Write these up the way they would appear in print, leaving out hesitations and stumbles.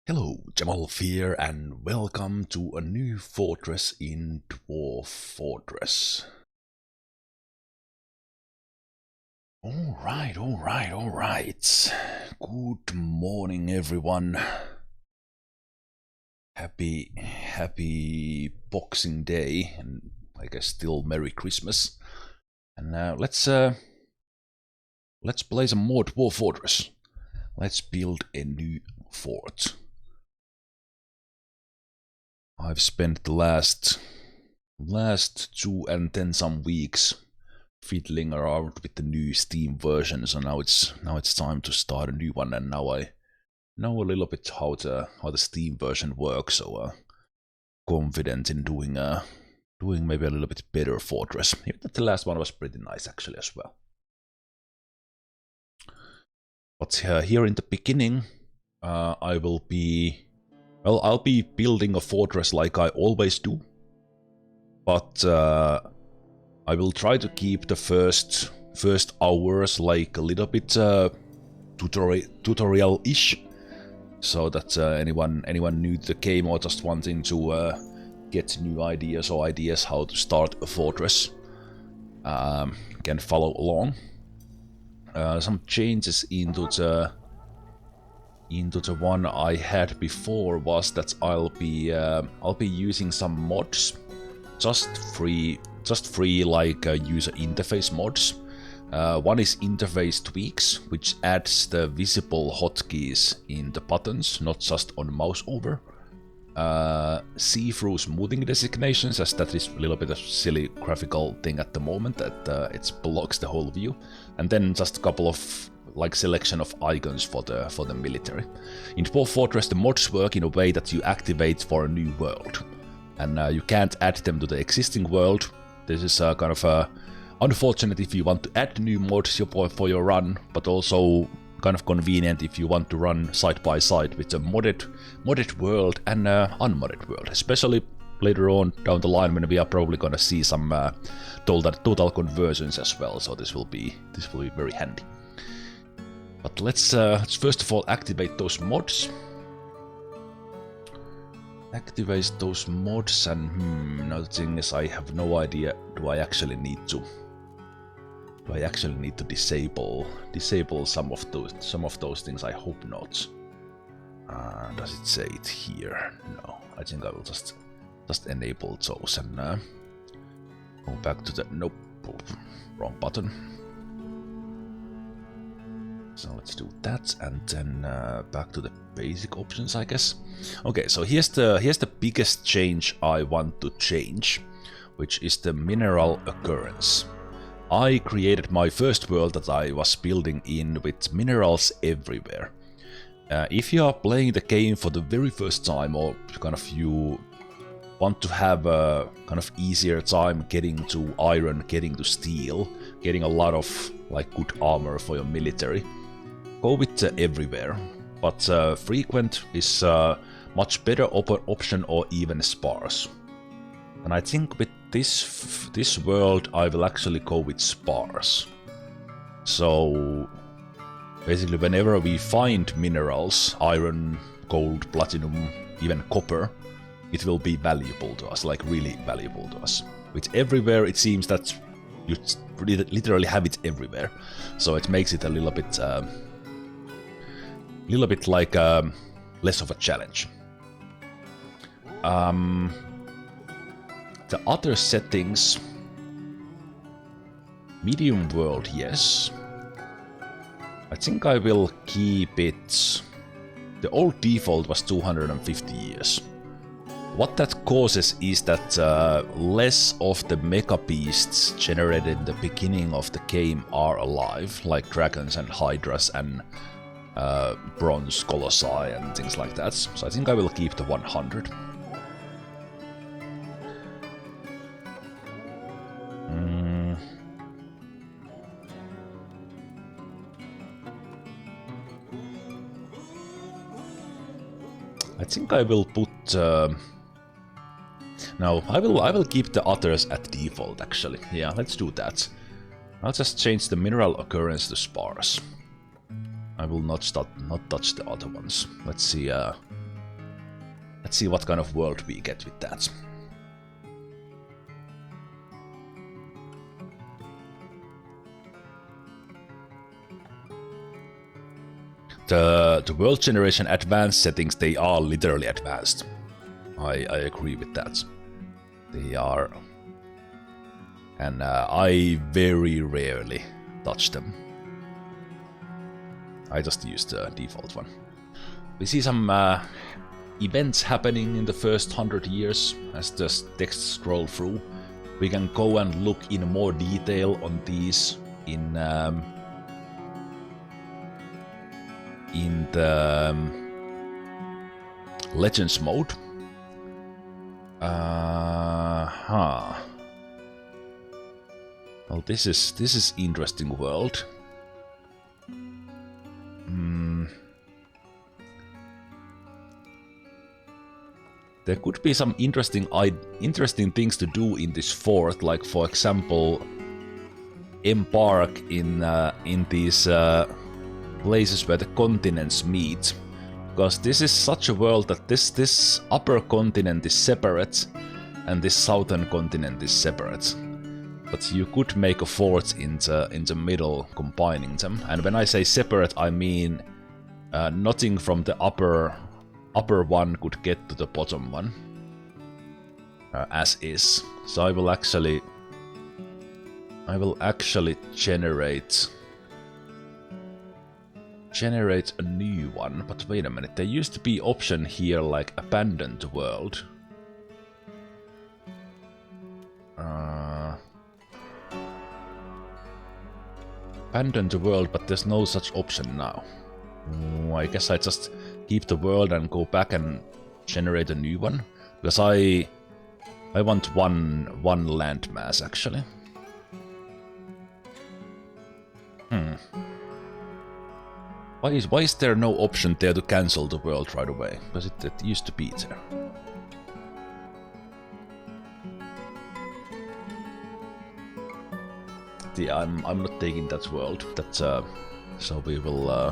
Hello, Zemalf here, and welcome to a new fortress in Dwarf Fortress. Alright. Good morning, everyone. Happy Boxing Day, and I guess still Merry Christmas. And let's play some more Dwarf Fortress. Let's build a new fort. I've spent the last 2 and then some weeks fiddling around with the new Steam version, so now it's time to start a new one, and now I know a little bit how the Steam version works, so confident in doing maybe a little bit better fortress. Even that the last one was pretty nice actually as well. But here in the beginning, I'll be building a fortress like I always do, but I will try to keep the first hours like a little bit tutorial-ish, so that anyone new to the game or just wanting to get new ideas or ideas how to start a fortress can follow along. Some changes into the one I had before was that I'll be using some mods, just free like user interface mods. One is interface tweaks, which adds the visible hotkeys in the buttons, not just on mouse over. See-through smoothing designations, as that is a little bit of silly graphical thing at the moment that it blocks the whole view, and then just a couple of like selection of icons for the military. In Dwarf Fortress, the mods work in a way that you activate for a new world, and you can't add them to the existing world. This is kind of unfortunate if you want to add new mods for your run, but also kind of convenient if you want to run side by side with a modded world and unmodded world, especially later on down the line when we are probably gonna see some total conversions as well. So this will be very handy. But let's first of all activate those mods. Activate those mods, and now the thing is, I have no idea. Do I actually need to disable some of those things? I hope not. Does it say it here? No. I think I will just enable those and go back to the nope, wrong button. So let's do that, and then back to the basic options, I guess. Okay, so here's the biggest change I want to change, which is the mineral occurrence. I created my first world that I was building in with minerals everywhere. If you are playing the game for the very first time, or kind of you want to have a kind of easier time getting to iron, getting to steel, getting a lot of like good armor for your military, go with everywhere, but frequent is much better option, or even sparse. And I think with this world I will actually go with sparse. So basically whenever we find minerals, iron, gold, platinum, even copper, it will be valuable to us, like really valuable to us. With everywhere, it seems that you literally have it everywhere, so it makes it a little bit like less of a challenge. The other settings, medium world, yes. I think I will keep it. The old default was 250 years. What that causes is that less of the mecha beasts generated in the beginning of the game are alive, like dragons and hydras and bronze colossi and things like that. So I think I will keep the 100. I think I will put no, I will keep the others at default actually. Yeah, let's do that. I'll just change the mineral occurrence to sparse. I will not touch the other ones. Let's see Let's see what kind of world we get with that. The world generation advanced settings, they are literally advanced. I agree with that. They are. And I very rarely touch them. I just use the default one. We see some events happening in the first 100 years as the text scroll through. We can go and look in more detail on these in the Legends mode. Well, this is interesting world. There could be some interesting things to do in this fort, like for example, embark in these places where the continents meet, because this is such a world that this upper continent is separate, and this southern continent is separate. But you could make a fort in the middle, combining them. And when I say separate, I mean nothing from the upper one could get to the bottom one, as is. So I will actually generate a new one. But wait a minute, there used to be option here like abandon the world. Abandon the world, but there's no such option now. I guess I just keep the world and go back and generate a new one, because I want one landmass actually. Why is there no option there to cancel the world right away? Because it used to be there. Yeah, I'm not taking that world. That's so we will.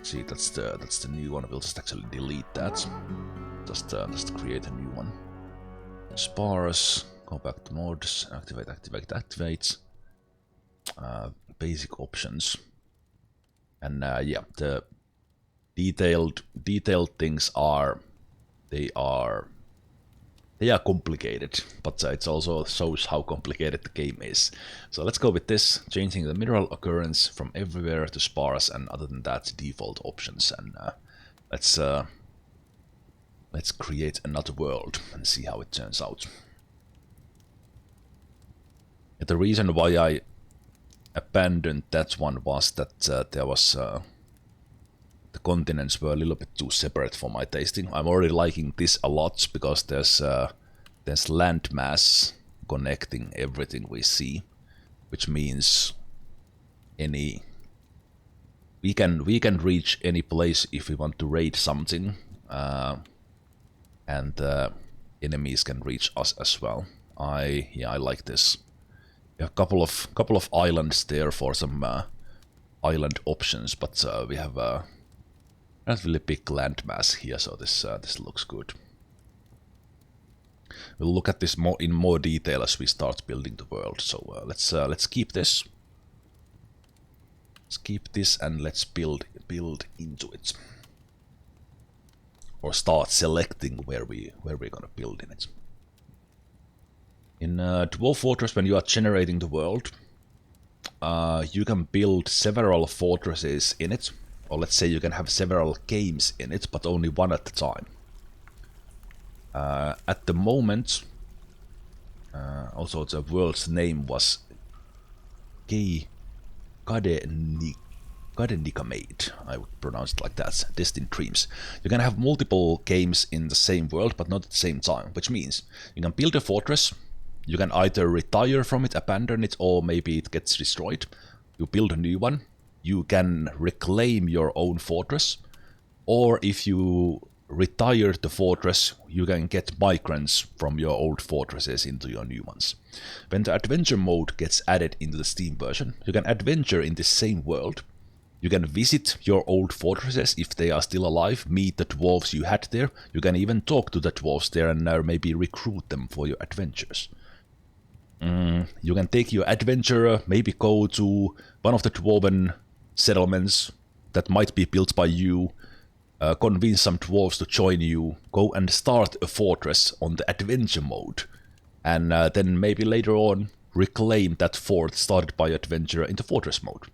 See, that's the new one. We'll just actually delete that. Just create a new one. Sparse. Go back to mods. Activate. Basic options. And yeah, the detailed things are complicated, but it also shows how complicated the game is. So let's go with this, changing the mineral occurrence from everywhere to sparse, and other than that, default options. And let's create another world and see how it turns out. The reason why I abandoned that one was that there was the continents were a little bit too separate for my tasting. I'm already liking this a lot because there's landmass connecting everything we see, which means we can reach any place if we want to raid something, and enemies can reach us as well. I like this. We have a couple of islands there for some island options, but we have a relatively big landmass here, so this looks good. We'll look at this in more detail as we start building the world. So let's keep this. Let's keep this and let's build into it, or start selecting where we're gonna build in it. In Dwarf Fortress, when you are generating the world, you can build several fortresses in it. Or let's say you can have several games in it, but only one at a time. At the moment, also the world's name was Cadenicamade, I would pronounce it like that, Destined Dreams. You can have multiple games in the same world, but not at the same time, which means you can build a fortress, you can either retire from it, abandon it, or maybe it gets destroyed. You build a new one. You can reclaim your own fortress, or if you retire the fortress, you can get migrants from your old fortresses into your new ones. When the adventure mode gets added into the Steam version, you can adventure in the same world, You can visit your old fortresses if they are still alive, meet the dwarves you had there. You can even talk to the dwarves there and maybe recruit them for your adventures. You can take your adventurer, maybe go to one of the dwarven settlements that might be built by you, convince some dwarves to join you, go and start a fortress on the adventure mode, and then maybe later on reclaim that fort started by adventurer into fortress mode.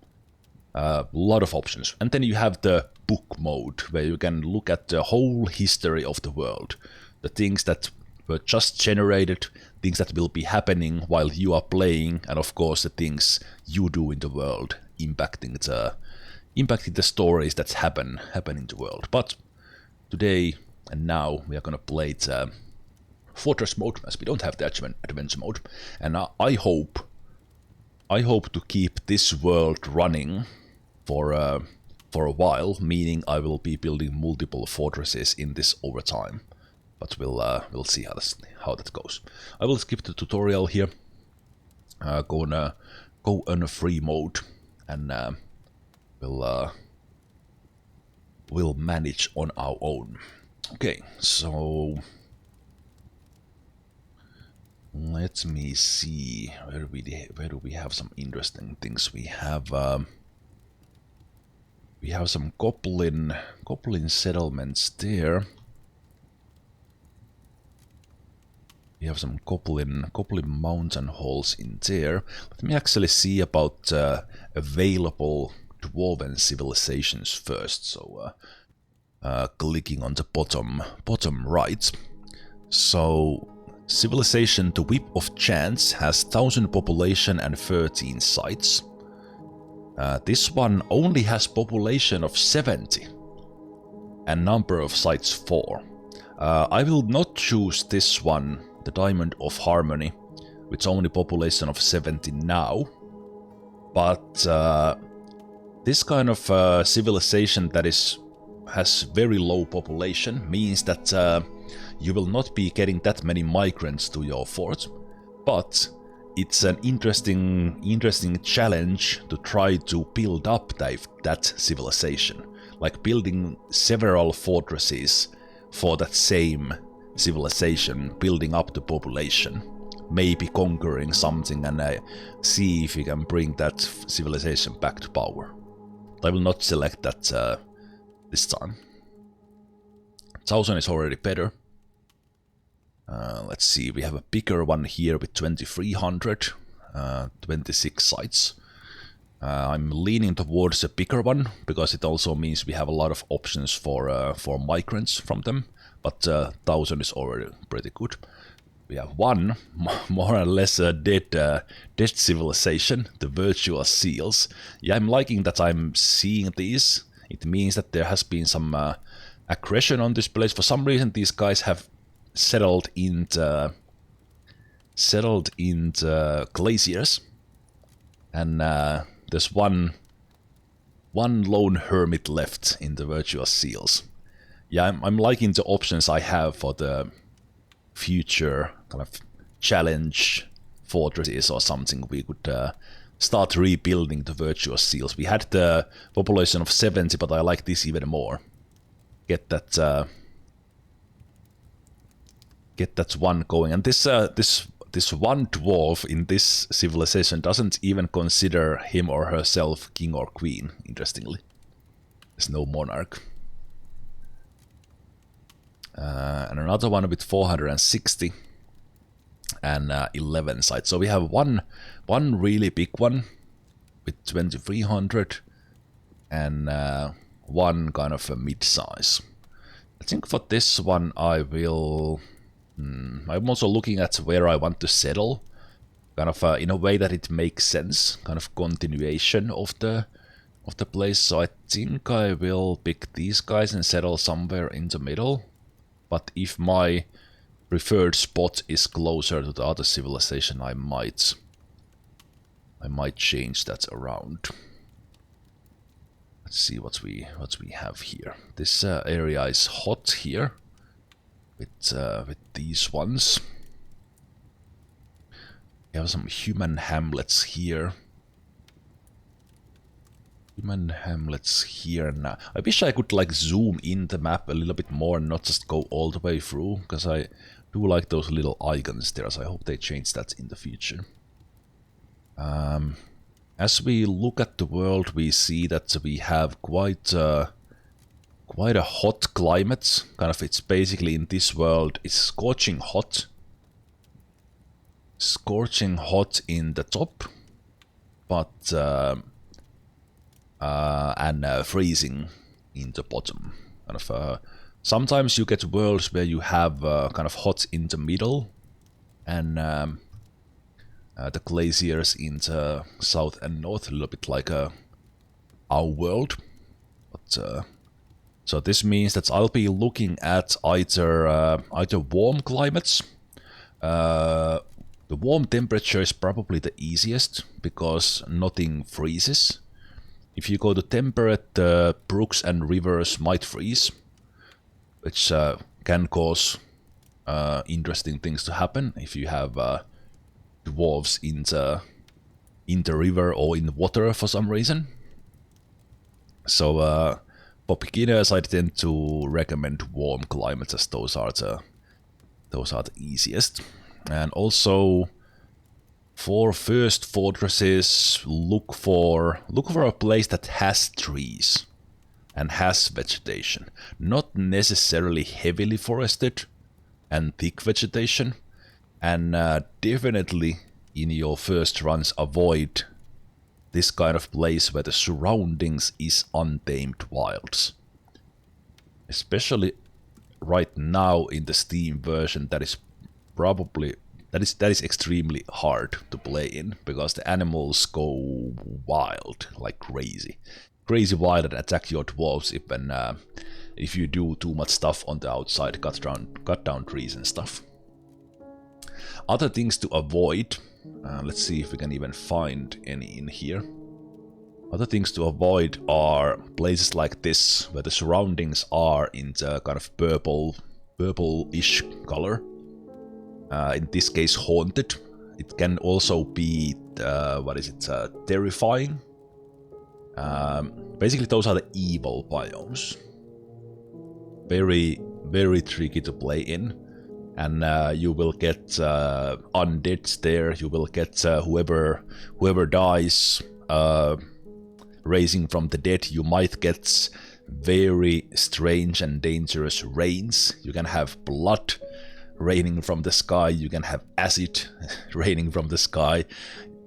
A lot of options. And then you have the book mode, where you can look at the whole history of the world. The things that were just generated, things that will be happening while you are playing, and of course the things you do in the world, impacting the stories that happen in the world. But today and now we are gonna play the fortress mode, as we don't have the adventure mode. And I hope to keep this world running for a while, meaning I will be building multiple fortresses in this over time. But we'll see how that goes. I will skip the tutorial here. Go on a free mode, and we'll manage on our own. Okay, so let me see where do we have some interesting things. We have some goblin settlements there. We have some goblin mountain halls in there. Let me actually see about available dwarven civilizations first. So clicking on the bottom right. So civilization the Whip of Chance has 1,000 population and 13 sites. This one only has population of 70 and number of sites 4. I will not choose this one, the Diamond of Harmony, with only population of 70 now. But this kind of civilization that has very low population means that you will not be getting that many migrants to your fort, but it's an interesting challenge to try to build up that civilization, like building several fortresses for that same civilization, building up the population, maybe conquering something, and see if you can bring that civilization back to power. I will not select that this time. 1,000 is already better. Let's see, we have a bigger one here with 2,300, 26 sites. I'm leaning towards a bigger one, because it also means we have a lot of options for migrants from them, but 1,000 is already pretty good. We have one, more or less a dead civilization, the Virtual Seals. Yeah, I'm liking that I'm seeing these. It means that there has been some aggression on this place. For some reason, these guys have settled into glaciers, and there's one lone hermit left in the Virtual Seals. Yeah, I'm liking the options I have for the future kind of challenge fortresses or something. We could start rebuilding the Virtual Seals. We had the population of 70, but I like this even more. Get that one going. And this one dwarf in this civilization doesn't even consider him or herself king or queen, interestingly. There's no monarch. And another one with 460 and 11 sites. So we have one really big one with 2,300 and one kind of a mid-size. I think for this one I will... I'm also looking at where I want to settle, kind of in a way that it makes sense, kind of continuation of the place. So I think I will pick these guys and settle somewhere in the middle. But if my preferred spot is closer to the other civilization, I might change that around. Let's see what we have here. This area is hot here with these ones. We have some human hamlets here. Human hamlets here now. I wish I could like zoom in the map a little bit more and not just go all the way through, because I do like those little icons there, so I hope they change that in the future. As we look at the world, we see that we have quite a hot climate. Kind of, it's basically in this world, it's scorching hot. Scorching hot in the top, but freezing in the bottom. Kind of, sometimes you get worlds where you have kind of hot in the middle, and the glaciers in the south and north, a little bit like our world. But so this means that I'll be looking at either warm climates. The warm temperature is probably the easiest because nothing freezes. If you go to temperate, brooks and rivers might freeze, which can cause interesting things to happen if you have dwarves in the river or in the water for some reason. So for beginners, I tend to recommend warm climates, as those are the easiest. And also, for first fortresses, look for a place that has trees and has vegetation. Not necessarily heavily forested and thick vegetation. And definitely in your first runs, avoid this kind of place where the surroundings is untamed wilds. Especially right now in the Steam version, that is extremely hard to play in, because the animals go wild like crazy wild and attack your dwarves if you do too much stuff on the outside, cut down trees and stuff. Other things to avoid, let's see if we can even find any in here. Other things to avoid are places like this, where the surroundings are in the kind of purple-ish color. In this case, haunted. It can also be, terrifying. Basically, those are the evil biomes. Very, very tricky to play in. And you will get undeads there. You will get whoever dies raising from the dead. You might get very strange and dangerous rains. You can have blood raining from the sky. You can have acid raining from the sky.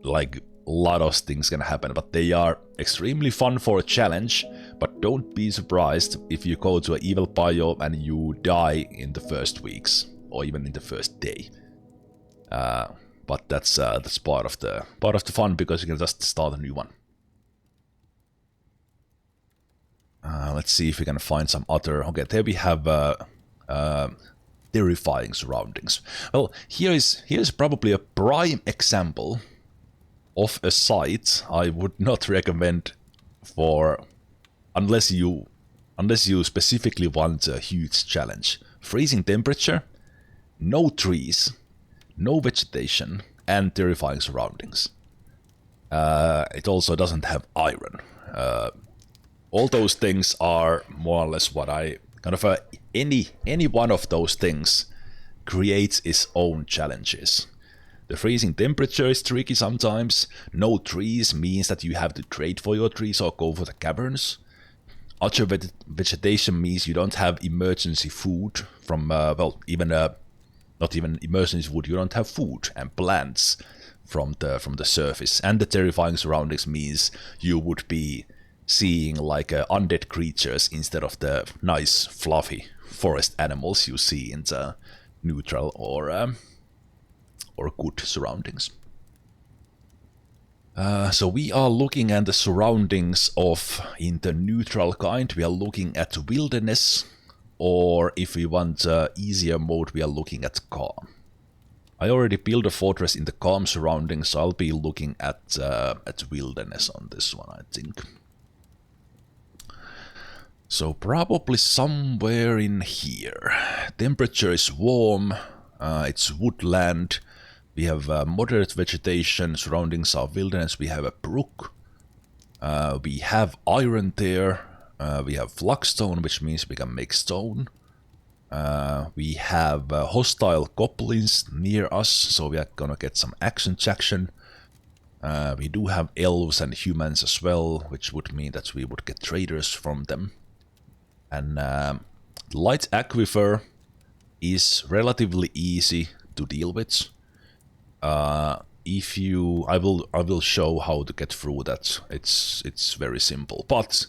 Like, a lot of things can happen, but they are extremely fun for a challenge. But don't be surprised if you go to an evil biome and you die in the first weeks, or even in the first day. But that's part of the fun, because you can just start a new one. Let's see if we can find some other. Okay, there we have terrifying surroundings. Well, here is probably a prime example of a site I would not recommend for unless you specifically want a huge challenge. Freezing temperature, no trees, no vegetation, and terrifying surroundings. It also doesn't have iron. All those things are more or less what I kind of any one of those things creates its own challenges. The freezing temperature is tricky sometimes. No trees means that you have to trade for your trees or go for the caverns. Other vegetation means you don't have emergency food from not even emergency food. You don't have food and plants from the surface. And the terrifying surroundings means you would be seeing like undead creatures instead of the nice fluffy forest animals you see in the neutral or good surroundings. So we are looking at the surroundings in the neutral kind. We are looking at wilderness, or if we want easier mode, we are looking at calm. I already built a fortress in the calm surroundings, so I'll be looking at wilderness on this one, I think. So probably somewhere in here. Temperature is warm, it's woodland, we have moderate vegetation, surroundings are wilderness, we have a brook, We have iron there. We have flagstone, which means we can make stone. We have hostile goblins near us, so we are gonna get some action. We do have elves and humans as well, which would mean that we would get traders from them. And light aquifer is relatively easy to deal with. I will show how to get through that. It's very simple, but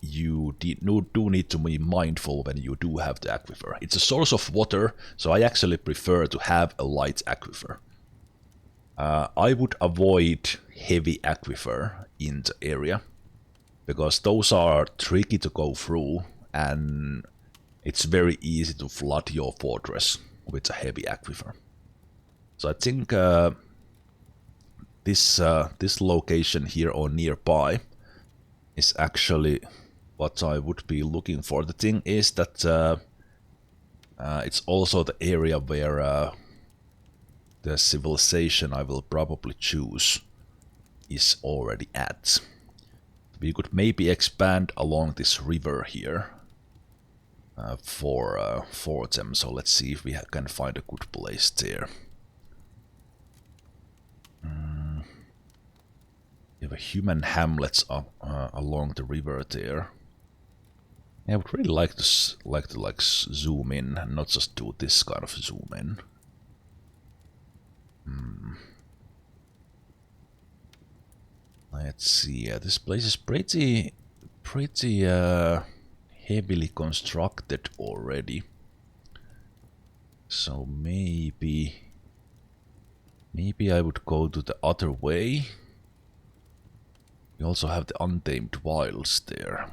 you do need to be mindful when you do have the aquifer. It's a source of water, so I actually prefer to have a light aquifer. I would avoid heavy aquifer in the area, because those are tricky to go through, and it's very easy to flood your fortress with a heavy aquifer. So I think this location here or nearby is actually what I would be looking for. The thing is that it's also the area where the civilization I will probably choose is already at. We could maybe expand along this river here for them. So let's see if we can find a good place there. We have a human hamlets up along the river there. Yeah, I would really like to zoom in and not just do this kind of zoom in. Let's see. This place is pretty heavily constructed already. So maybe I would go to the other way. We also have the untamed wilds there.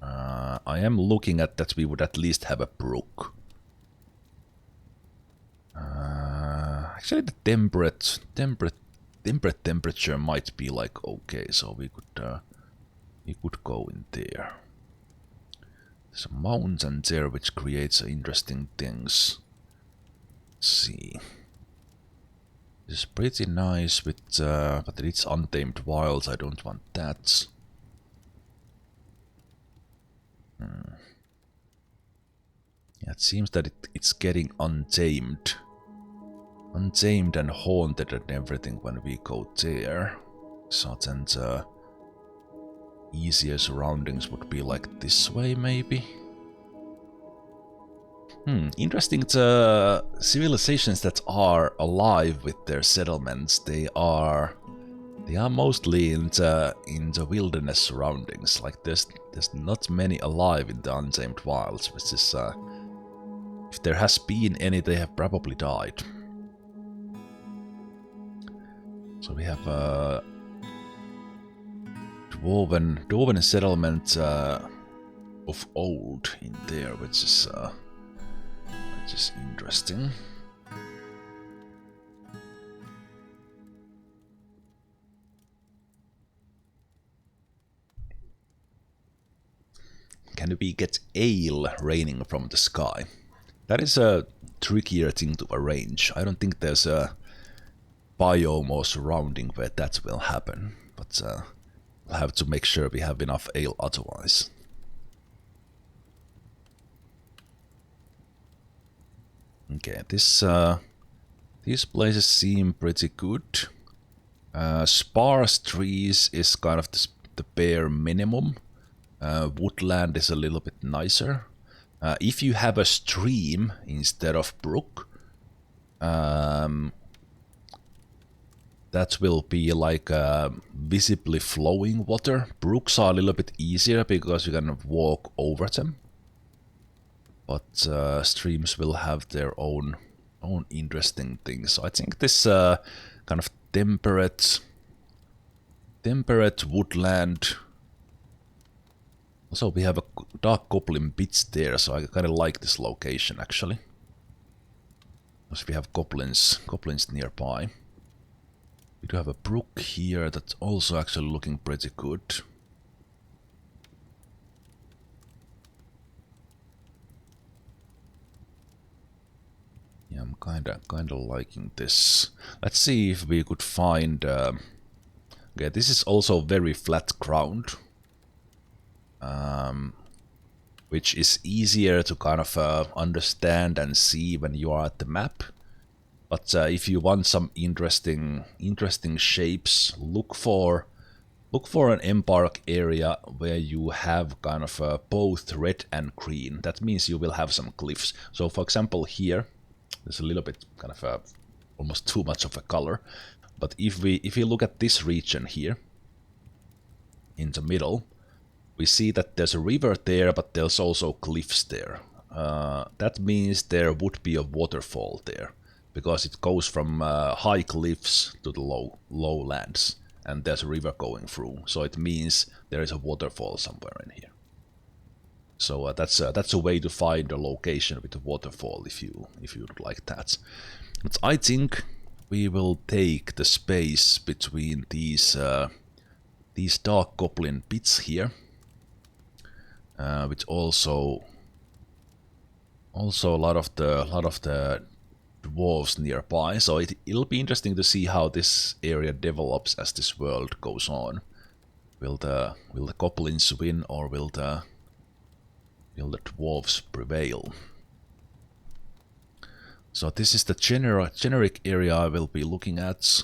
I am looking at that we would at least have a brook. Actually, the temperate temperature might be like okay, so we could go in there. There's a mountain there which creates interesting things. Let's see. This is pretty nice with but it's untamed wilds. I don't want that. Yeah, it seems that it's getting untamed and haunted and everything when we go there. So then the easier surroundings would be like this way maybe. Interesting. The civilizations that are alive with their settlements, they are mostly in the wilderness surroundings. Like there's not many alive in the untamed wilds, which is if there has been any, they have probably died. So we have a dwarven settlement of old in there, which is interesting. Can we get ale raining from the sky? That is a trickier thing to arrange. I don't think there's a biome or surrounding where that will happen, but we'll have to make sure we have enough ale otherwise. Okay, these places seem pretty good. Sparse trees is kind of the bare minimum. Woodland is a little bit nicer. If you have a stream instead of brook, that will be like visibly flowing water. Brooks are a little bit easier because you can walk over them. But streams will have their own interesting things. So I think this kind of temperate woodland. Also, we have a dark goblin bits there, so I kind of like this location actually. Because we have goblins nearby. We do have a brook here that's also actually looking pretty good. Yeah, I'm kinda liking this. Let's see if we could find Okay, this is also very flat ground, which is easier to kind of understand and see when you are at the map. But if you want some interesting shapes, look for an embark area where you have kind of both red and green. That means you will have some cliffs. So for example here, there's a little bit kind of almost too much of a color. But if we look at this region here, in the middle, we see that there's a river there, but there's also cliffs there. That means there would be a waterfall there, because it goes from high cliffs to the lowlands, and there's a river going through. So it means there is a waterfall somewhere in here. So that's a way to find a location with a waterfall if you would like that. But I think we will take the space between these dark goblin pits here, with also a lot of the dwarves nearby. So it'll be interesting to see how this area develops as this world goes on. Will the goblins win, or will the dwarves prevail? So this is the generic area I will be looking at.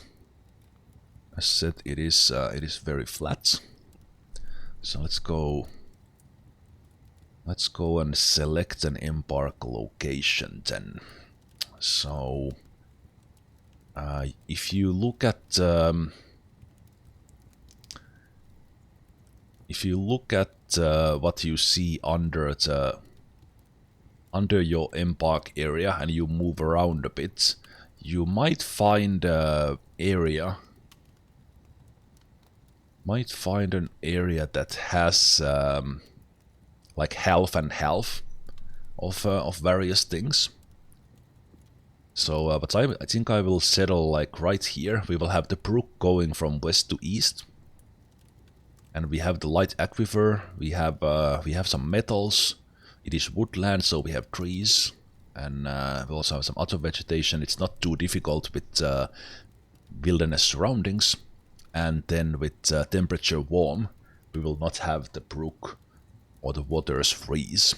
As said, it is very flat. So let's go and select an embark location then. So if you look at what you see under your embark area, and you move around a bit, you might find an area that has like half and half of various things. So, but I think I will settle like right here. We will have the brook going from west to east, and we have the light aquifer. We have some metals. It is woodland, so we have trees, and we also have some other vegetation. It's not too difficult with wilderness surroundings. And then with temperature warm, we will not have the brook or the waters freeze.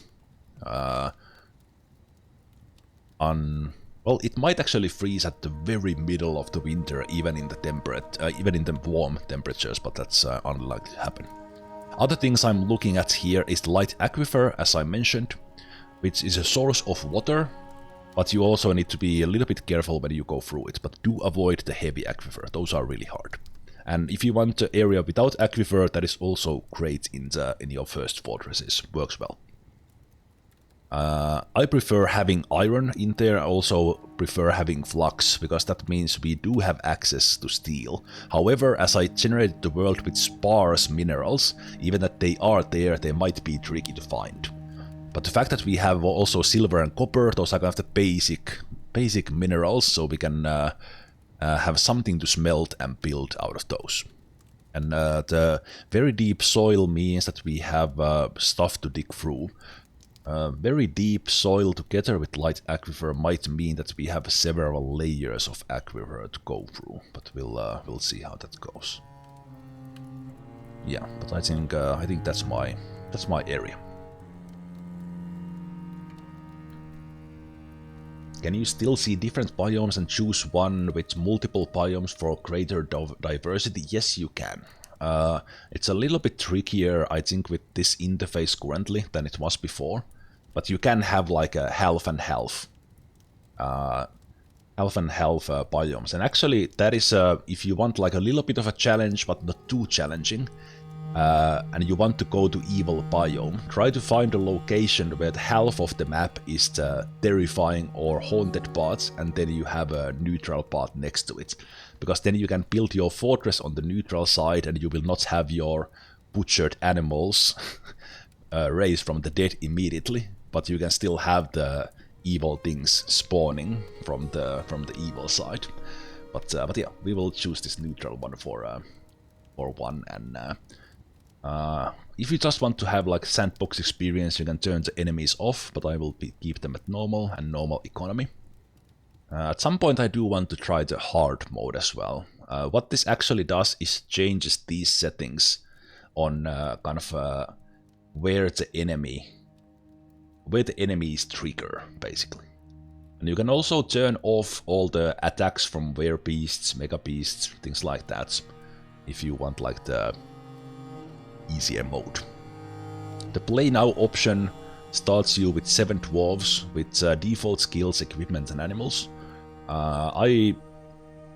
Well, it might actually freeze at the very middle of the winter, even in the warm temperatures, but that's unlikely to happen. Other things I'm looking at here is the light aquifer, as I mentioned, which is a source of water, but you also need to be a little bit careful when you go through it. But do avoid the heavy aquifer; those are really hard. And if you want an area without aquifer, that is also great in your first fortresses. Works well. I prefer having iron in there. I also prefer having flux, because that means we do have access to steel. However, as I generated the world with sparse minerals, even that they are there, they might be tricky to find. But the fact that we have also silver and copper, those are kind of the basic minerals, so we can have something to smelt and build out of those. And the very deep soil means that we have stuff to dig through. Very deep soil together with light aquifer might mean that we have several layers of aquifer to go through, but we'll see how that goes. Yeah, but I think that's my area. Can you still see different biomes and choose one with multiple biomes for greater diversity? Yes, you can. It's a little bit trickier, I think, with this interface currently than it was before. But you can have like a half and half biomes. And actually, that is if you want like a little bit of a challenge, but not too challenging, and you want to go to evil biome, try to find a location where the half of the map is the terrifying or haunted parts, and then you have a neutral part next to it. Because then you can build your fortress on the neutral side, and you will not have your butchered animals raised from the dead immediately, but you can still have the evil things spawning from the evil side. But yeah, we will choose this neutral one for one. And if you just want to have like sandbox experience, you can turn the enemies off, but I will keep them at normal and normal economy. At some point I do want to try the hard mode as well. What this actually does is changes these settings on where the enemy is trigger, basically. And you can also turn off all the attacks from Beerbeers, Mega Beasts, things like that, if you want like the easier mode. The Play Now option starts you with 7 dwarves with default skills, equipment and animals. I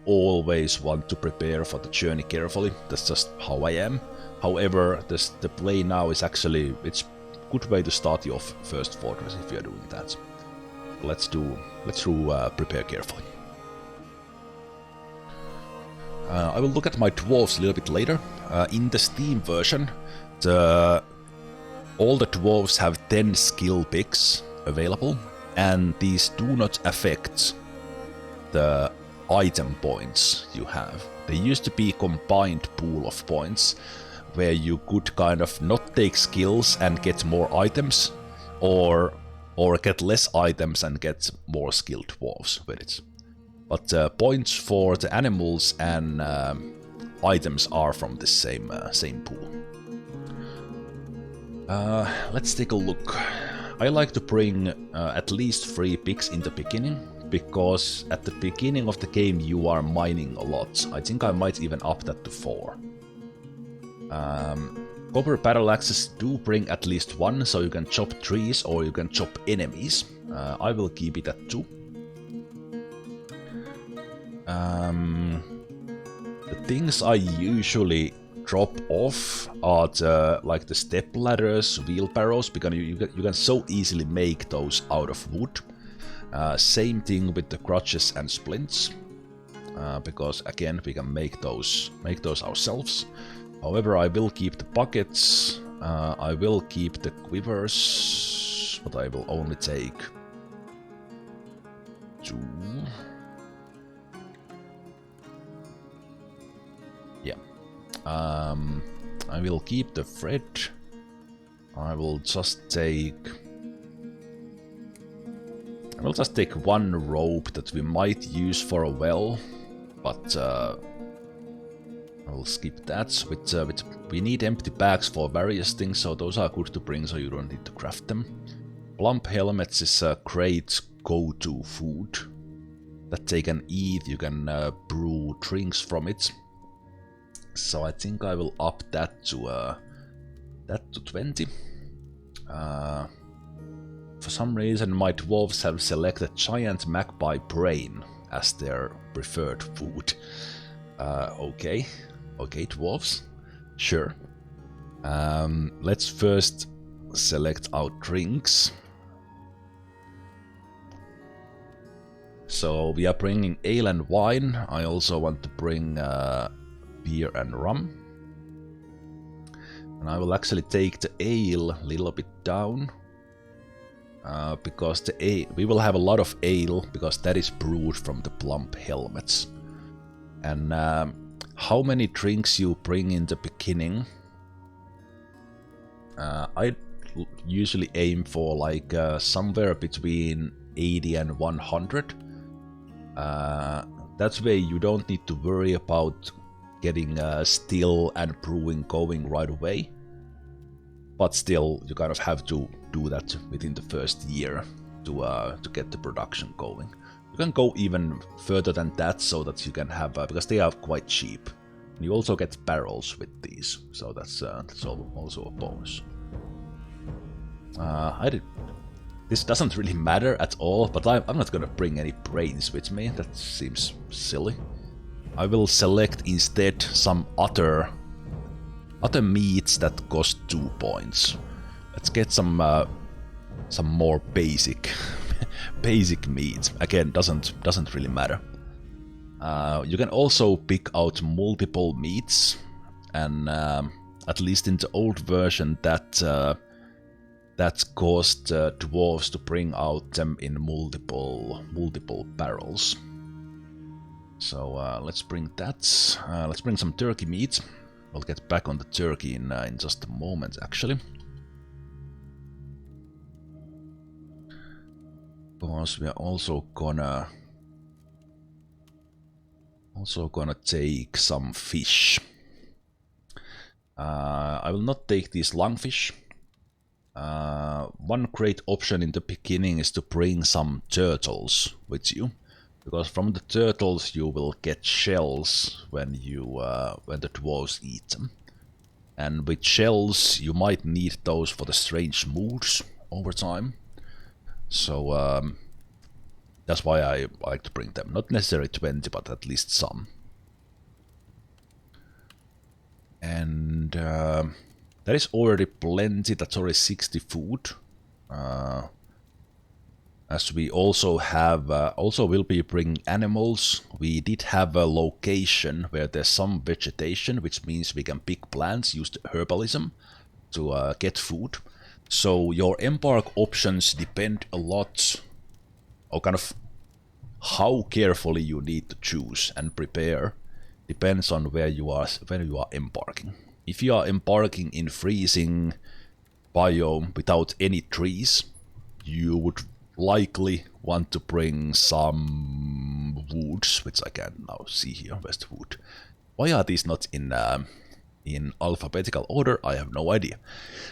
always want to prepare for the journey carefully, that's just how I am. However, the Play Now is actually, it's a good way to start your first fortress if you're doing that. Let's do prepare carefully. I will look at my dwarves a little bit later. In the Steam version, all the dwarves have 10 skill picks available, and these do not affect the item points you have. They used to be a combined pool of points, where you could kind of not take skills and get more items, or get less items and get more skilled dwarves with it. But points for the animals and items are from the same pool. Let's take a look. I like to bring at least 3 picks in the beginning, because at the beginning of the game you are mining a lot. I think I might even up that to 4. Copper battle axes do bring at least 1, so you can chop trees or you can chop enemies. I will keep it at 2. The things I usually drop off are the step ladders, wheelbarrows, because you can so easily make those out of wood. Same thing with the crutches and splints, because again we can make those ourselves. However, I will keep the buckets, I will keep the quivers, but I will only take 2. Yeah. I will keep the thread. I will just take 1 rope that we might use for a well, but I will skip that. We need empty bags for various things, so those are good to bring, so you don't need to craft them. Plump helmets is a great go-to food that they can eat. You can brew drinks from it. So I think I will up that to 20. For some reason my dwarves have selected giant magpie brain as their preferred food. Okay, dwarves, sure. Let's first select our drinks. So we are bringing ale and wine. I also want to bring beer and rum. And I will actually take the ale a little bit down. Because we will have a lot of ale, because that is brewed from the plump helmets. And how many drinks you bring in the beginning? I usually aim for like somewhere between 80 and 100. That way you don't need to worry about getting still and brewing going right away. But still, you kind of have to do that within the first year to get the production going. You can go even further than that, so that you can have because they are quite cheap. You also get barrels with these, so that's also a bonus. This doesn't really matter at all, but I'm not gonna bring any brains with me. That seems silly. I will select instead some other meats that cost 2 points. Let's get some more basic meat. Again, doesn't really matter. You can also pick out multiple meats, and at least in the old version that caused dwarves to bring out them in multiple barrels. So let's bring that. Let's bring some turkey meat. We'll get back on the turkey in just a moment, actually. Because we are also gonna Also gonna take some fish. I will not take these lungfish. One great option in the beginning is to bring some turtles with you, because from the turtles you will get shells when the dwarves eat them. And with shells you might need those for the strange moods over time. So that's why I like to bring them. Not necessarily 20, but at least some. And there is already plenty, that's already 60 food. As we also have, also will be bringing animals. We did have a location where there's some vegetation, which means we can pick plants, use the herbalism to get food. So your embark options depend a lot, or kind of how carefully you need to choose and prepare. Depends on where you are embarking. If you are embarking in freezing biome without any trees, you would likely want to bring some woods, which I can now see here. Where's the wood? Why are these not in alphabetical order? I have no idea.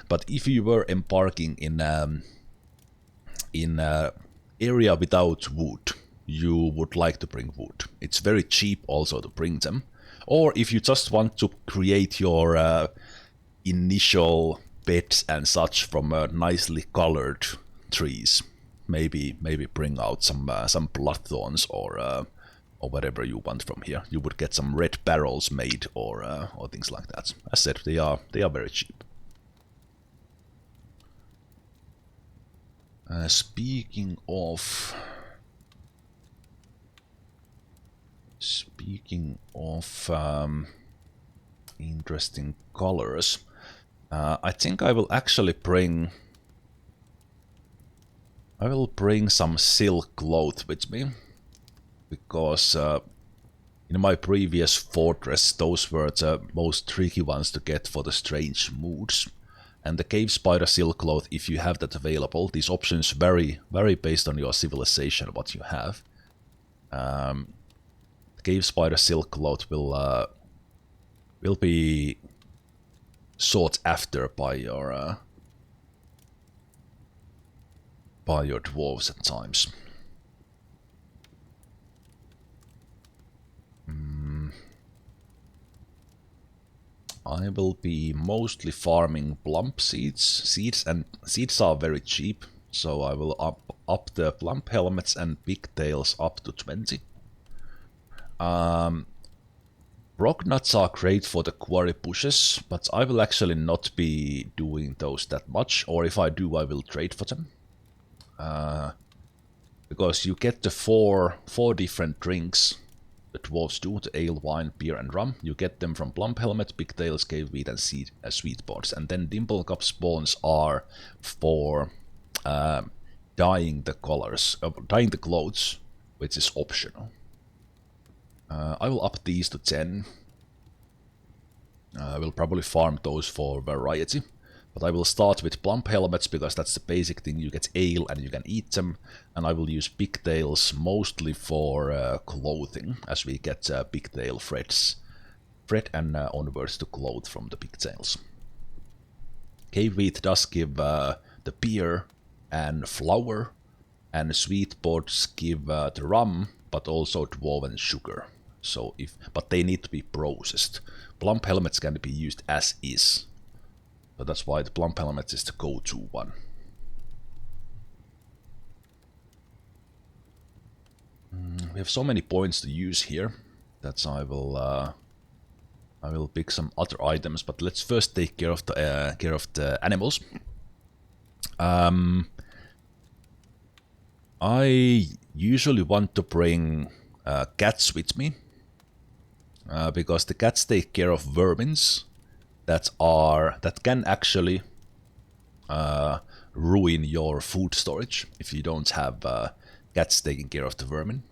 But if you were embarking in area without wood, you would like to bring wood. It's very cheap also to bring them. Or if you just want to create your initial beds and such from nicely colored trees, maybe bring out some bloodthorns or whatever you want from here. You would get some red barrels made or things like that. As said, they are very cheap. Speaking of interesting colors, I think I will actually bring some silk cloth with me, because in my previous fortress those were the most tricky ones to get for the strange moods. And the cave spider silk cloth, if you have that available, these options vary based on your civilization, what you have. Cave spider silk cloth will be sought after by your dwarves at times. I will be mostly farming plump seeds, and seeds are very cheap, so I will up the plump helmets and pigtails up to 20. Rock nuts are great for the quarry bushes, but I will actually not be doing those that much, or if I do, I will trade for them. Because you get the four different drinks the dwarves do, the ale, wine, beer and rum. You get them from plump helmet, pigtails, cave wheat and sweet pods. And then dimple cup spawns are for dyeing the colors, dyeing the clothes, which is optional. I will up these to 10. I will probably farm those for variety. But I will start with plump helmets, because that's the basic thing. You get ale and you can eat them. And I will use pigtails mostly for clothing, as we get pigtail thread and onwards to cloth from the pigtails. Cave wheat does give the beer and flour, and sweet pods give the rum, but also dwarven sugar. So but they need to be processed. Plump helmets can be used as is. So that's why the plump helmet is the go-to one. We have so many points to use here that I will pick some other items, but let's first take care of the animals. I usually want to bring cats with me, because the cats take care of vermins that can actually ruin your food storage if you don't have cats taking care of the vermin.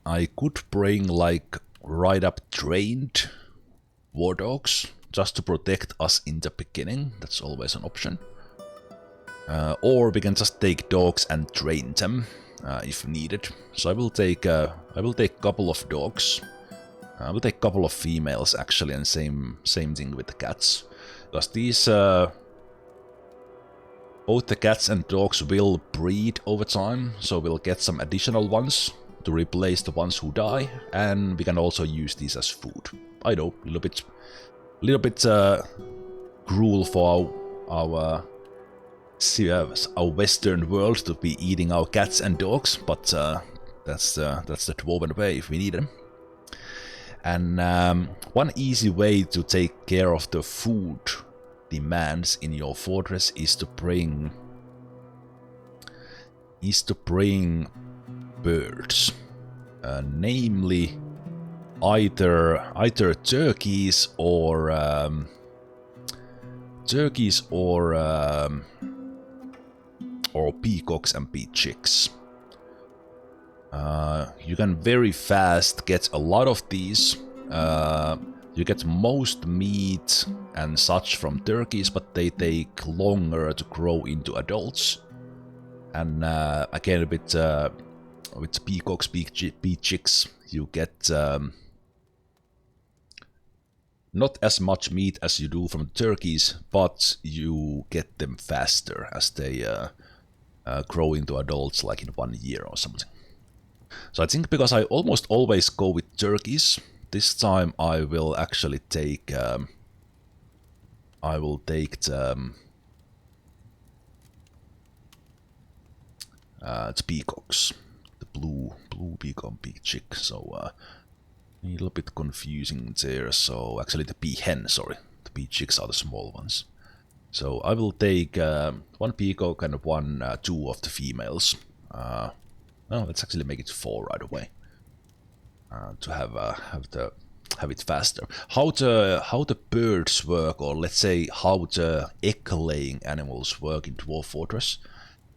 I could bring like right up trained war dogs just to protect us in the beginning. That's always an option. Or we can just take dogs and train them if needed. So I will take a couple of dogs. I will take a couple of females actually, and same thing with the cats, because these both the cats and dogs will breed over time, so we'll get some additional ones to replace the ones who die, and we can also use these as food. I know, a little bit cruel for our Western world to be eating our cats and dogs, but that's the dwarven way if we need them. And one easy way to take care of the food demands in your fortress is to bring birds, namely either turkeys or peacocks and pea chicks. You can very fast get a lot of these. You get most meat and such from turkeys, but they take longer to grow into adults. And again, with peacocks, pea chicks, you get not as much meat as you do from turkeys, but you get them faster as they grow into adults, like in 1 year or something. So I think because I almost always go with turkeys, this time I will actually take the peacocks, the blue peacock, pea chick. So a little bit confusing there. So actually the peahen, sorry, the pea chicks are the small ones. So I will take one peacock and two of the females. No, let's actually make it 4 right away. To have it faster. How the birds work, or let's say how the egg-laying animals work in Dwarf Fortress,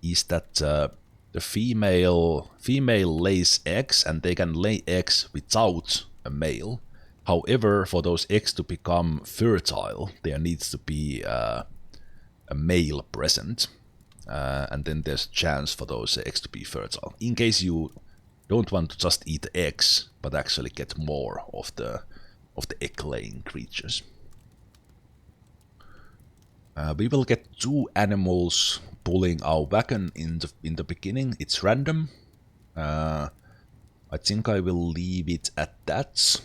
is that the female lays eggs, and they can lay eggs without a male. However, for those eggs to become fertile, there needs to be a male present. And then there's a chance for those eggs to be fertile. In case you don't want to just eat the eggs, but actually get more of the egg-laying creatures. We will get 2 animals pulling our wagon in the beginning. It's random. I think I will leave it at that.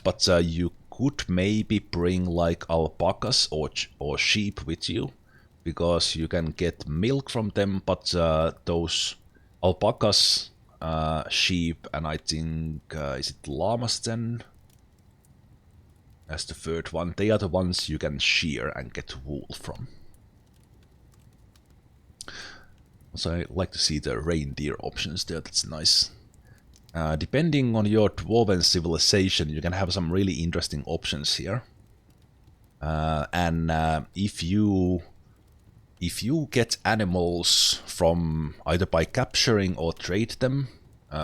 But you could maybe bring like alpacas or sheep with you, because you can get milk from them, but those alpacas, sheep, and I think, is it llamas then? As the third one, they are the ones you can shear and get wool from. So I like to see the reindeer options there, that's nice. Depending on your dwarven civilization, you can have some really interesting options here. And if you get animals from either by capturing or trade them,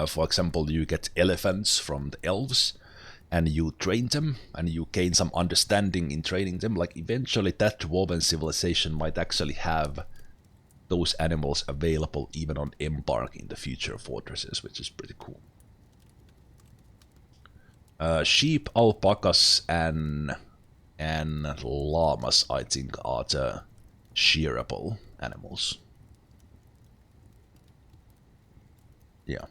for example, you get elephants from the elves, and you train them, and you gain some understanding in training them, like eventually that dwarven civilization might actually have those animals available even on Embark in the future fortresses, which is pretty cool. Sheep, alpacas, and llamas, I think, are the shearable animals. Yeah.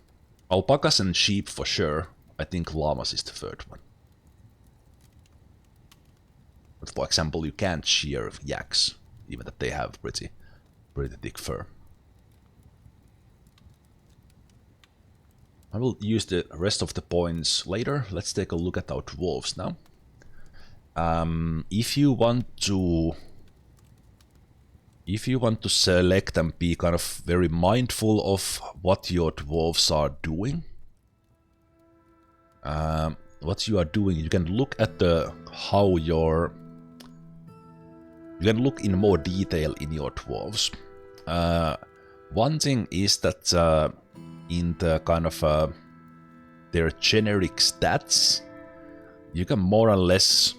Alpacas and sheep for sure. I think llamas is the third one. But for example, you can't shear yaks, even that they have pretty thick fur. I will use the rest of the points later. Let's take a look at our dwarves now. If you want to select and be kind of very mindful of what your dwarves are doing, you can look at you can look in more detail in your dwarves. One thing is that in the kind of their generic stats, you can more or less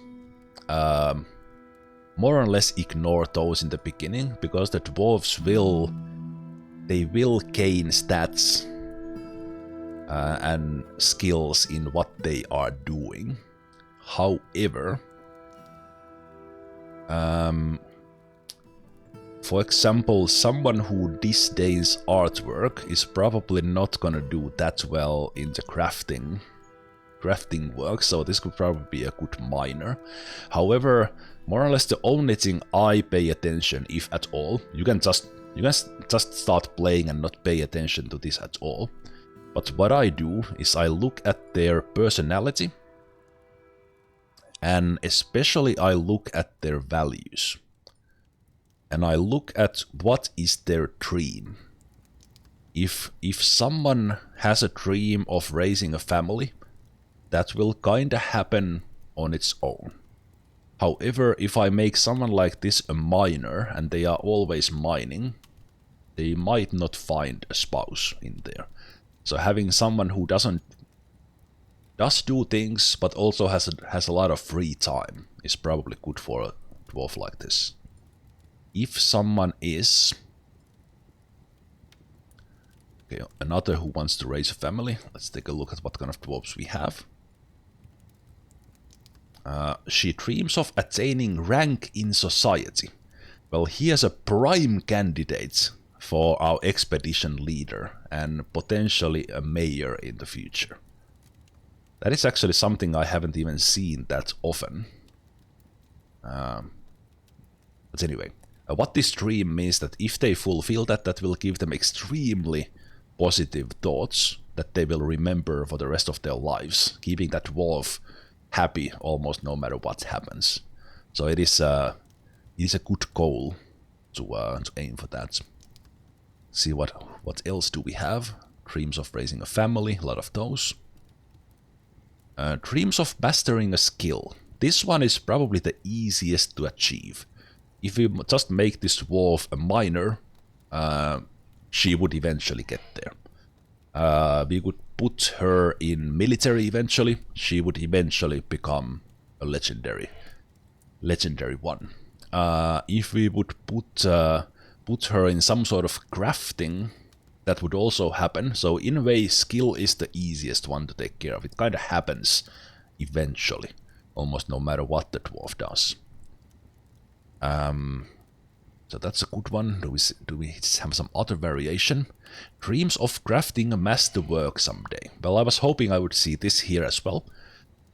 more or less ignore those in the beginning, because the dwarves will gain stats and skills in what they are doing. However, for example, someone who disdains artwork is probably not gonna do that well in the crafting work, so this could probably be a good miner. However, more or less the only thing I pay attention, if at all, you can just start playing and not pay attention to this at all. But what I do is I look at their personality, and especially I look at their values. And I look at what is their dream. If someone has a dream of raising a family, that will kinda happen on its own. However, if I make someone like this a miner, and they are always mining, they might not find a spouse in there. So having someone who does do things, but also has a lot of free time, is probably good for a dwarf like this. If someone is... Okay, another who wants to raise a family. Let's take a look at what kind of dwarves we have. She dreams of attaining rank in society. Well, he has a prime candidate for our expedition leader, and potentially a mayor in the future. That is actually something I haven't even seen that often. But anyway, what this dream means, that if they fulfill that, that will give them extremely positive thoughts that they will remember for the rest of their lives, keeping that dwarf happy almost no matter what happens. So it is a good goal to aim for that. See what else do we have? Dreams of raising a family, a lot of those. Dreams of mastering a skill. This one is probably the easiest to achieve. If we just make this dwarf a miner, she would eventually get there. We could put her in military eventually. She would eventually become a legendary one. If we would put her in some sort of crafting, that would also happen. So in a way, skill is the easiest one to take care of. It kind of happens eventually, almost no matter what the dwarf does. So that's a good one. Do we have some other variation? Dreams of crafting a masterwork someday. Well, I was hoping I would see this here as well,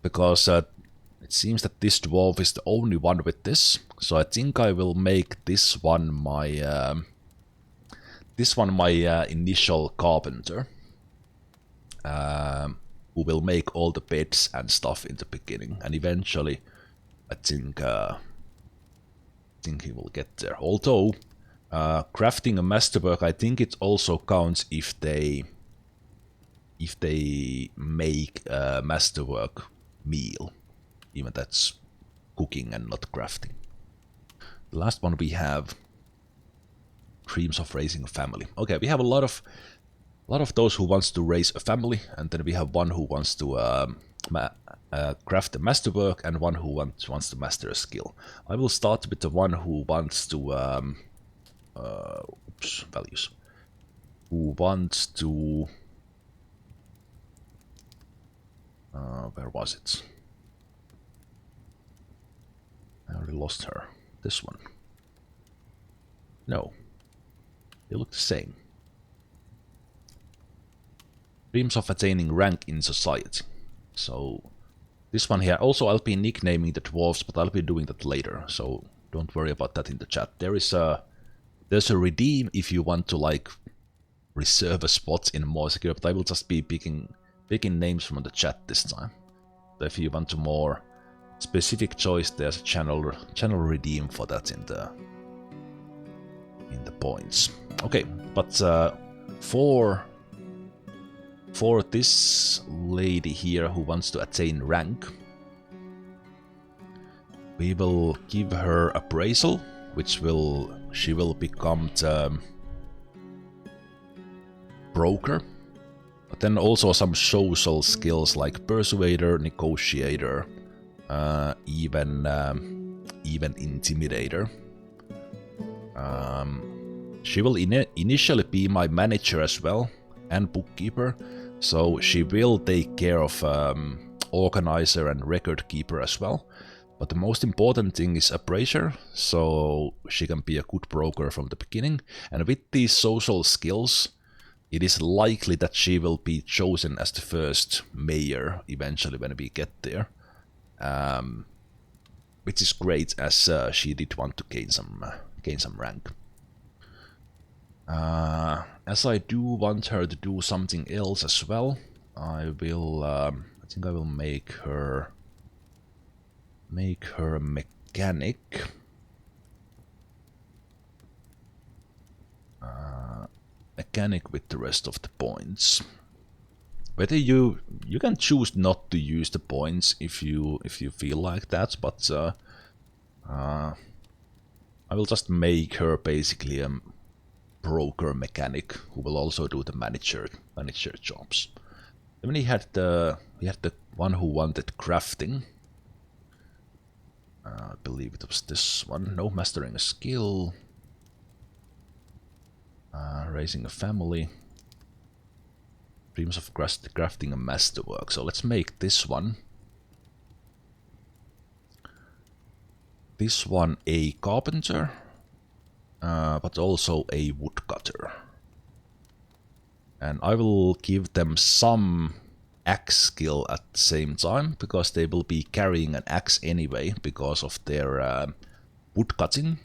because it seems that this dwarf is the only one with this. So I think I will make this one my initial carpenter, who will make all the beds and stuff in the beginning, and eventually I think he will get there. Although crafting a masterwork, I think it also counts if they make a masterwork meal, even that's cooking and not crafting. The last one we have, dreams of raising a family. Okay, we have a lot of those who wants to raise a family, and then we have one who wants to craft a masterwork, and one who wants to master a skill. I will start with the one who wants to values. Who wants to where was it? I already lost her. This one. No. They look the same. Dreams of attaining rank in society. So this one here. Also, I'll be nicknaming the dwarves, but I'll be doing that later. So don't worry about that in the chat. There's a redeem if you want to like reserve a spot in more secure. But I will just be picking names from the chat this time. So if you want a more specific choice, there's a channel redeem for that in the points. Okay, but for this lady here who wants to attain rank, we will give her appraisal, she will become the broker, but then also some social skills like persuader, negotiator, even even intimidator. She will initially be my manager as well, and bookkeeper, so she will take care of organizer and record keeper as well. But the most important thing is appraiser, so she can be a good broker from the beginning. And with these social skills, it is likely that she will be chosen as the first mayor eventually when we get there. Which is great, as she did want to gain some rank. As I do want her to do something else as well, I will. I think I will make her a mechanic. Mechanic with the rest of the points. Whether you can choose not to use the points if you feel like that, but I will just make her basically a broker mechanic who will also do the manager jobs. Then we had the one who wanted crafting. I believe it was this one. No, mastering a skill. Raising a family. Dreams of crafting a masterwork. So let's make this one. This one a carpenter, but also a woodcutter. And I will give them some axe skill at the same time, because they will be carrying an axe anyway because of their woodcutting.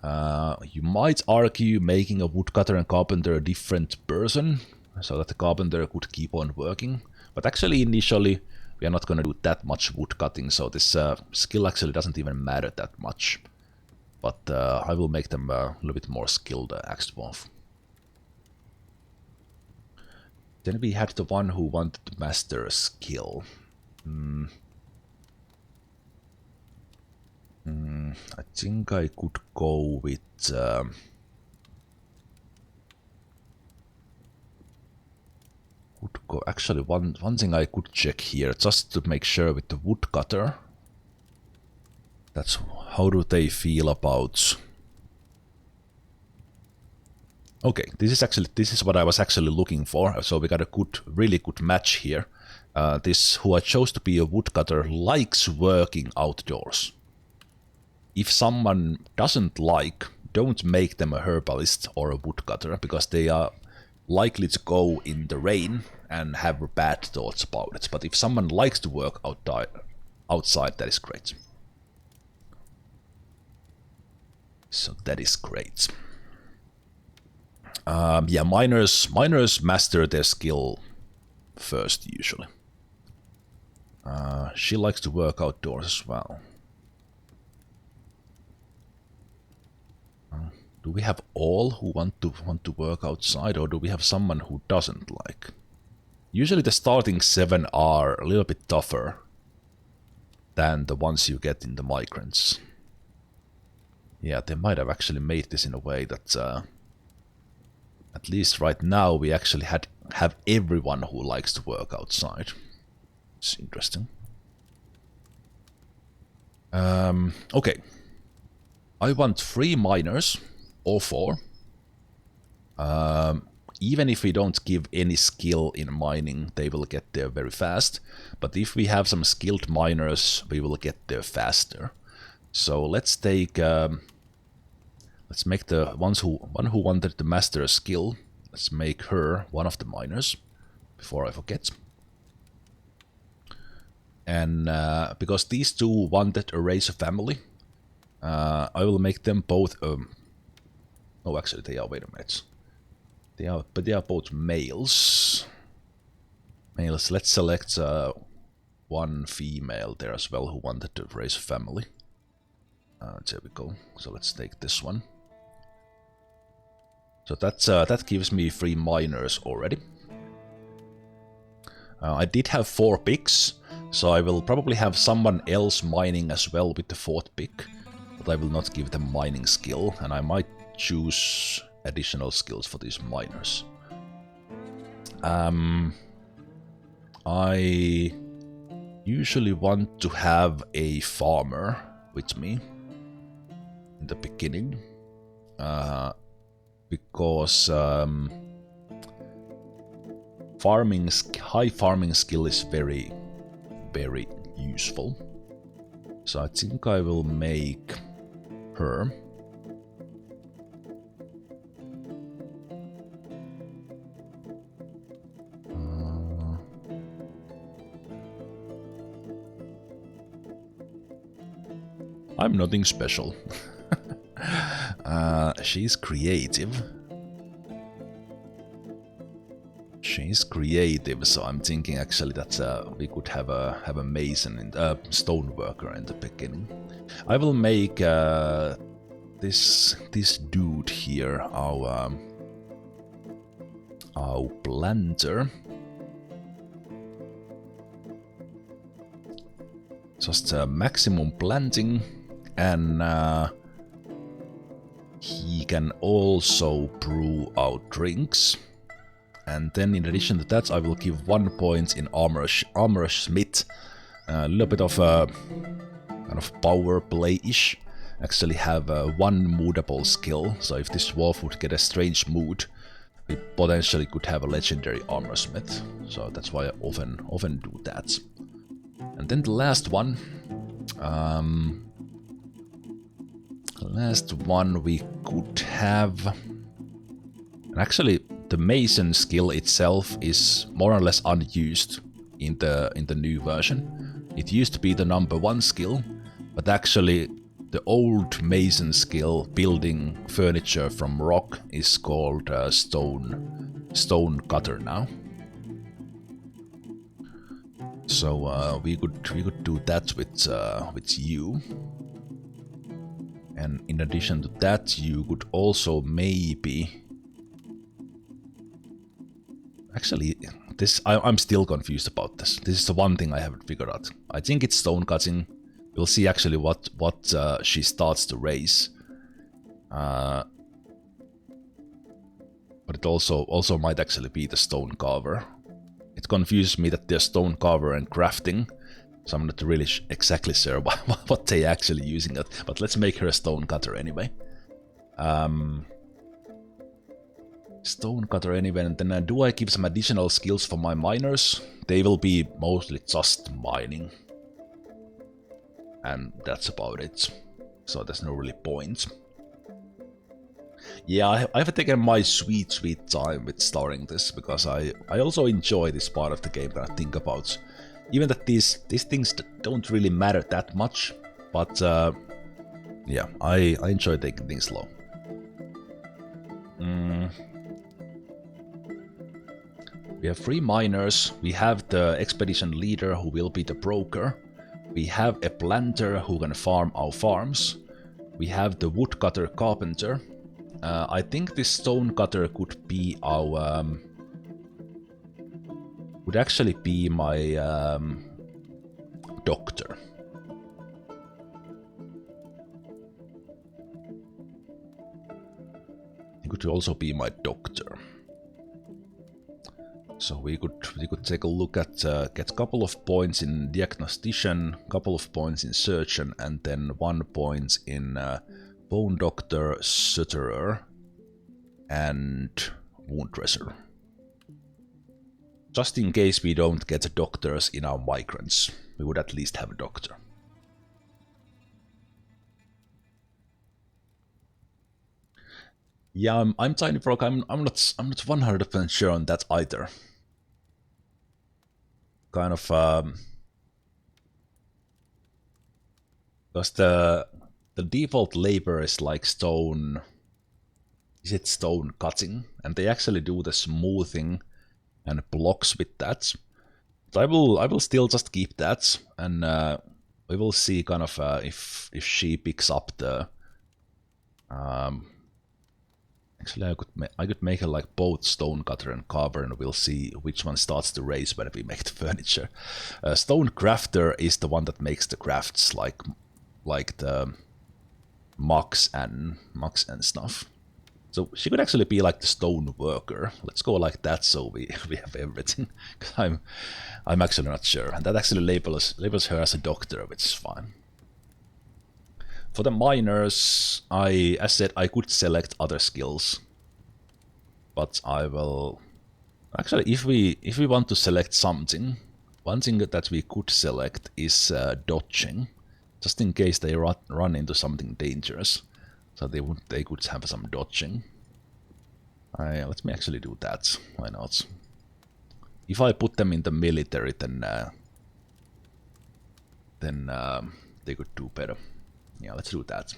You might argue making a woodcutter and carpenter a different person, so that the carpenter could keep on working. But actually initially we are not going to do that much woodcutting, so this skill actually doesn't even matter that much. But I will make them a little bit more skilled axe dwarf. Then we had the one who wanted to master a skill. I think I could go with... Actually, one thing I could check here, just to make sure with the woodcutter. That's how do they feel about... Okay, this is what I was actually looking for. So we got a really good match here. This who I chose to be a woodcutter likes working outdoors. If someone doesn't like, don't make them a herbalist or a woodcutter, because they are likely to go in the rain and have bad thoughts about it. But if someone likes to work outside, that is great. So that is great. Yeah, miners master their skill first usually. She likes to work outdoors as well. Do we have all who want to work outside, or do we have someone who doesn't like? Usually the starting 7 are a little bit tougher than the ones you get in the migrants. Yeah, they might have actually made this in a way that at least right now we actually have everyone who likes to work outside. It's interesting. Okay. I want 3 miners, or 4. Even if we don't give any skill in mining, they will get there very fast. But if we have some skilled miners, we will get there faster. So let's take... let's make the one who wanted to master a skill. Let's make her one of the miners, before I forget. And because these 2 wanted to raise a family, I will make them both... oh, actually, they are... Wait a minute. But they are both males. Let's select one female there as well who wanted to raise a family. There we go. So let's take this one. So that gives me 3 miners already. I did have 4 picks, so I will probably have someone else mining as well with the 4th pick. But I will not give them mining skill, and I might choose additional skills for these miners. I usually want to have a farmer with me in the beginning, because high farming skill is very, very useful. So I think I will make her. I'm nothing special. She's creative. She's creative, so I'm thinking actually that we could have a mason and a stone worker in the beginning. I will make this dude here our planter. Just maximum planting, and he can also brew out drinks. And then in addition to that, I will give 1 point in armor smith. A little bit of kind of power play-ish. Actually have one moodable skill, so if this dwarf would get a strange mood, we potentially could have a legendary armor smith. So that's why I often do that. And then the last one. We could have. And actually, the mason skill itself is more or less unused in the new version. It used to be the #1 skill, but actually the old mason skill, building furniture from rock, is called stone cutter now. So we could do that with you. And in addition to that, you could also maybe. Actually, I'm still confused about this. This is the one thing I haven't figured out. I think it's stone cutting. We'll see actually what she starts to raise. But it also might actually be the stone carver. It confuses me that there's stone carver and crafting, so I'm not really exactly sure what they're actually using it. But let's make her a stone cutter anyway. Stone cutter anyway, and then do I give some additional skills for my miners? They will be mostly just mining. And that's about it. So there's no really point. Yeah, I've taken my sweet time with starting this, because I also enjoy this part of the game that I think about. Even that these things don't really matter that much, but yeah, I enjoy taking things slow. We have 3 miners, we have the expedition leader who will be the broker, we have a planter who can farm our farms, we have the woodcutter carpenter. I think this stone cutter could be our... would actually be my doctor. He could also be my doctor. So we could take a look at get a couple of points in diagnostician, couple of points in surgeon, and then 1 point in bone doctor, sutterer, and wound dresser. Just in case we don't get doctors in our migrants, we would at least have a doctor. Yeah, I'm Tiny Frog. I'm not 100% sure on that either. Kind of because the default labor is like stone. Is it stone cutting? And they actually do the smoothing and blocks with that. But I will still just keep that, and we will see kind of if she picks up the. Actually, I could make her like both stone cutter and carver, and we'll see which one starts to raise when we make the furniture. Stone crafter is the one that makes the crafts, like the mugs and stuff. So she could actually be like the stone worker. Let's go like that, so we have everything. I'm actually not sure, and that actually labels her as a doctor, which is fine. For the miners, as said, I could select other skills. But I will... Actually, if we want to select something, one thing that we could select is dodging. Just in case they run into something dangerous. So they could have some dodging. Let me actually do that. Why not? If I put them in the military, then they could do better. Yeah, let's do that.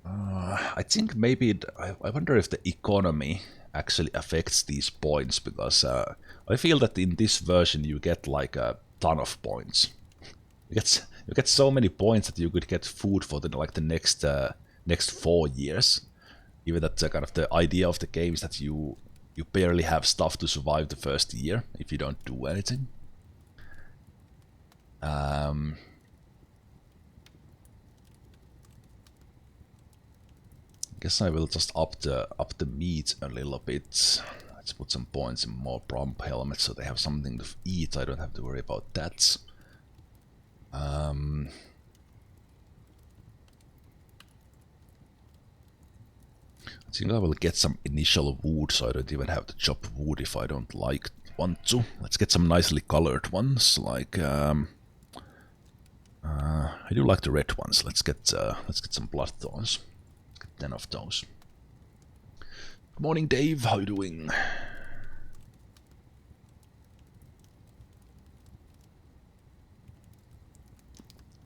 I think maybe I wonder if the economy actually affects these points, because I feel that in this version you get like a ton of points. You get so many points that you could get food for the next 4 years. Even that kind of the idea of the game is that you barely have stuff to survive the first year if you don't do anything. Guess I will just up the meat a little bit. Let's put some points in more prompt helmets so they have something to eat. I don't have to worry about that. I think I will get some initial wood, so I don't even have to chop wood if I don't want to. Let's get some nicely colored ones, like I do like the red ones. Let's get some bloodthorns. Get 10 of those. Good morning, Dave. How you doing?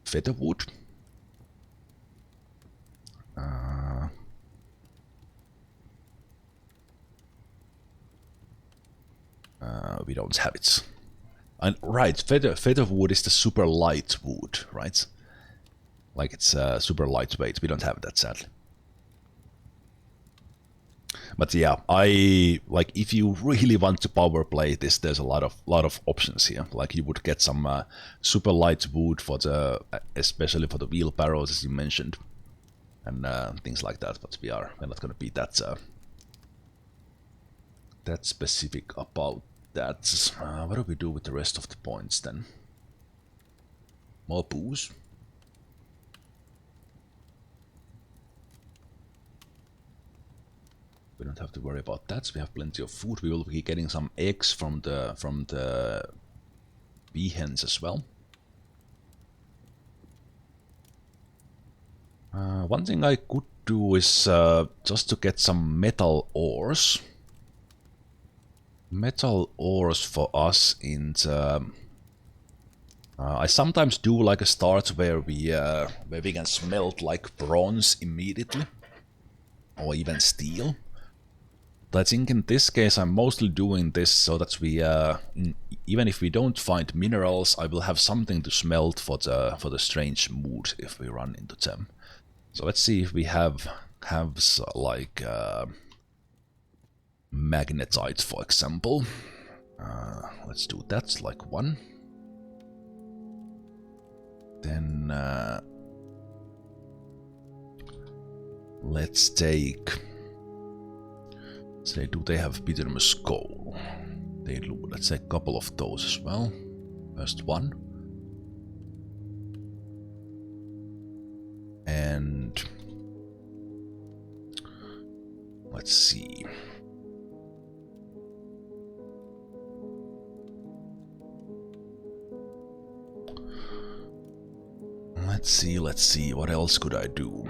Featherwood. We don't have it. And right, featherwood is the super light wood, right? Like it's super lightweight. We don't have that, sadly. But yeah, if you really want to power play this, there's a lot of options here. Like you would get some super light wood for especially for the wheelbarrows, as you mentioned, and things like that. But we're not going to be that specific about that. What do we do with the rest of the points then? More booze. We don't have to worry about that. We have plenty of food. We will be getting some eggs from the bee hens as well. One thing I could do is just to get some metal ores. Metal ores for us in the... I sometimes do like a start where we can smelt like bronze immediately, or even steel. But I think in this case I'm mostly doing this so that we, even if we don't find minerals, I will have something to smelt for the strange mood if we run into them. So let's see if we have like magnetite, for example. Let's do that, like 1. Then let's take... Say, do they have bitterness coal? They do. Let's say a couple of those as well. First 1. And let's see. Let's see. What else could I do?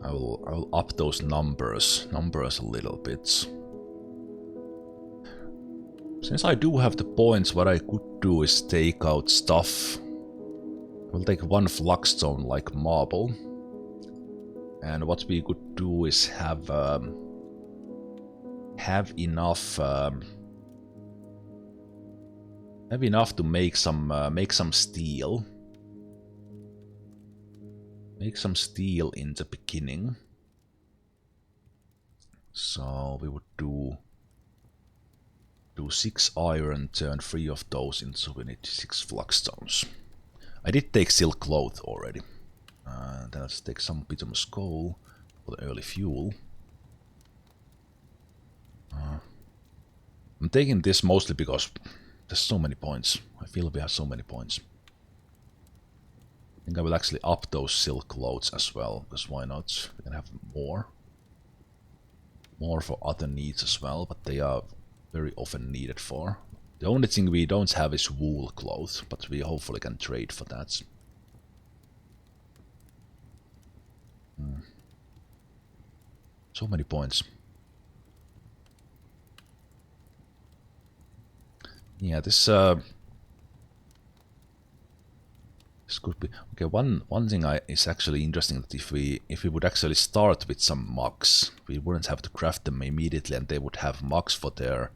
I will up those numbers a little bit. Since I do have the points, what I could do is take out stuff. We'll take 1 flagstone like marble. And what we could do is have enough to make some steel. Make some steel in the beginning. So we would do 6 iron, turn 3 of those into, we need 6 flagstones. I did take silk cloth already. Then let's take some bituminous coal for the early fuel. I'm taking this mostly because there's so many points. I feel we have so many points. I think I will actually up those silk loads as well, because why not? We can have more. More for other needs as well, but they are very often needed for. The only thing we don't have is wool clothes, but we hopefully can trade for that. So many points. Yeah, this could be okay. One thing is actually interesting, that if we would actually start with some mugs, we wouldn't have to craft them immediately, and they would have mugs for their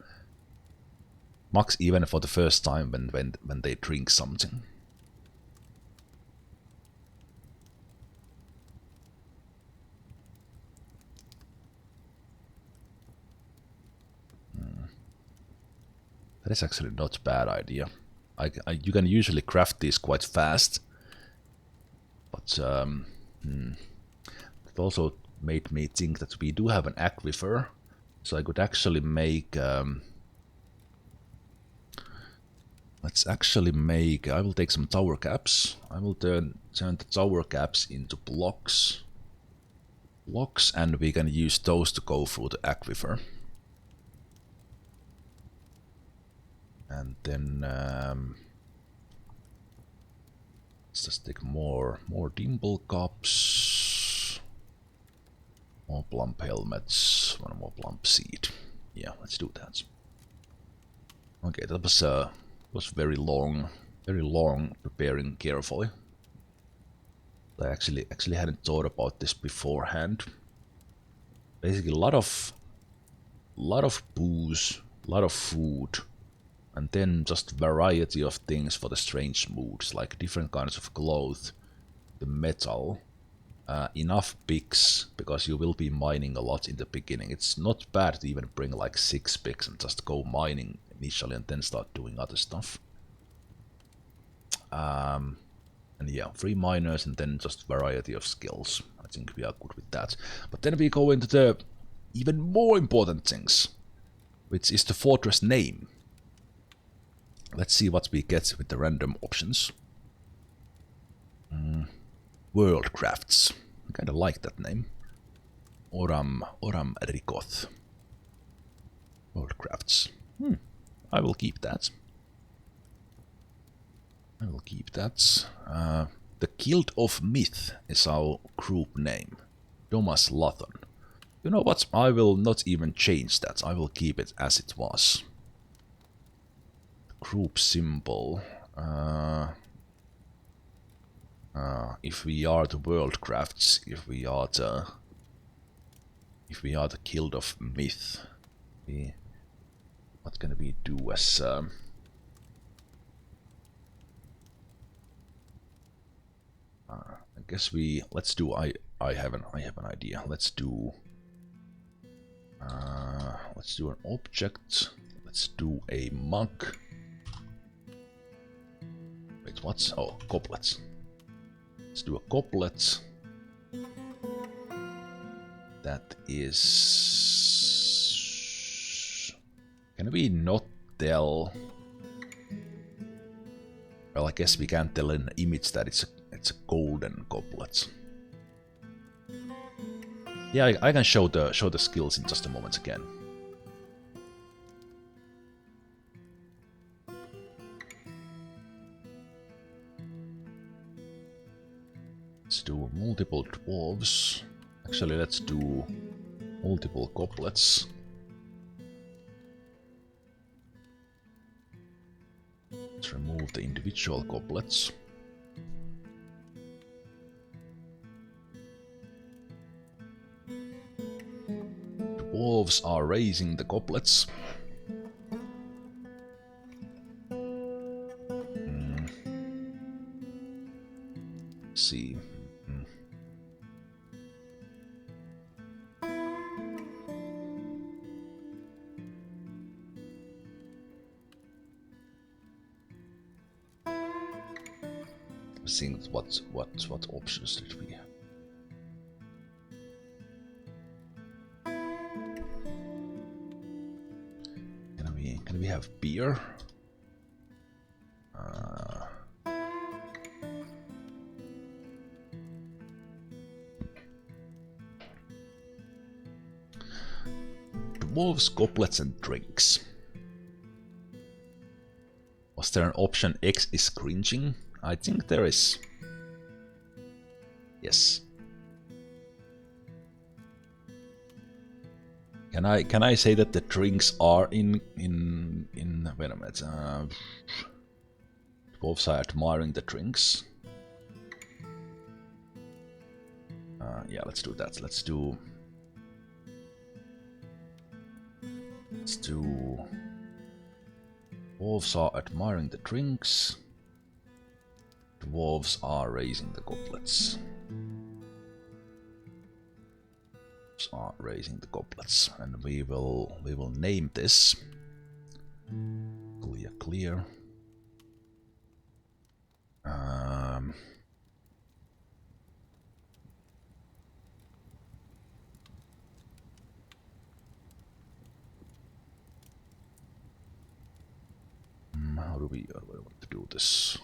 mugs even for the first time when they drink something. That is actually not a bad idea. You can usually craft these quite fast, but it also made me think that we do have an aquifer, so I could actually make. Let's actually make. I will take some tower caps. I will turn the tower caps into blocks. And we can use those to go through the aquifer. And then let's just take more dimple cups, more plump helmets, one more plump seed. Yeah, let's do that. Okay, that was very long preparing carefully. I actually hadn't thought about this beforehand. Basically, a lot of booze, a lot of food. And then just variety of things for the strange moods, like different kinds of clothes, the metal, enough picks, because you will be mining a lot in the beginning. It's not bad to even bring like 6 picks and just go mining initially and then start doing other stuff. And yeah, 3 miners and then just variety of skills. I think we are good with that. But then we go into the even more important things, which is the fortress name. Let's see what we get with the random options. World Crafts. I kind of like that name. Oram Rikoth. World Crafts. I will keep that. The Guild of Myth is our group name. Thomas Lathon. You know what? I will not even change that. I will keep it as it was. Group symbol. If we are the World Crafts, if we are the Guild of Myth, what can we do as I guess let's do I have an idea. Let's do an object. Let's do a mug. Wait, what's goblets? Let's do a goblet. That is. Can we not tell? Well, I guess we can't tell in an image that it's a golden goblet. Yeah, I can show the skills in just a moment again. Let's do multiple dwarves. Actually, let's do multiple goblets. Let's remove the individual goblets. Dwarves are raising the goblets. Let's see. seeing what options did we have. Can we have beer? Dwarves, goblets and drinks. Was there an option X is cringing? I think there is. Yes. Can I say that the drinks are in wait a minute. Dwarves are admiring the drinks. Yeah, let's do that. Let's do Dwarves are admiring the drinks. Dwarves are raising the goblets. Dwarves are raising the goblets, and we will name this. Clear. How do we want to do this?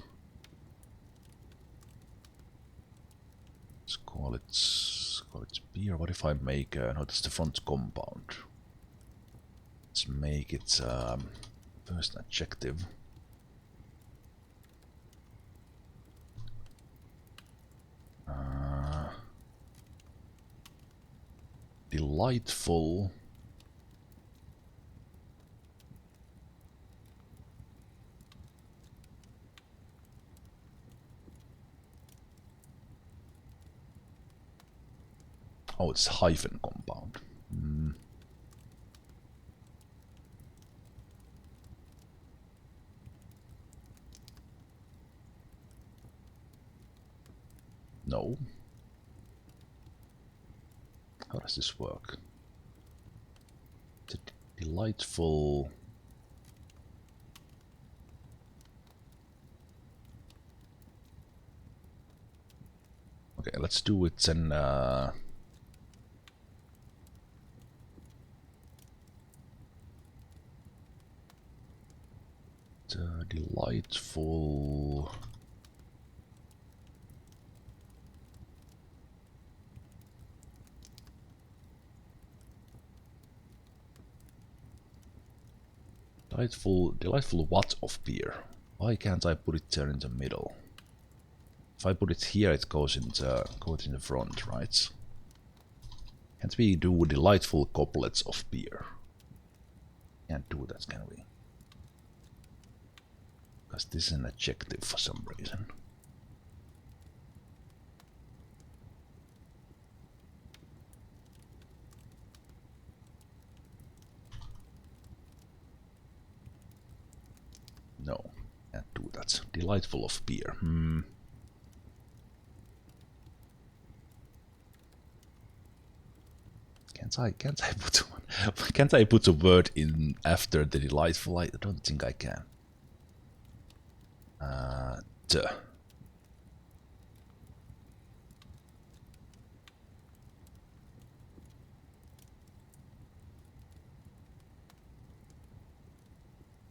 Let's call it beer. What if I make no, that's the front compound. Let's make it first adjective. Delightful. Oh, it's hyphen compound. No. How does this work? It's a delightful. Okay, let's do it in delightful. Delightful what of beer? Why can't I put it there in the middle? If I put it here, it goes in the front, right? Can't we do delightful goblets of beer? Can't do that, can we? Because this is an adjective for some reason. No, can't do that. Delightful of beer. Can't I put a word in after the delightful? I don't think I can. Duh.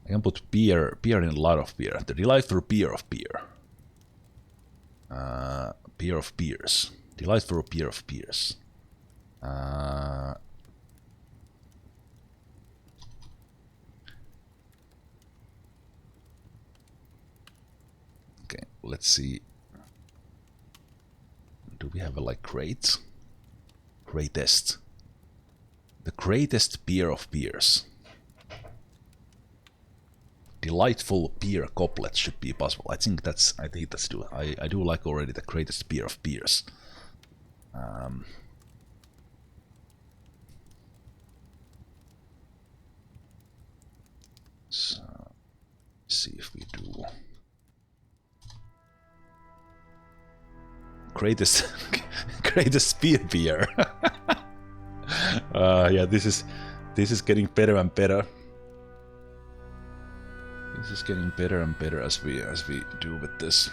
I can put beer in a lot of beer. The delightful beer of beer. Beer of beers. Delightful beer of beers. Okay, let's see. Do we have a like great? Greatest. The greatest beer of beers. Delightful beer goblet should be possible. I think that's do. I do like already the greatest beer of beers. So let's see if we do greatest beer. Yeah, this is getting better and better. This is getting better and better as we do with this.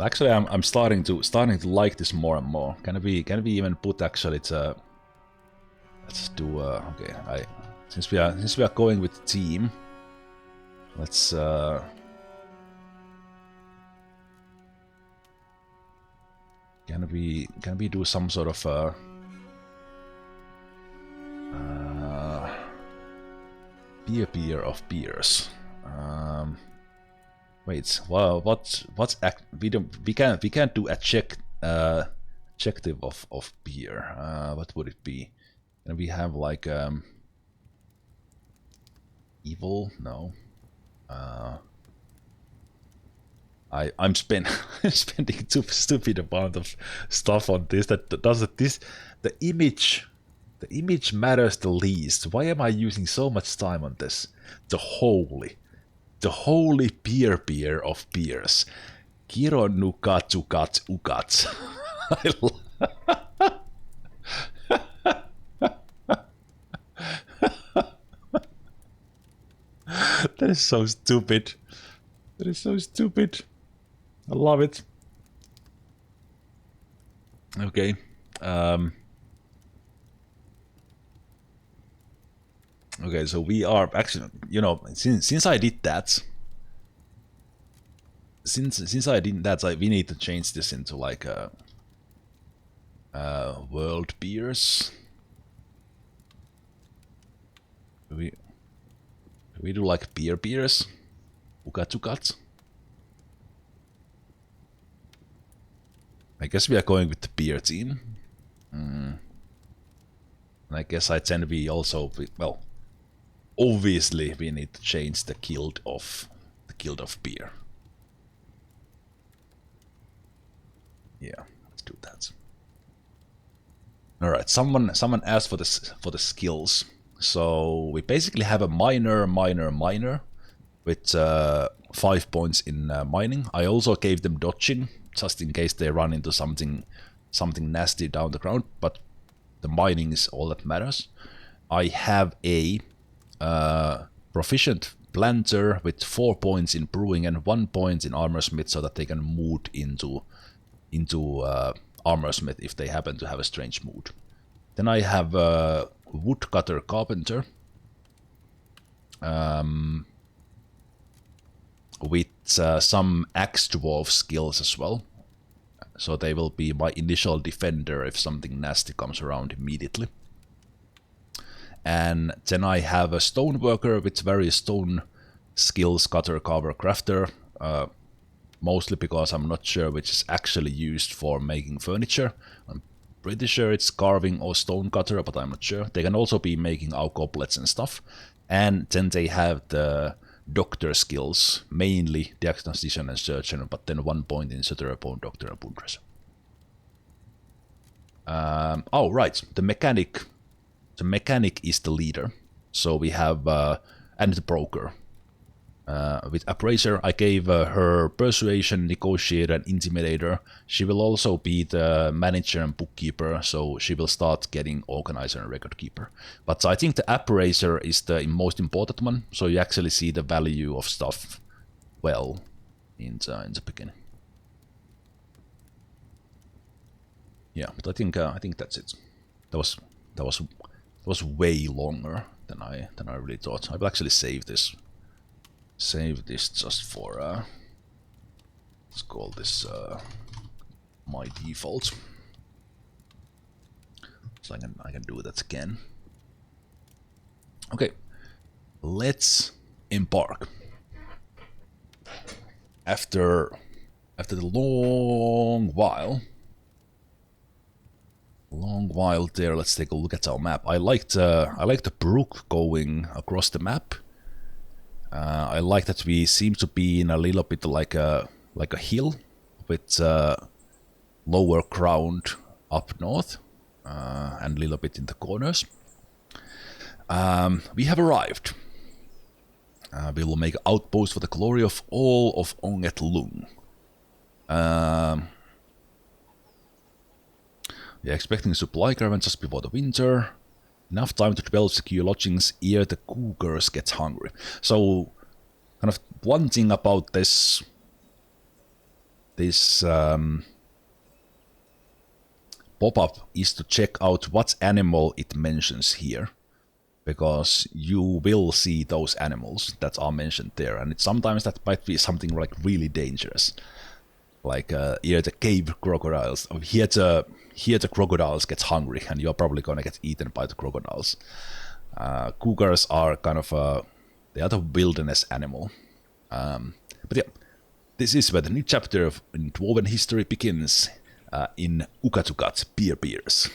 Actually, I'm starting to like this more and more. Can we even put actually to let's do okay. Since we are going with the team, let's can we do some sort of beer of beers? Wait, well, we can't do a adjective of beer. What would it be? And we have like evil? No. I'm spending too stupid amount of stuff on this that doesn't the image matters the least. Why am I using so much time on this? The holy beer of beers. Kiro Ucatucat Ucat. That is so stupid. That is so stupid. I love it. Okay. Okay, so we are actually, you know, since I did that, since I did that, we need to change this into like world beers. We do like beers, Ucatucat. I guess we are going with the beer team. And I guess I tend to be also, well, obviously we need to change the guild of beer. Yeah, let's do that. All right, someone asked for the skills. So we basically have a miner with 5 points in mining. I also gave them dodging just in case they run into something nasty down the ground, but the mining is all that matters. I have a proficient planter with 4 points in brewing and 1 point in armorsmith, so that they can move into armorsmith if they happen to have a strange mood. Then I have a woodcutter carpenter with some axe dwarf skills as well. So they will be my initial defender if something nasty comes around immediately. And then I have a stoneworker with various stone skills, cutter, carver, crafter, mostly because I'm not sure which is actually used for making furniture. I'm pretty sure it's carving or stone cutter, but I'm not sure. They can also be making our goblets and stuff. And then they have the doctor skills, mainly diagnostician and surgeon, but then 1 point in Sutterbone, doctor, and bundress. Oh, right, the mechanic. The mechanic is the leader. So we have, and the broker. With Appraiser, I gave her Persuasion, Negotiator, and Intimidator. She will also be the manager and bookkeeper, so she will start getting Organizer and Record Keeper. But I think the Appraiser is the most important one, so you actually see the value of stuff well in the beginning. Yeah, but I think that's it. That was way longer than I really thought. I will actually save this. Save this just for let's call this my default, so I can do that again. Okay, let's embark. After the long while there, let's take a look at our map. I like the brook going across the map. I like that we seem to be in a little bit like a hill with lower ground up north and a little bit in the corners. We have arrived. We will make an outpost for the glory of all of Onget Lung. We are expecting a supply caravan just before the winter. Enough time to develop secure lodgings ere the cougars get hungry. So, kind of one thing about this this pop-up is to check out what animal it mentions here, because you will see those animals that are mentioned there, and sometimes that might be something like really dangerous. Like here the cave crocodiles. Here the crocodiles get hungry, and you're probably gonna get eaten by the crocodiles. Cougars are kind of they are the wilderness animal. But yeah, this is where the new chapter of Dwarven history begins, in Ucatucat, Beerbeers.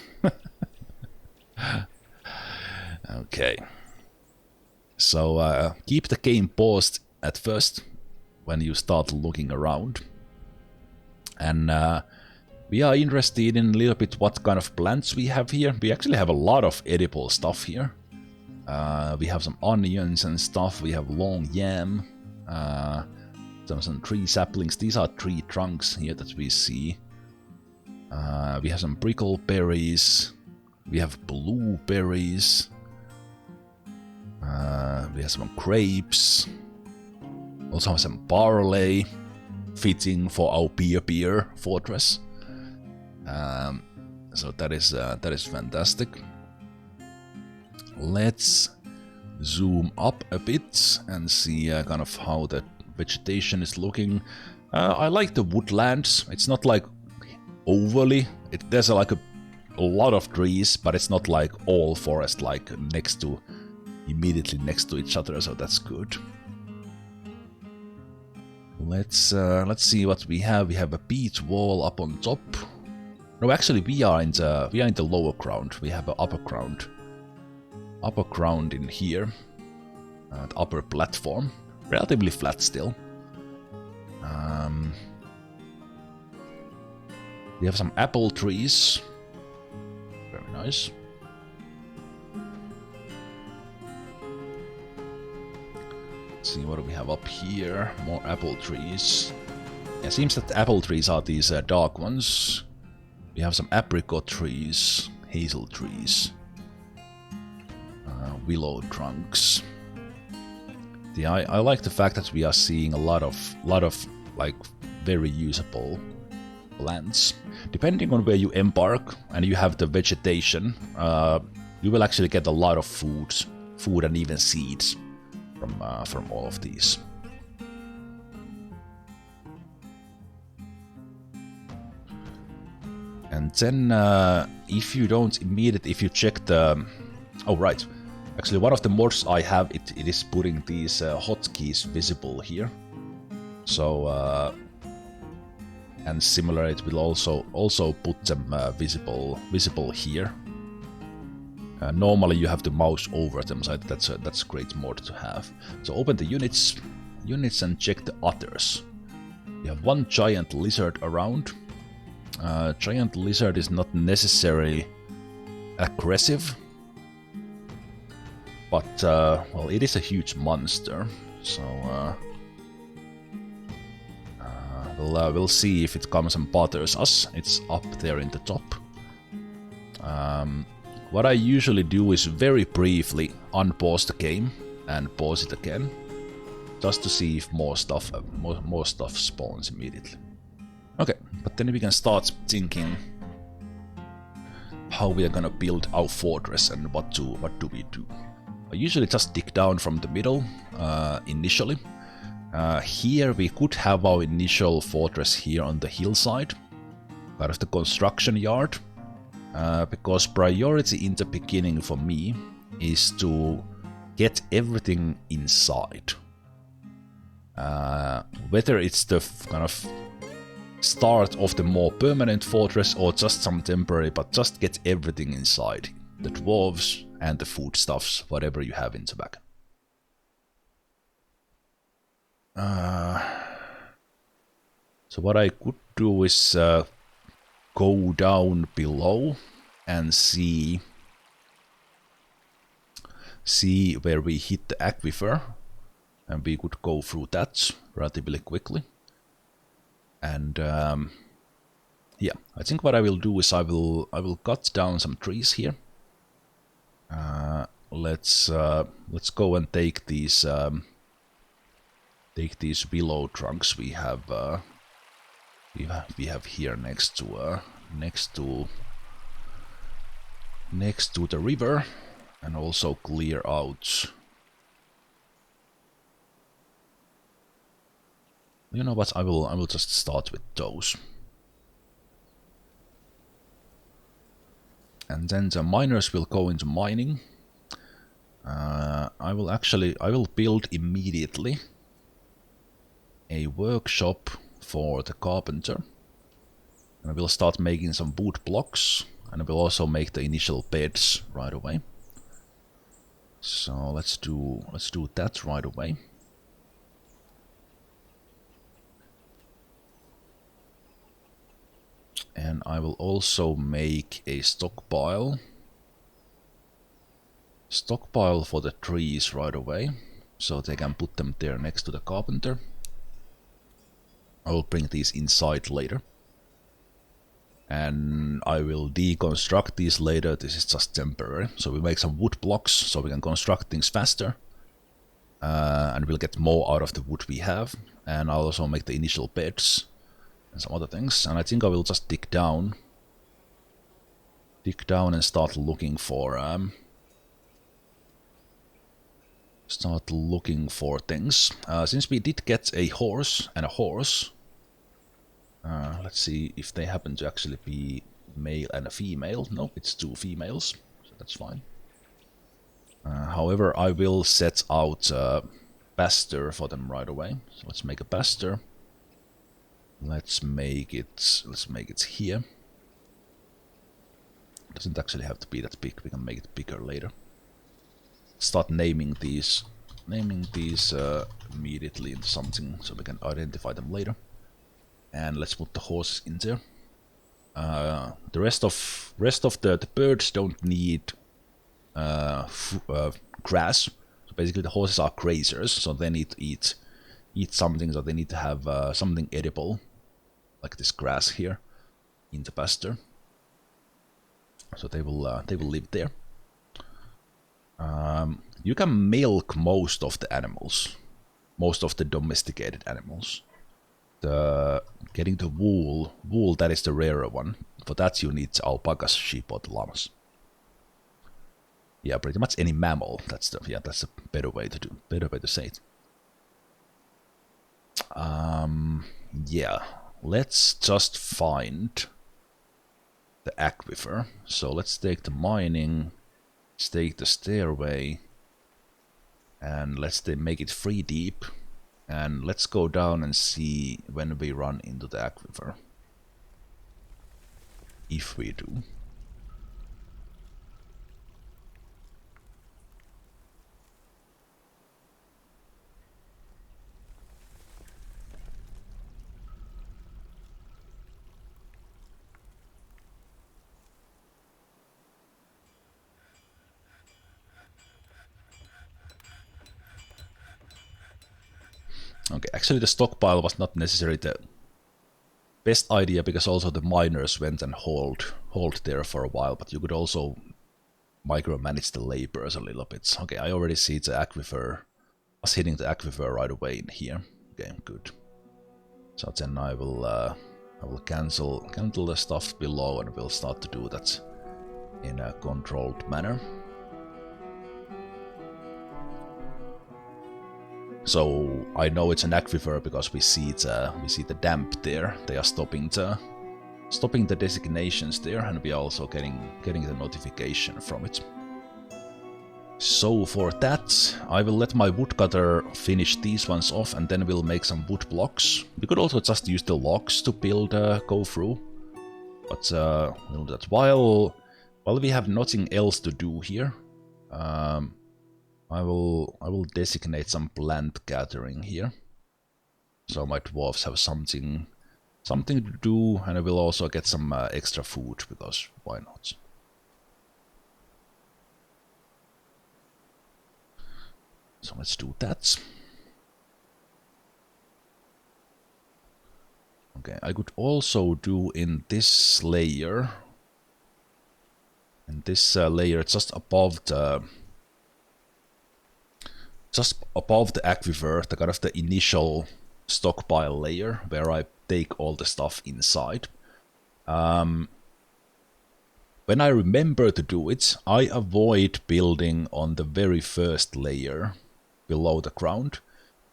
Okay. So keep the game paused at first when you start looking around. And we are interested in a little bit what kind of plants we have here. We actually have a lot of edible stuff here. We have some onions and stuff. We have long yam. Some tree saplings. These are tree trunks here that we see. We have some prickle berries. We have blueberries. We have some grapes. Also have some barley, fitting for our Beerbeer fortress. So that is fantastic. Let's zoom up a bit and see kind of how the vegetation is looking. I like the woodlands. It's not like overly. There's like a lot of trees, but it's not like all forest like immediately next to each other. So that's good. Let's see what we have. We have a beach wall up on top. No, actually, we are in the lower ground. We have an upper ground. Upper ground in here. The upper platform, relatively flat still. We have some apple trees. Very nice. Let's see what do we have up here. More apple trees. Yeah, seems that the apple trees are these dark ones. We have some apricot trees, hazel trees, willow trunks. Yeah, I like the fact that we are seeing a lot of like very usable plants. Depending on where you embark and you have the vegetation, you will actually get a lot of food and even seeds from all of these. And then if you check the... Oh, right. Actually, one of the mods I have, it is putting these hotkeys visible here. So, and similar, it will also put them visible here. Normally, you have to mouse over them, so that's a great mod to have. So open the units, and check the others. We have one giant lizard around. Giant lizard is not necessarily aggressive, but well, it is a huge monster. So we'll see if it comes and bothers us. It's up there in the top. What I usually do is very briefly unpause the game and pause it again, just to see if more stuff spawns immediately. Okay, but then we can start thinking how we are gonna build our fortress and what do we do. I usually just dig down from the middle initially. Here we could have our initial fortress here on the hillside, part of the construction yard, because priority in the beginning for me is to get everything inside. Whether it's the kind of start of the more permanent fortress or just some temporary, but just get everything inside. The dwarves and the foodstuffs, whatever you have in the back. So what I could do is go down below and see where we hit the aquifer, and we could go through that relatively quickly. And yeah, I think what I will do is I will cut down some trees here. Let's go and take these willow trunks we have we have here next to the river, and also clear out. You know what? I will just start with those. And then the miners will go into mining. I will build immediately a workshop for the carpenter. And I will start making some wood blocks, and I will also make the initial beds right away. So let's do that right away. And I will also make a stockpile for the trees right away, so they can put them there next to the carpenter. I will bring these inside later. And I will deconstruct these later. This is just temporary. So we make some wood blocks so we can construct things faster. And we'll get more out of the wood we have. And I'll also make the initial beds and some other things. And I think I will just dig down and start looking for things. Since we did get a horse and a horse, let's see if they happen to actually be male and a female. No, it's two females, so that's fine. However, I will set out a pasture for them right away. So let's make a pasture. Let's make it here. It doesn't actually have to be that big. We can make it bigger later. Start naming these immediately into something so we can identify them later. And let's put the horses in there. The rest of the birds don't need grass. So basically the horses are grazers, so they need to eat something. So they need to have something edible, like this grass here, in the pasture. So they will live there. You can milk most of the animals, most of the domesticated animals. Getting the wool, that is the rarer one. For that you need alpacas, sheep, or the llamas. Yeah, pretty much any mammal. That's a better way to say it. Yeah, let's just find the aquifer. So let's take the mining, let's take the stairway, and let's make it 3 deep. And let's go down and see when we run into the aquifer. If we do. Okay, actually the stockpile was not necessarily the best idea, because also the miners went and hauled there for a while, but you could also micromanage the laborers a little bit. Okay, I already see the aquifer, us hitting the aquifer right away in here. Okay, good. So then I will cancel the stuff below, and we'll start to do that in a controlled manner. So I know it's an aquifer because we see the damp there. They are stopping the designations there, and we are also getting the notification from it. So for that, I will let my woodcutter finish these ones off, and then we'll make some wood blocks. We could also just use the logs to build go through, but we'll do that while we have nothing else to do here. I will designate some plant gathering here, so my dwarves have something to do, and I will also get some extra food, because why not? So let's do that. Okay, I could also do in this layer, just above the aquifer, the kind of the initial stockpile layer, where I take all the stuff inside. When I remember to do it, I avoid building on the very first layer below the ground,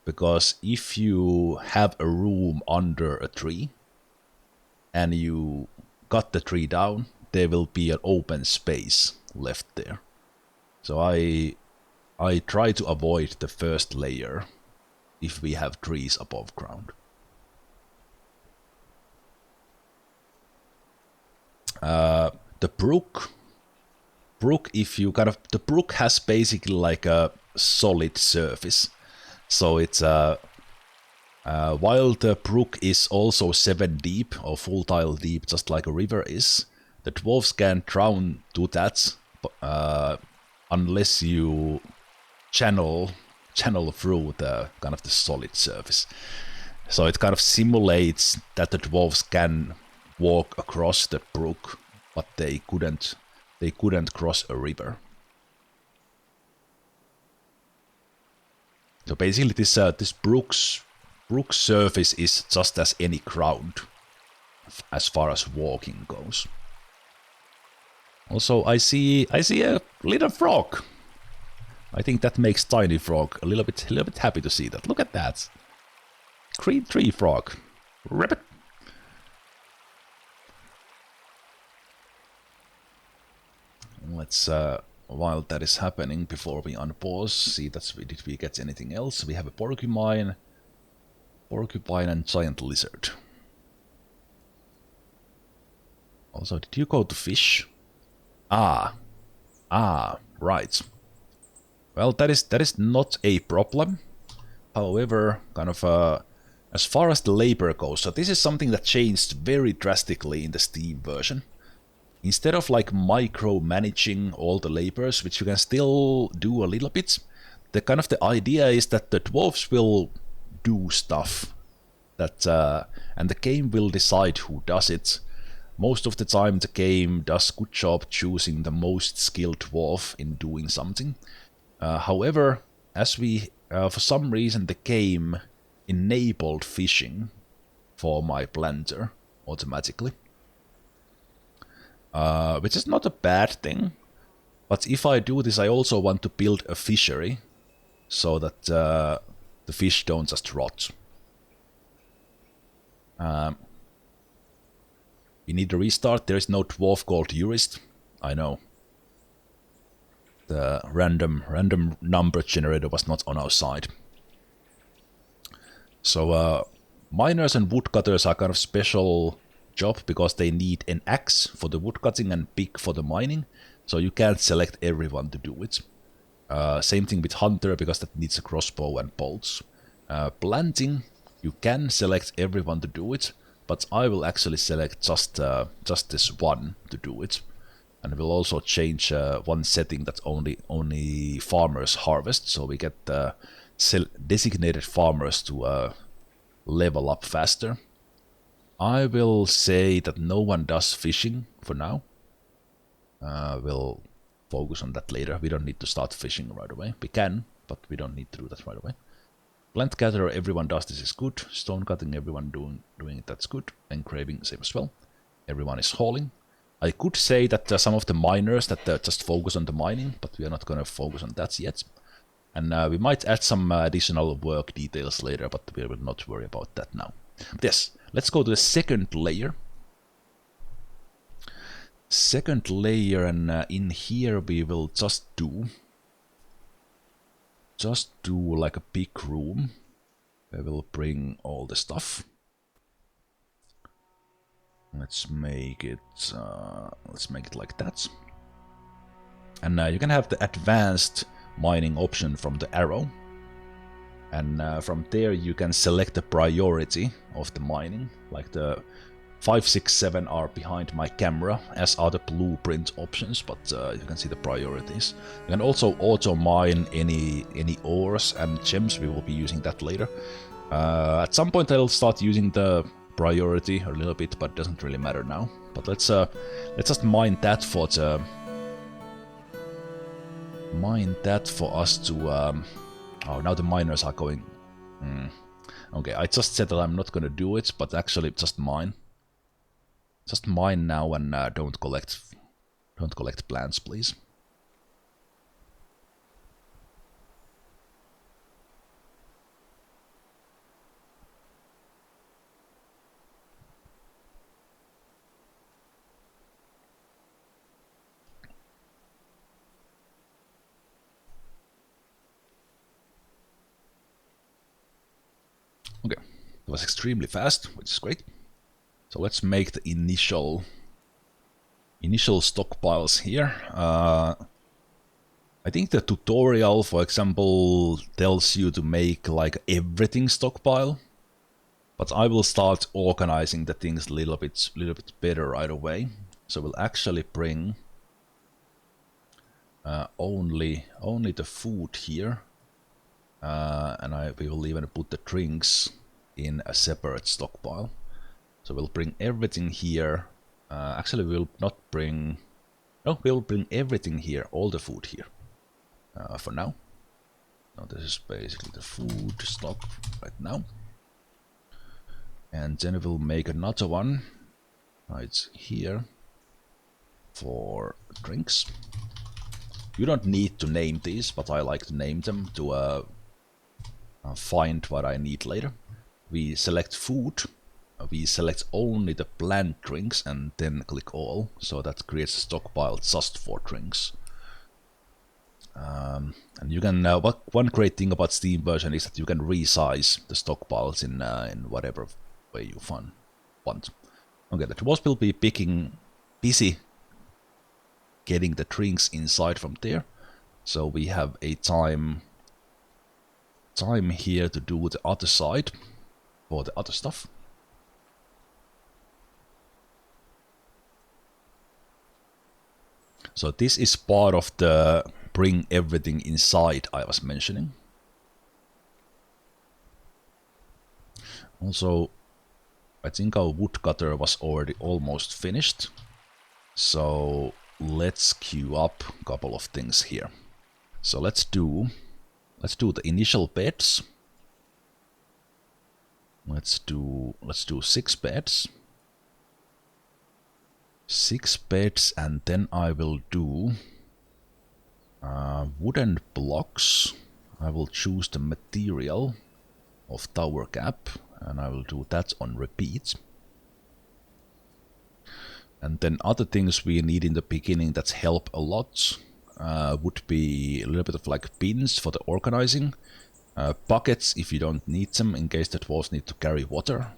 because if you have a room under a tree and you cut the tree down, there will be an open space left there. So I try to avoid the first layer if we have trees above ground. The brook, if you the brook has basically like a solid surface. So it's while the brook is also 7 deep or full tile deep, just like a river is, the dwarves can drown to that unless you channel through the kind of the solid surface. So it kind of simulates that the dwarves can walk across the brook, but they couldn't cross a river. So basically this brook's surface is just as any ground as far as walking goes. Also, I see a little frog. I think that makes Tiny Frog a little bit happy to see that. Look at that. Green tree frog. Rabbit. Let's while that is happening, before we unpause, see did we get anything else. We have a porcupine and giant lizard. Also, did you go to fish? Ah, right. Well, that is not a problem. However, kind of as far as the labor goes, so this is something that changed very drastically in the Steam version. Instead of like micromanaging all the labors, which you can still do a little bit, the idea is that the dwarves will do stuff that and the game will decide who does it. Most of the time the game does good job choosing the most skilled dwarf in doing something. However, as we for some reason the game enabled fishing for my planter automatically. Which is not a bad thing, but if I do this I also want to build a fishery so that the fish don't just rot. We need to restart. There is no dwarf called Jurist. I know. The random number generator was not on our side. So miners and woodcutters are kind of special job because they need an axe for the woodcutting and pick for the mining. So you can't select everyone to do it. Same thing with hunter because that needs a crossbow and bolts. Planting, you can select everyone to do it, but I will actually select just this one to do it. And we'll also change one setting that only farmers harvest, so we get designated farmers to level up faster. I will say that no one does fishing for now. We'll focus on that later. We don't need to start fishing right away. We can, but we don't need to do that right away. Plant gatherer, everyone does this is good. Stone cutting, everyone doing it, that's good. Engraving, same as well. Everyone is hauling. I could say that some of the miners that just focus on the mining, but we are not going to focus on that yet. And we might add some additional work details later, but we will not worry about that now. But yes, let's go to the second layer. Second layer, and in here we will just do like a big room. I will bring all the stuff. Let's make it like that. And you can have the advanced mining option from the arrow. And from there you can select the priority of the mining. Like the 5, 6, 7 are behind my camera, as are the blueprint options, but you can see the priorities. You can also auto mine any ores and gems. We will be using that later. At some point I'll start using the priority a little bit, but it doesn't really matter now. But let's just mine that for us to. Oh, now the miners are going. Okay, I just said that I'm not gonna do it, but actually just mine. Just mine now and don't collect plants, please. Okay, it was extremely fast, which is great. So let's make the initial stockpiles here. I think the tutorial, for example, tells you to make like everything stockpile, but I will start organizing the things a little bit better right away. So we'll actually bring only the food here, and we will even put the drinks in a separate stockpile. So we'll bring everything here. Actually, we'll not bring. No, we'll bring everything here, all the food here. For now. Now this is basically the food stock right now. And then we'll make another one right here for drinks. You don't need to name these, but I like to name them to find what I need later. We select food. We select only the bland drinks and then click all. So that creates a stockpile just for drinks. And you can one great thing about Steam version is that you can resize the stockpiles in whatever way you want. Okay, the dwarves will be busy getting the drinks inside from there. So we have a time here to do the other side for the other stuff. So this is part of the bring everything inside I was mentioning. Also, I think our woodcutter was already almost finished. So let's queue up a couple of things here. So let's do the initial beds. Let's do 6 beds. 6 beds, and then I will do wooden blocks. I will choose the material of tower cap, and I will do that on repeat. And then other things we need in the beginning that help a lot would be a little bit of like bins for the organizing, buckets if you don't need them in case the dwarves need to carry water,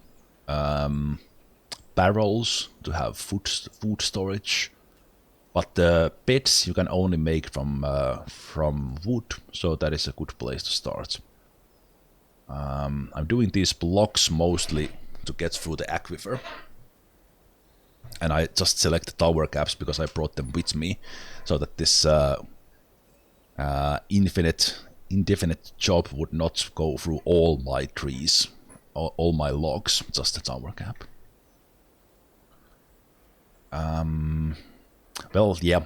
barrels to have food storage. But the beds you can only make from wood, so that is a good place to start. I'm doing these blocks mostly to get through the aquifer. And I just select the tower caps because I brought them with me, so that this indefinite job would not go through all my trees, all my logs, just the tower cap. Well, yeah,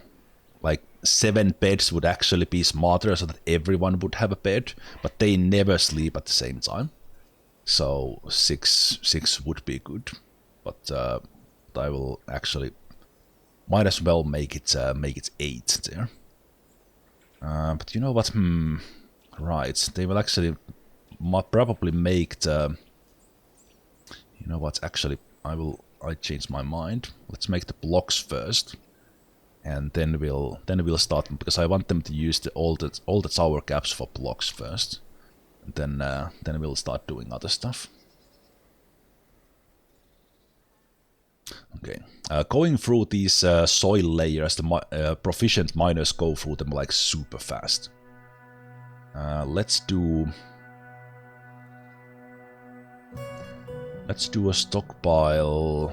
like 7 beds would actually be smarter so that everyone would have a bed, but they never sleep at the same time. So 6 would be good, but I will actually might as well make it 8 there. But you know what? Right, they will actually probably make the. You know what? Actually, I changed my mind. Let's make the blocks first, and then we'll start them, because I want them to use all the tower caps for blocks first, and then we'll start doing other stuff. Okay, going through these soil layers, the proficient miners go through them like super fast. Let's do a stockpile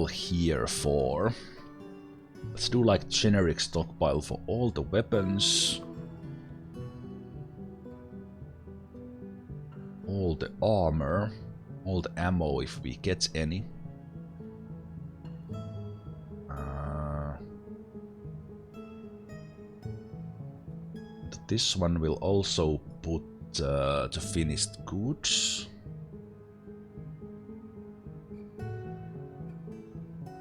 here for. Let's do like generic stockpile for all the weapons, all the armor, all the ammo if we get any. This one will also put the finished goods.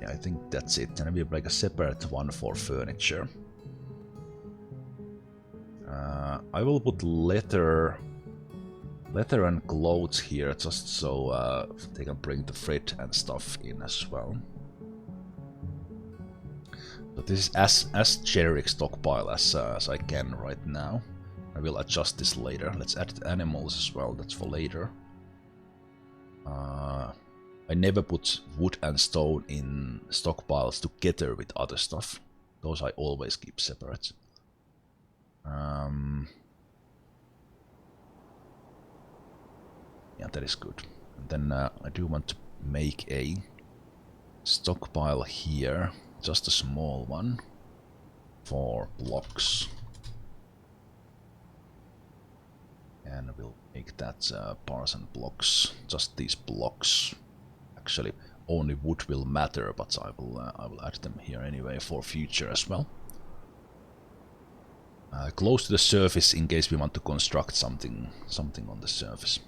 Yeah, I think that's it. And we have like a separate one for furniture. I will put leather and clothes here, just so they can bring the thread and stuff in as well. So this is as generic stockpile as I can right now. I will adjust this later. Let's add the animals as well, that's for later. I never put wood and stone in stockpiles together with other stuff. Those I always keep separate. Yeah, that is good. And then I do want to make a stockpile here, just a small one, for blocks. And we'll make that bars and blocks, just these blocks. Actually, only wood will matter, but I will add them here anyway for future as well. Close to the surface in case we want to construct something on the surface.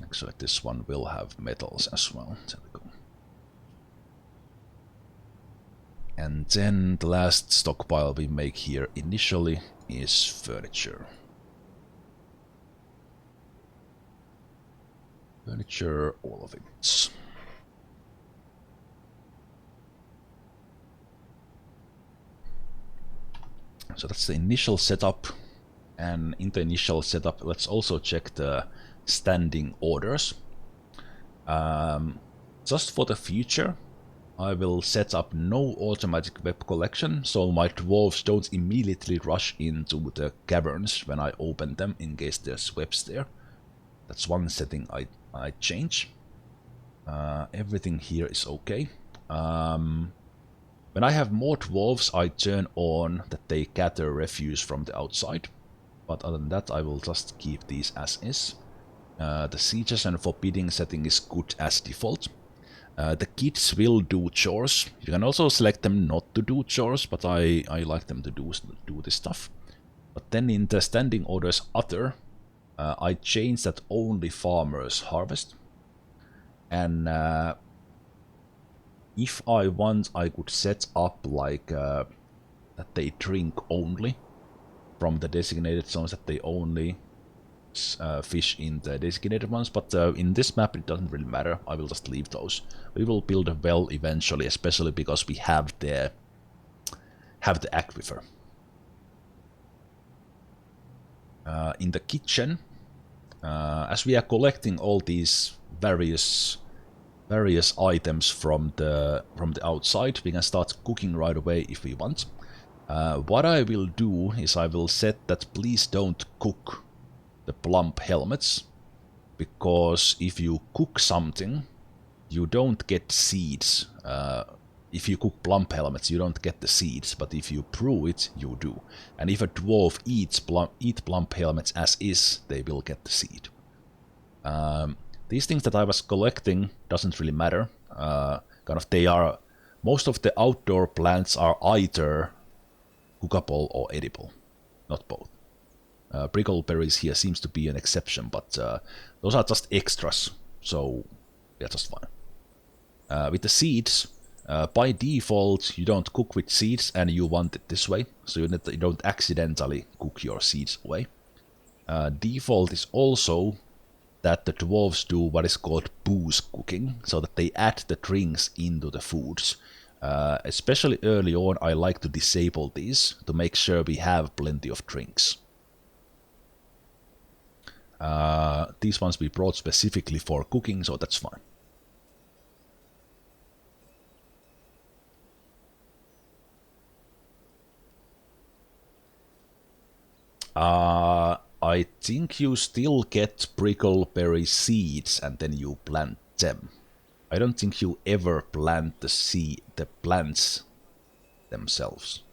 Actually, this one will have metals as well. There we go. And then the last stockpile we make here initially is furniture. Furniture, all of it. So that's the initial setup. And in the initial setup, let's also check the standing orders. Just for the future, I will set up no automatic web collection, so my dwarves don't immediately rush into the caverns when I open them in case there's webs there. That's one setting I change. Everything here is okay. When I have more dwarves, I turn on that they gather refuse from the outside. But other than that, I will just keep these as is. The sieges and forbidding setting is good as default. The kids will do chores. You can also select them not to do chores, but I like them to do this stuff. But then in the standing orders other, I change that only farmers harvest. And if I want, I could set up like that they drink only from the designated zones, that they only fish in the designated ones, but in this map it doesn't really matter. I will just leave those. We will build a well eventually, especially because we have the aquifer. In the kitchen, as we are collecting all these various items from the outside, we can start cooking right away if we want. What I will do is I will set that please don't cook the plump helmets, because if you cook something, you don't get seeds. If you cook plump helmets, you don't get the seeds, but if you brew it, you do. And if a dwarf eat plump helmets as is, they will get the seed. These things that I was collecting doesn't really matter. Most of the outdoor plants are either cookable or edible, not both. Brickleberries here seems to be an exception, but those are just extras, so they're just fine. With the seeds, by default, you don't cook with seeds, and you want it this way, so you don't accidentally cook your seeds away. Default is also that the dwarves do what is called booze cooking, so that they add the drinks into the foods. Especially early on, I like to disable these to make sure we have plenty of drinks. These ones we brought specifically for cooking, so that's fine. I think you still get brickleberry seeds and then you plant them. I don't think you ever plant the plants themselves.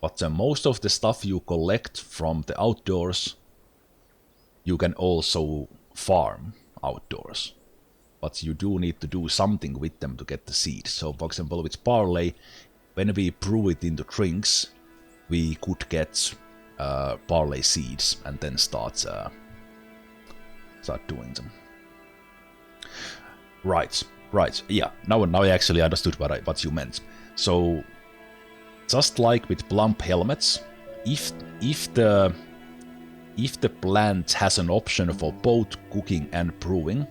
But most of the stuff you collect from the outdoors, you can also farm outdoors. But you do need to do something with them to get the seeds. So for example with barley, when we brew it into drinks, we could get barley seeds and then start doing them. Right. Yeah. Now I actually understood what you meant. So, just like with plump helmets, if the plant has an option for both cooking and brewing,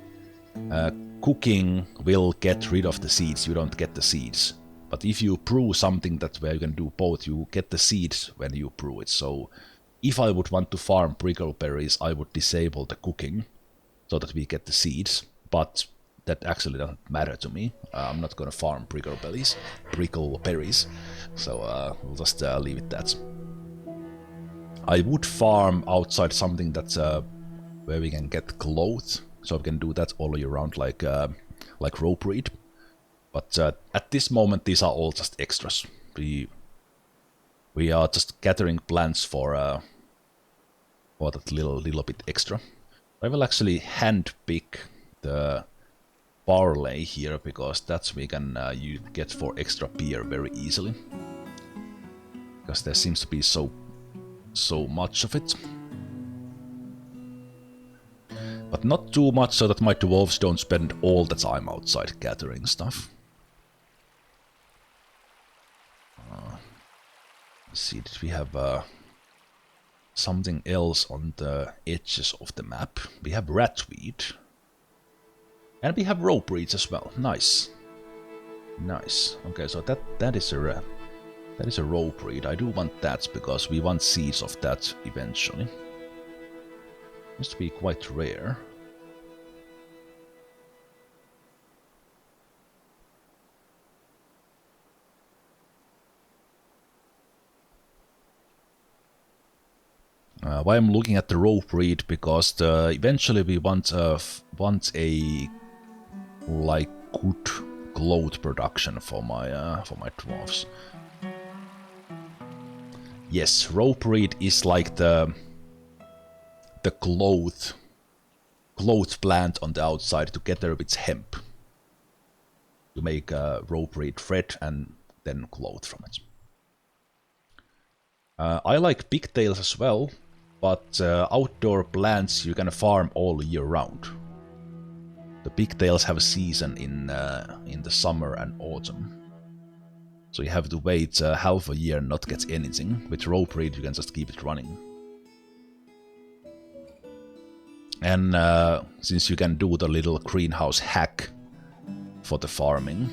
cooking will get rid of the seeds. You don't get the seeds. But if you brew something where you can do both, you get the seeds when you brew it. So if I would want to farm prickleberries, I would disable the cooking so that we get the seeds. But that actually doesn't matter to me. I'm not going to farm prickleberries. So we'll just leave it that. I would farm outside something that's where we can get clothes. So we can do that all year round like rope reed. But at this moment, these are all just extras. We are just gathering plants for that little bit extra. I will actually hand pick the barley here because that's we can you get for extra beer very easily. Because there seems to be so much of it. But not too much so that my dwarves don't spend all the time outside gathering stuff. Let's see, did we have something else on the edges of the map? We have ratweed. And we have rope reeds as well. Nice. Nice. Okay, so that is a rope reed. I do want that because we want seeds of that eventually. Must be quite rare. Why I'm looking at the rope reed because eventually we want a like good cloth production for my dwarves. Yes, rope reed is like the cloth plant on the outside together with hemp to make rope reed thread and then cloth from it. I like pigtails as well, but outdoor plants you can farm all year round. The pigtails have a season in the summer and autumn. So you have to wait half a year and not get anything. With rope reed you can just keep it running. And since you can do the little greenhouse hack for the farming,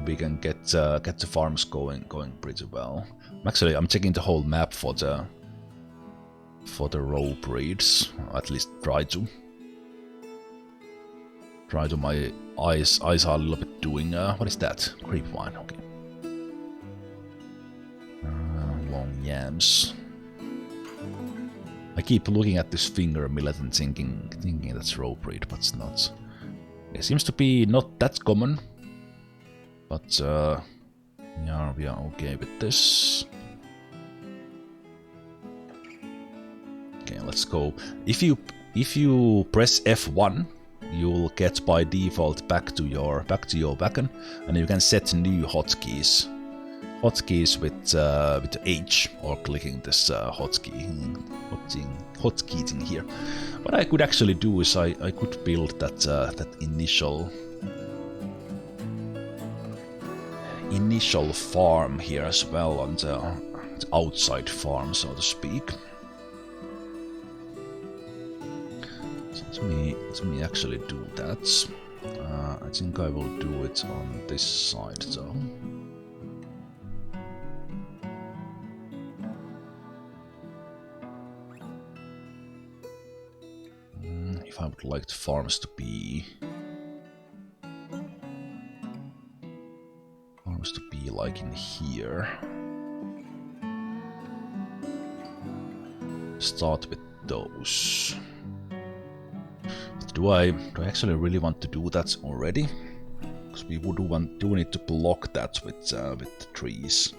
we can get the farms going pretty well. Actually, I'm checking the whole map for the rope reeds. At least try to. My eyes are a little bit doing. What is that? Grapevine. Okay. Long yams. I keep looking at this finger millet and thinking that's rope reed, but it's not. It seems to be not that common. But yeah, we are okay with this. Okay, let's go. If you press F1, you will get by default back to your wagon, and you can set new hotkeys. Hotkeys with H or clicking this hotkey thing here. What I could actually do is I could build that initial farm here as well on the outside farm, so to speak. So let me actually do that. I think I will do it on this side though. If I would like the farms to be like in here. Start with those. But do I actually really want to do that already? Because we do need to block that with trees.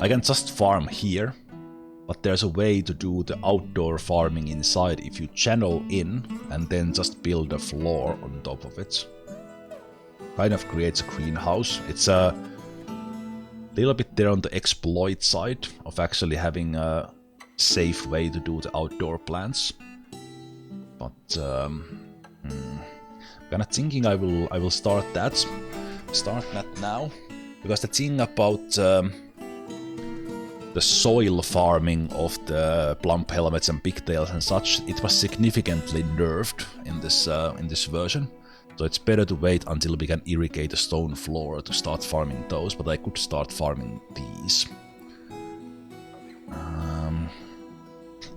I can just farm here, but there's a way to do the outdoor farming inside if you channel in and then just build a floor on top of it. kind of creates a greenhouse. It's a little bit there on the exploit side of actually having a safe way to do the outdoor plants. But kind of thinking I will start that now, because the thing about the soil farming of the plump helmets and pigtails and such, it was significantly nerfed in this version. So it's better to wait until we can irrigate a stone floor to start farming those, but I could start farming these.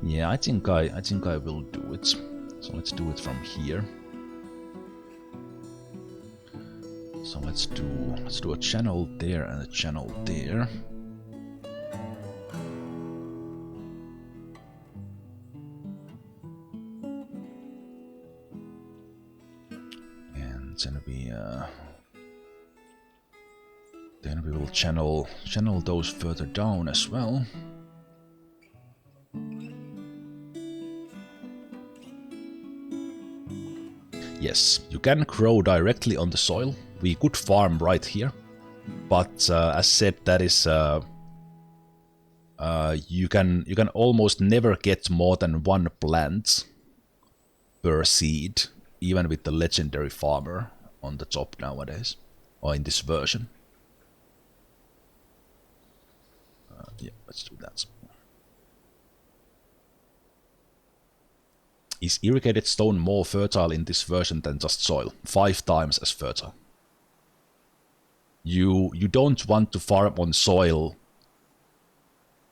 Yeah, I think I will do it. So let's do it from here. So let's do a channel there and a channel there. And then we will channel those further down as well. Yes, you can grow directly on the soil. We could farm right here, but as said, that is you can almost never get more than one plant per seed, even with the legendary farmer on the top nowadays, or in this version. Yeah, let's do that. Is irrigated stone more fertile in this version than just soil? 5 times as fertile. You don't want to farm on soil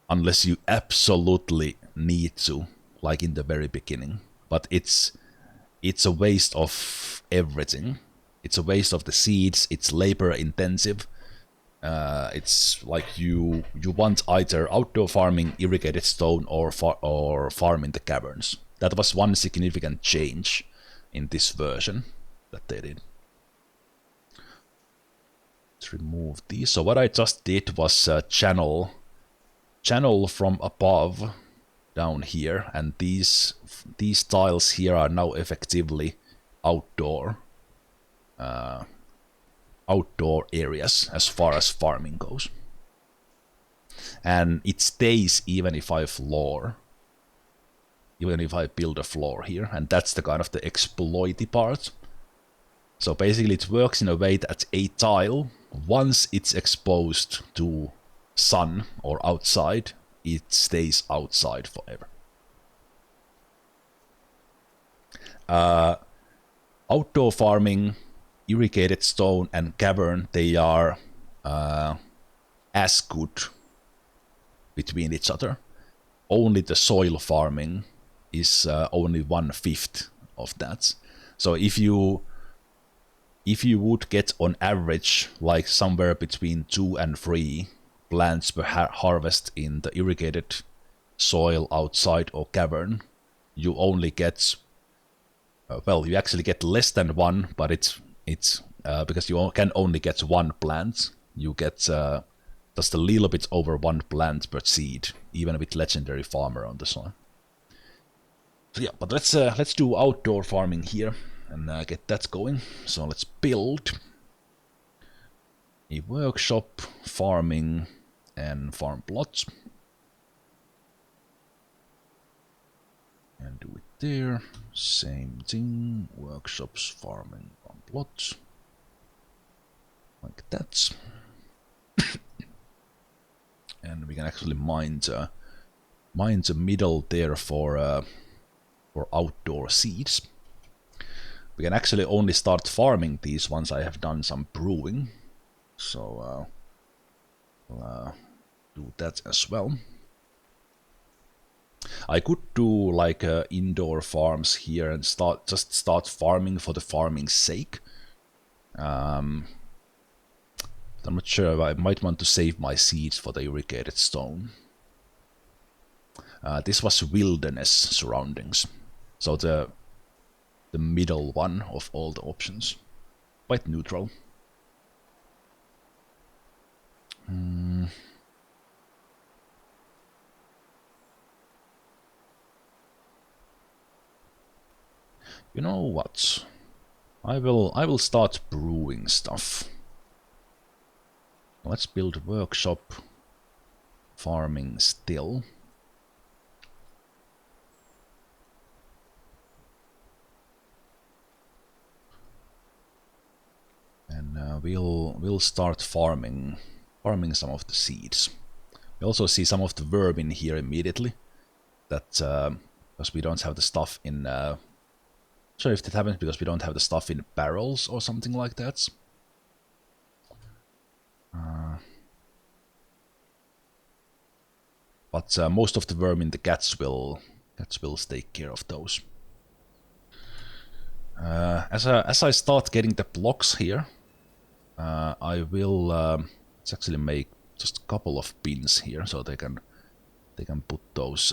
unless you absolutely need to, like in the very beginning. But it's a waste of everything. It's a waste of the seeds, it's labor intensive. It's like you want either outdoor farming, irrigated stone, or farm in the caverns. That was one significant change in this version that they did. Let's remove these. So what I just did was channel from above down here, and these tiles here are now effectively outdoor areas as far as farming goes. And it stays even if I build a floor here, and that's the kind of the exploity part. So basically it works in a way that a tile, once it's exposed to sun or outside, it stays outside forever. Outdoor farming, irrigated stone, and cavern, they are as good between each other. Only the soil farming is only 1/5 of that. So if you would get on average like somewhere between 2 and 3 plants per harvest in the irrigated soil, outside, or cavern, you only get well, you actually get less than 1, but it's because you can only get 1 plant. You get just a little bit over 1 plant per seed, even with legendary farmer on the soil. So yeah, but let's do outdoor farming here and get that going. So let's build a workshop, farming, and farm plots, and do it there. Same thing, workshops, farming, farm plots, like that. And we can actually mine the middle there for outdoor seeds. We can actually only start farming these once I have done some brewing. So we'll do that as well. I could do like indoor farms here and just start farming for the farming's sake. I'm not sure if I might want to save my seeds for the irrigated stone. This was wilderness surroundings, so the middle one of all the options, quite neutral. You know what? I will start brewing stuff. Let's build a workshop. Farming still. And we'll start farming some of the seeds. We also see some of the vermin here immediately. That because we don't have the stuff in. Not sure if that happens because we don't have the stuff in barrels or something like that. But most of the vermin, the cats will take care of those. As I start getting the blocks here, I will let's actually make just a couple of pins here so they can put those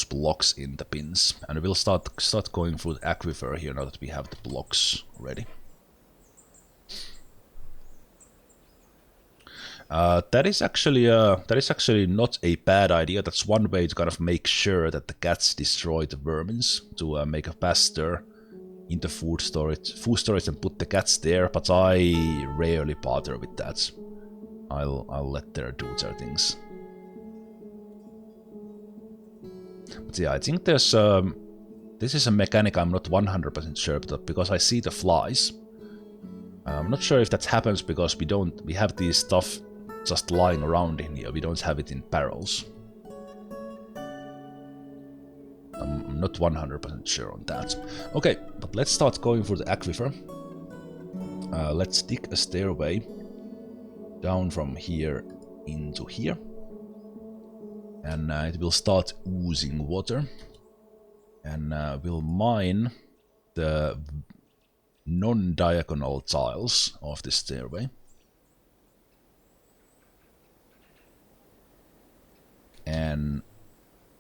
blocks in the pins, and we'll start going through the aquifer here now that we have the blocks ready. That is actually not a bad idea. That's one way to kind of make sure that the cats destroy the vermins to make a faster into food storage and put the cats there. But I rarely bother with that. I'll let them do their things. But yeah, I think there's this is a mechanic I'm not 100% sure, but because I see the flies. I'm not sure if that happens because we have these stuff just lying around in here. We don't have it in barrels. I'm not 100% sure on that. Okay, but let's start going for the aquifer. Let's dig a stairway down from here into here. And it will start oozing water. And we'll mine the non-diagonal tiles of the stairway. And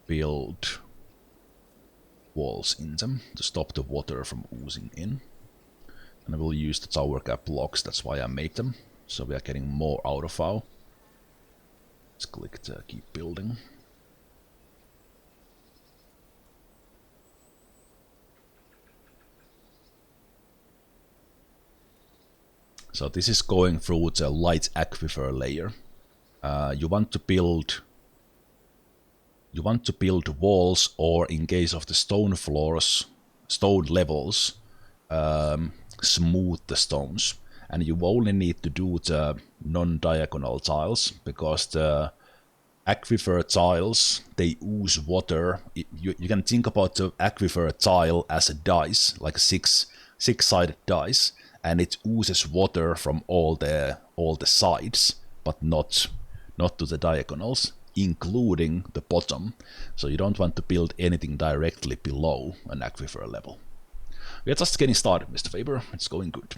build walls in them to stop the water from oozing in. And I will use the tower cap blocks, that's why I make them. So we are getting more out of our. Let's click to keep building. So this is going through the light aquifer layer. You want to build walls, or in case of the stone floors, stone levels, smooth the stones. And you only need to do the non-diagonal tiles, because the aquifer tiles, they ooze water. You can think about the aquifer tile as a dice, like a six-sided dice, and it oozes water from all the sides, but not to the diagonals, including the bottom. So you don't want to build anything directly below an aquifer level. We are just getting started, Mr. Faber. It's going good.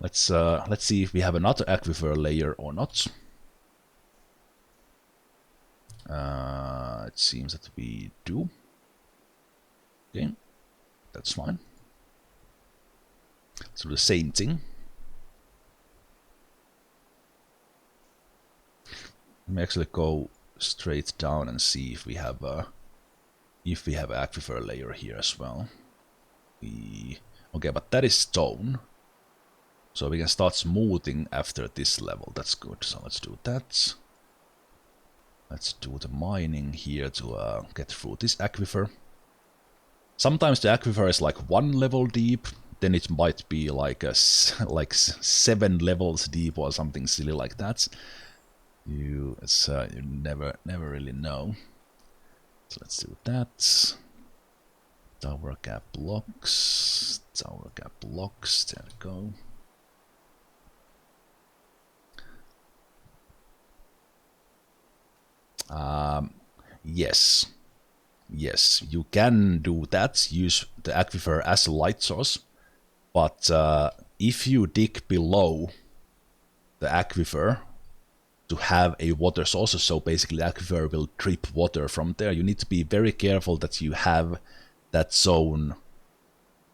Let's see if we have another aquifer layer or not. It seems that we do. Okay, that's fine. Let's do the same thing. Let me actually go straight down and see if we have an aquifer layer here as well. Okay, but that is stone. So we can start smoothing after this level. That's good. So let's do that. Let's do the mining here to get through this aquifer. Sometimes the aquifer is like 1 level deep. Then it might be like 7 levels deep or something silly like that. You never really know. So let's do that. Tower cap blocks. Tower cap blocks. There we go. Yes, you can do that. Use the aquifer as a light source. But if you dig below the aquifer to have a water source, so basically the aquifer will drip water from there, you need to be very careful that you have that zone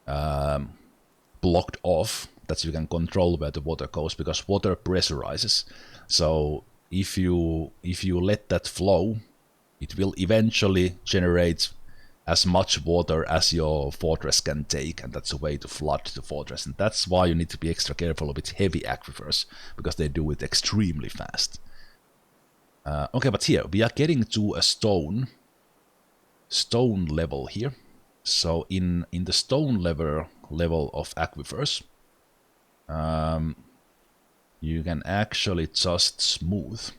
blocked off, that you can control where the water goes, because water pressurizes. So if you let that flow, it will eventually generate as much water as your fortress can take, and that's a way to flood the fortress. And that's why you need to be extra careful with heavy aquifers, because they do it extremely fast. Okay, but here we are getting to a stone level here. So in the stone level of aquifers, you can actually just smooth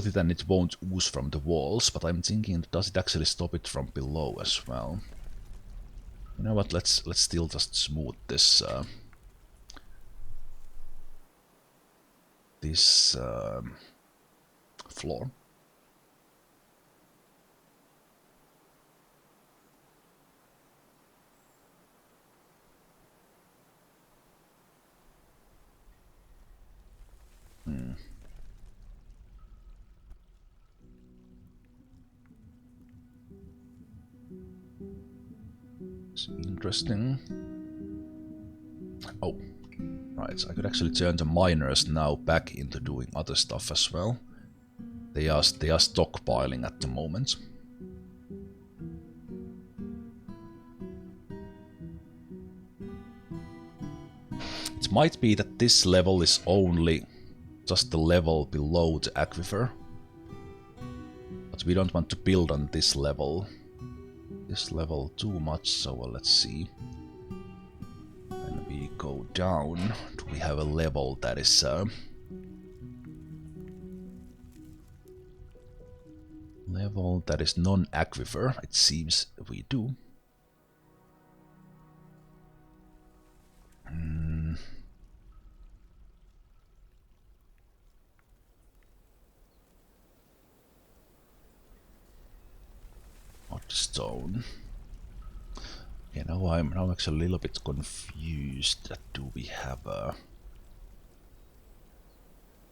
it, and it won't ooze from the walls. But I'm thinking, does it actually stop it from below as well? You know what? Let's still just smooth this floor. It's interesting. Oh, right. So I could actually turn the miners now back into doing other stuff as well. They are stockpiling at the moment. It might be that this level is only just the level below the aquifer, but we don't want to build on this level too much. So let's see. When we go down, do we have a level that is non-aquifer? It seems we do. Stone. Yeah, now I'm actually a little bit confused. That do we have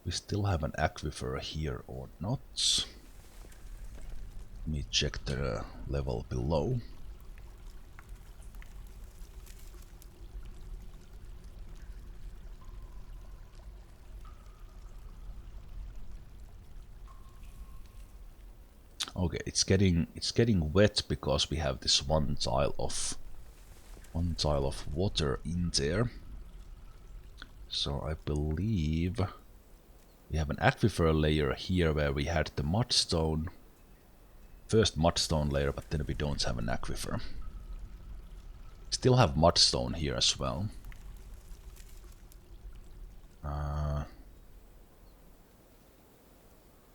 we still have an aquifer here or not? Let me check the level below. Okay, it's getting wet because we have this one tile of water in there. So I believe we have an aquifer layer here where we had the mudstone, first mudstone layer, but then we don't have an aquifer. Still have mudstone here as well.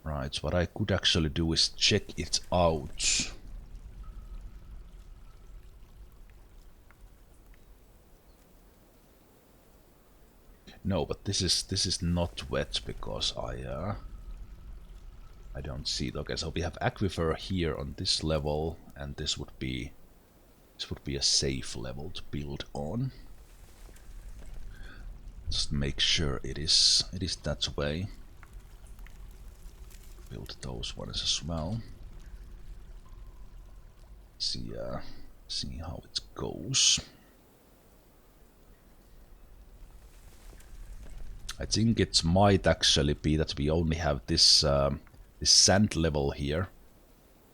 Right, what I could actually do is check it out. No, but this is not wet because I don't see it. Okay, so we have aquifer here on this level, and this would be a safe level to build on. Just make sure it is that way. Build those ones as well. See how it goes. I think it might actually be that we only have this this sand level here,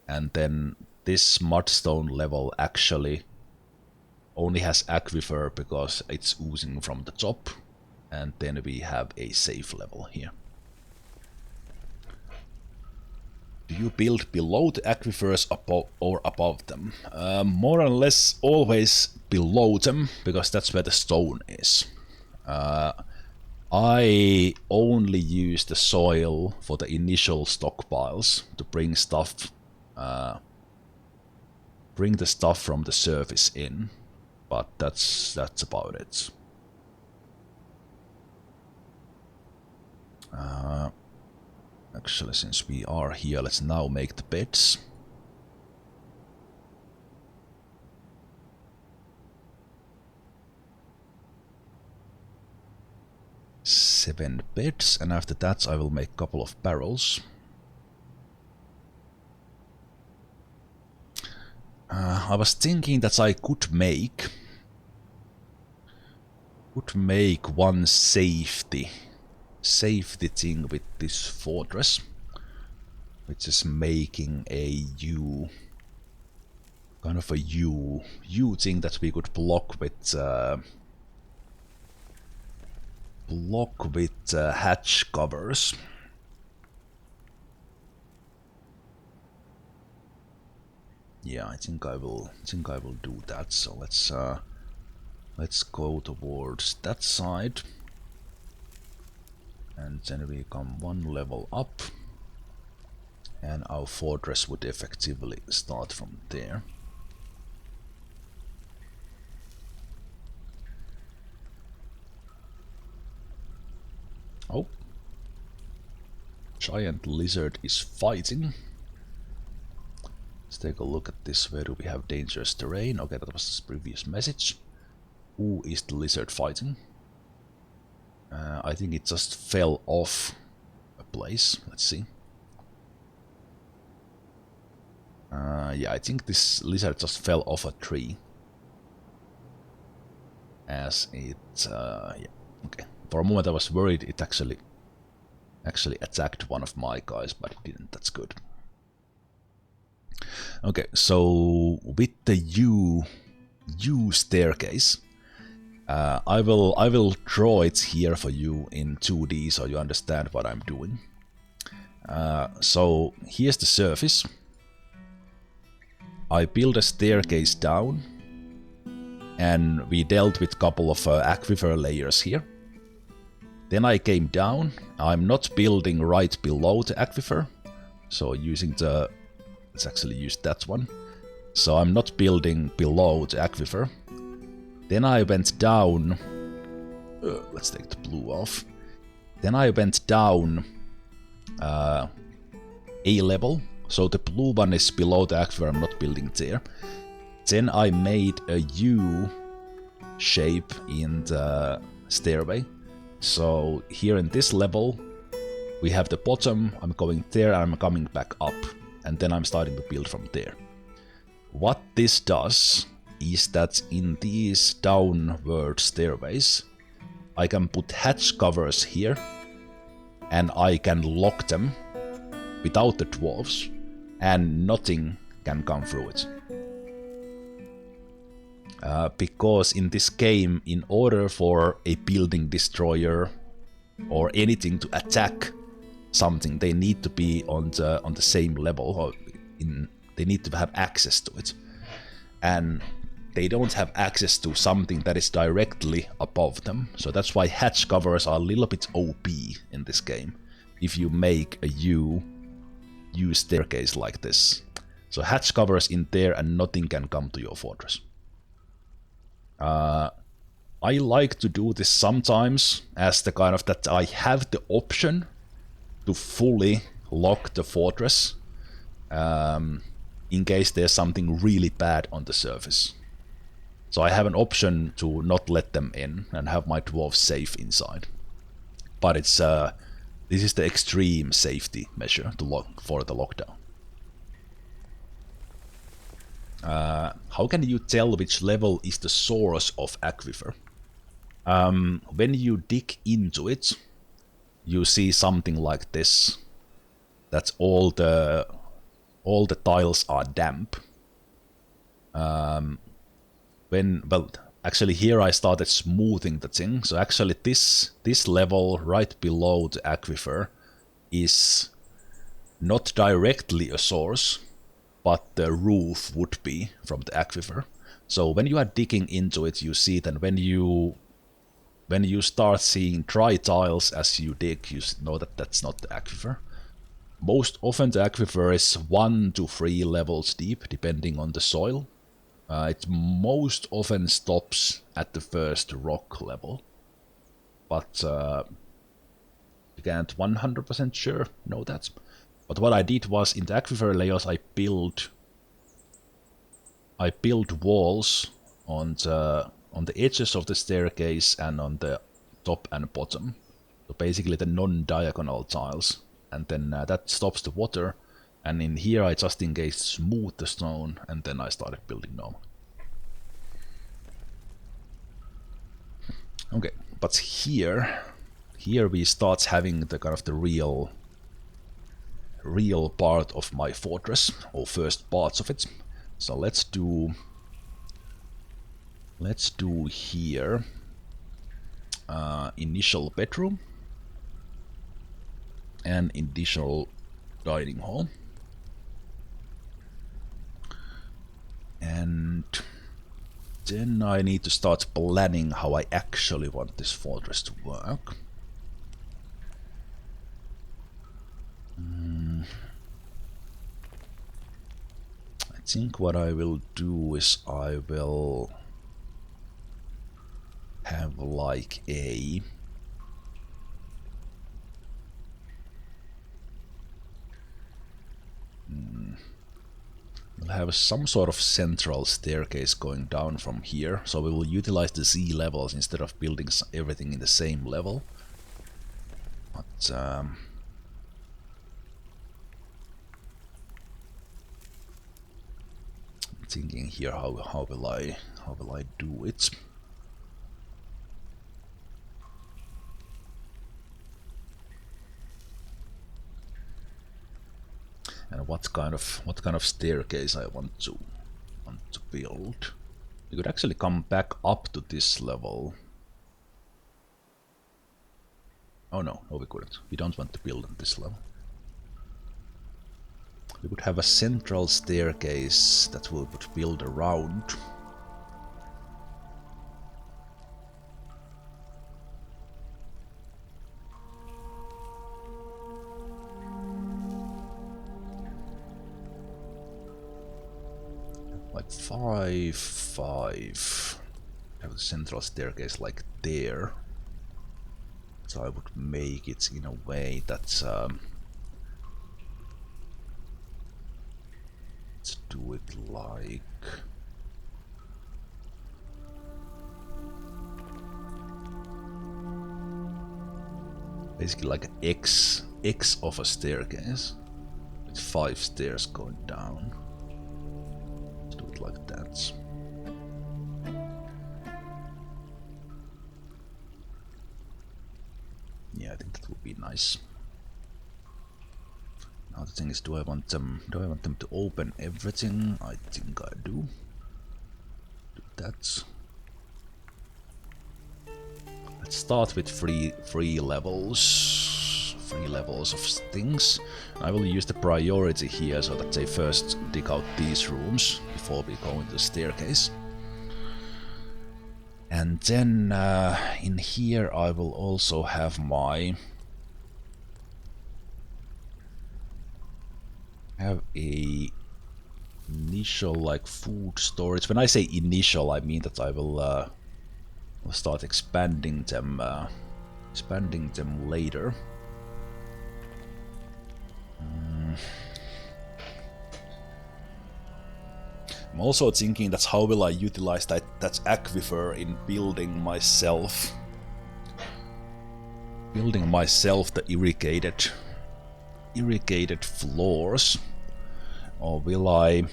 and then this mudstone level actually only has aquifer because it's oozing from the top, and then we have a safe level here. Do you build below the aquifers or above them? More or less always below them, because that's where the stone is. I only use the soil for the initial stockpiles to bring the stuff from the surface in, but that's about it. Actually, since we are here, let's now make the beds. Seven beds, and after that I will make a couple of barrels. I was thinking that I could make one safety thing with this fortress. which is making a U, kind of a U thing that we could block with hatch covers. Yeah, I think I will do that. So let's go towards that side, and then we come one level up, and our fortress would effectively start from there. Oh, giant lizard is fighting. Let's take a look at this. Where do we have dangerous terrain? Okay, that was the previous message. Who is the lizard fighting? I think it just fell off a place. Let's see. Yeah, I think this lizard just fell off a tree. As it... yeah, okay. For a moment I was worried it actually attacked one of my guys, but it didn't. That's good. Okay, so with the U staircase, I will draw it here for you in 2D so you understand what I'm doing. So here's the surface. I built a staircase down, and we dealt with a couple of aquifer layers here. Then I came down. I'm not building right below the aquifer, so using the... let's actually use that one. So I'm not building below the aquifer. Then I went down... let's take the blue off. Then I went down a level. So the blue one is below the aquifer, I'm not building there. Then I made a U shape in the stairway. So here in this level, we have the bottom, I'm going there, I'm coming back up. And then I'm starting to build from there. What this does is that in these downward stairways, I can put hatch covers here, and I can lock them without the dwarves, and nothing can come through it. Because in this game, in order for a building destroyer or anything to attack something, they need to be on the same level, or they need to have access to it, and they don't have access to something that is directly above them. So that's why hatch covers are a little bit OP in this game. If you make a U staircase like this, so hatch covers in there, and nothing can come to your fortress. I like to do this sometimes as the kind of that I have the option to fully lock the fortress in case there's something really bad on the surface. So I have an option to not let them in and have my dwarves safe inside. But it's this is the extreme safety measure to lock for the lockdown. How can you tell which level is the source of aquifer? When you dig into it, you see something like this. That's all the tiles are damp. Well, actually here I started smoothing the thing. So actually this level right below the aquifer is not directly a source, but the roof would be from the aquifer. So when you are digging into it, you see that when you start seeing dry tiles as you dig, you know that that's not the aquifer. Most often the aquifer is 1 to 3 levels deep, depending on the soil. It most often stops at the first rock level, but you can't 100% sure know that. But what I did was, in the aquifer layers, I built walls on the edges of the staircase and on the top and bottom. So basically the non-diagonal tiles, and then that stops the water. And in here I just in case smoothed the stone, and then I started building normal. Okay, but here we start having the kind of the real real part of my fortress, or first parts of it. So let's do here initial bedroom and initial dining hall. And then I need to start planning how I actually want this fortress to work. I think what I will do is I will have like a we'll have some sort of central staircase going down from here, so we will utilize the Z levels instead of building everything in the same level. But thinking here how will I do it. And what kind of staircase I want to build. We could actually come back up to this level. Oh no, we couldn't. We don't want to build on this level. We would have a central staircase that we would build around. Like 5, 5. Have a central staircase like there. So I would make it in a way that's let's do it like basically like an X of a staircase with 5 stairs going down. Let's do it like that. Yeah, I think that would be nice. Now the thing is, do I want them to open everything? I think I do. Do that. Let's start with three levels of things. I will use the priority here so that they first dig out these rooms before we go into the staircase. And then in here I will also have my a initial like food storage. When I say initial, I mean that I will start expanding them later. I'm also thinking that's how will I utilize that aquifer in building myself the irrigated floors, or will I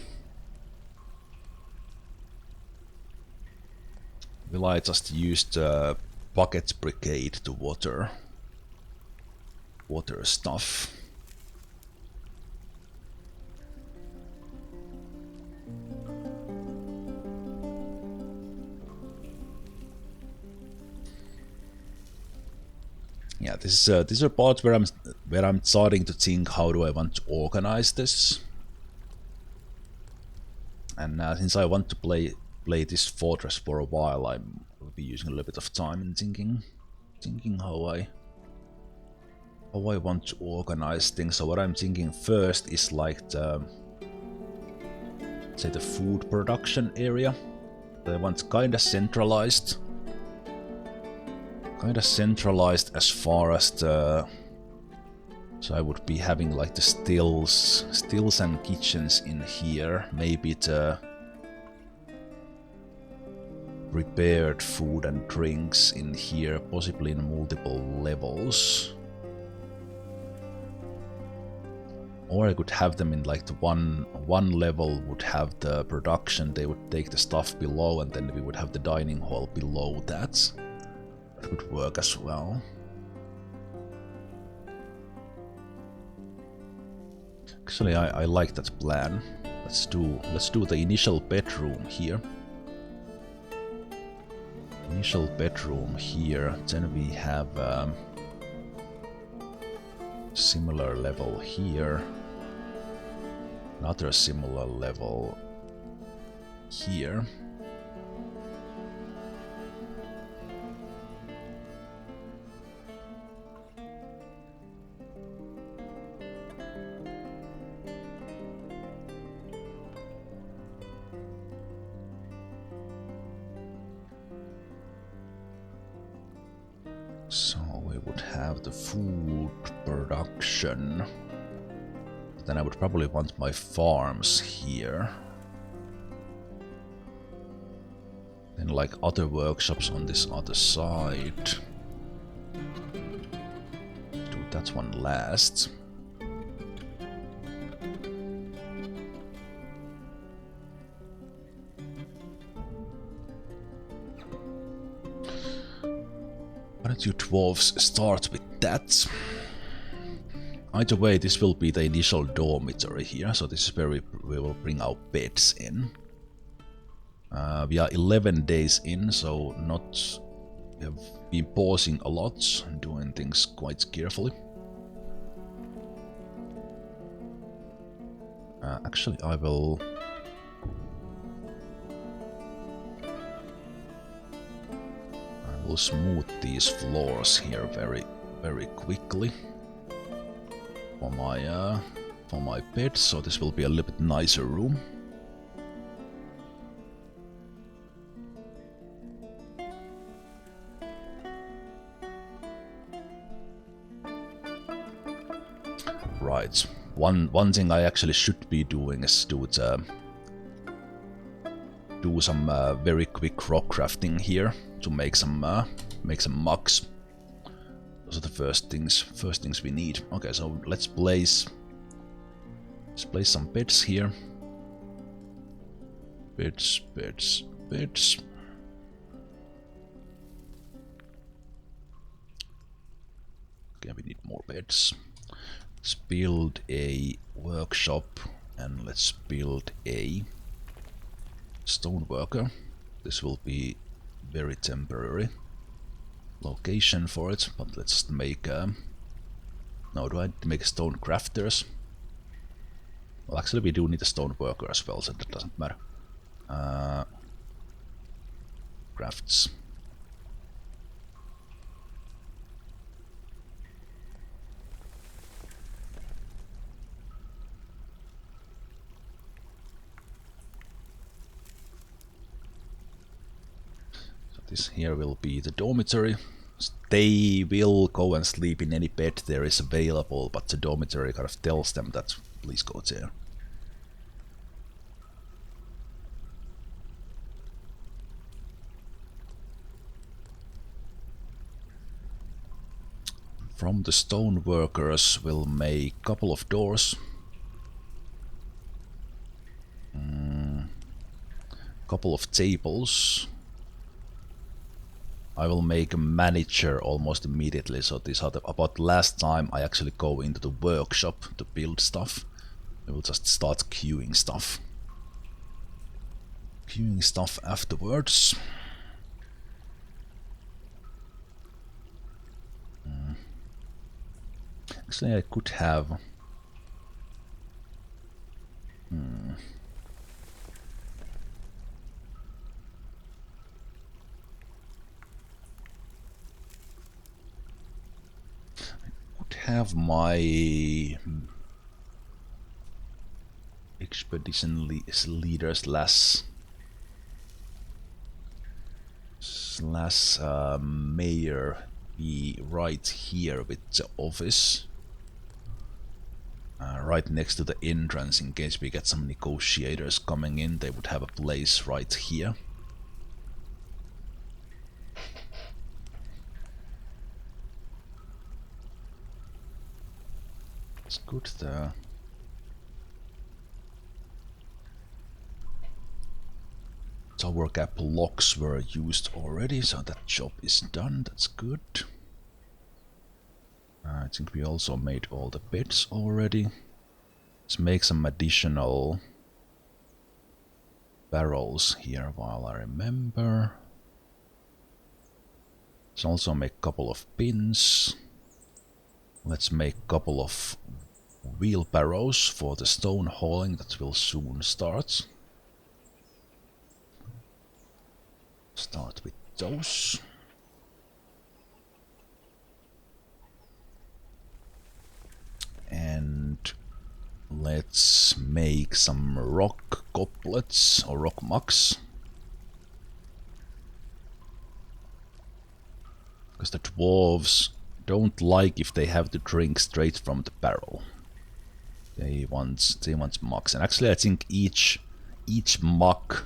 just use the bucket brigade to water stuff? Yeah, this is a part where I'm starting to think how do I want to organize this. And since I want to play this fortress for a while, I will be using a little bit of time in thinking how I want to organize things. So what I'm thinking first is like the food production area. I want kind of centralized as far as the. So I would be having like the stills and kitchens in here, maybe the prepared food and drinks in here, possibly in multiple levels. Or I could have them in like the one level would have the production, they would take the stuff below, and then we would have the dining hall below that. That would work as well. Actually, I like that plan. Let's do the initial bedroom here. Initial bedroom here. Then we have similar level here. Another similar level here. So we would have the food production. Then I would probably want my farms here. Then like other workshops on this other side. Do that one last. Why don't you dwarves start with that? Either way, this will be the initial dormitory here, so this is where we will bring our beds in. We are 11 days in, so we have been pausing a lot and doing things quite carefully. Actually, I will smooth these floors here very quickly for my bed, so this will be a little bit nicer room. Right. One thing I actually should be doing is do some very quick rock crafting here to make some mugs. Those are the first things we need. Okay, so let's place some beds here. Beds. Okay, we need more beds. Let's build a workshop and let's build a stone worker. This will be very temporary location for it, but let's just make no, do I need to make stone crafters? Well, actually we do need a stone worker as well, so that doesn't matter. Crafts. This here will be the dormitory. They will go and sleep in any bed there is available, but the dormitory kind of tells them that please go there. From the stone workers we'll make a couple of doors. Couple of tables. I will make a manager almost immediately, so this about last time I actually go into the workshop to build stuff. We will just start queuing stuff. Queuing stuff afterwards. Actually I could have... have my expedition leader slash mayor be right here with the office, right next to the entrance. In case we get some negotiators coming in, they would have a place right here. It's good there. Tower gap locks were used already, so that job is done. That's good. I think we also made all the beds already. Let's make some additional barrels here while I remember. Let's also make a couple of pins. Let's make a couple of wheelbarrows for the stone hauling that will soon start. Start with those. And let's make some rock goblets or rock mugs. Because the dwarves don't like if they have to drink straight from the barrel. They want mugs. And actually I think each mug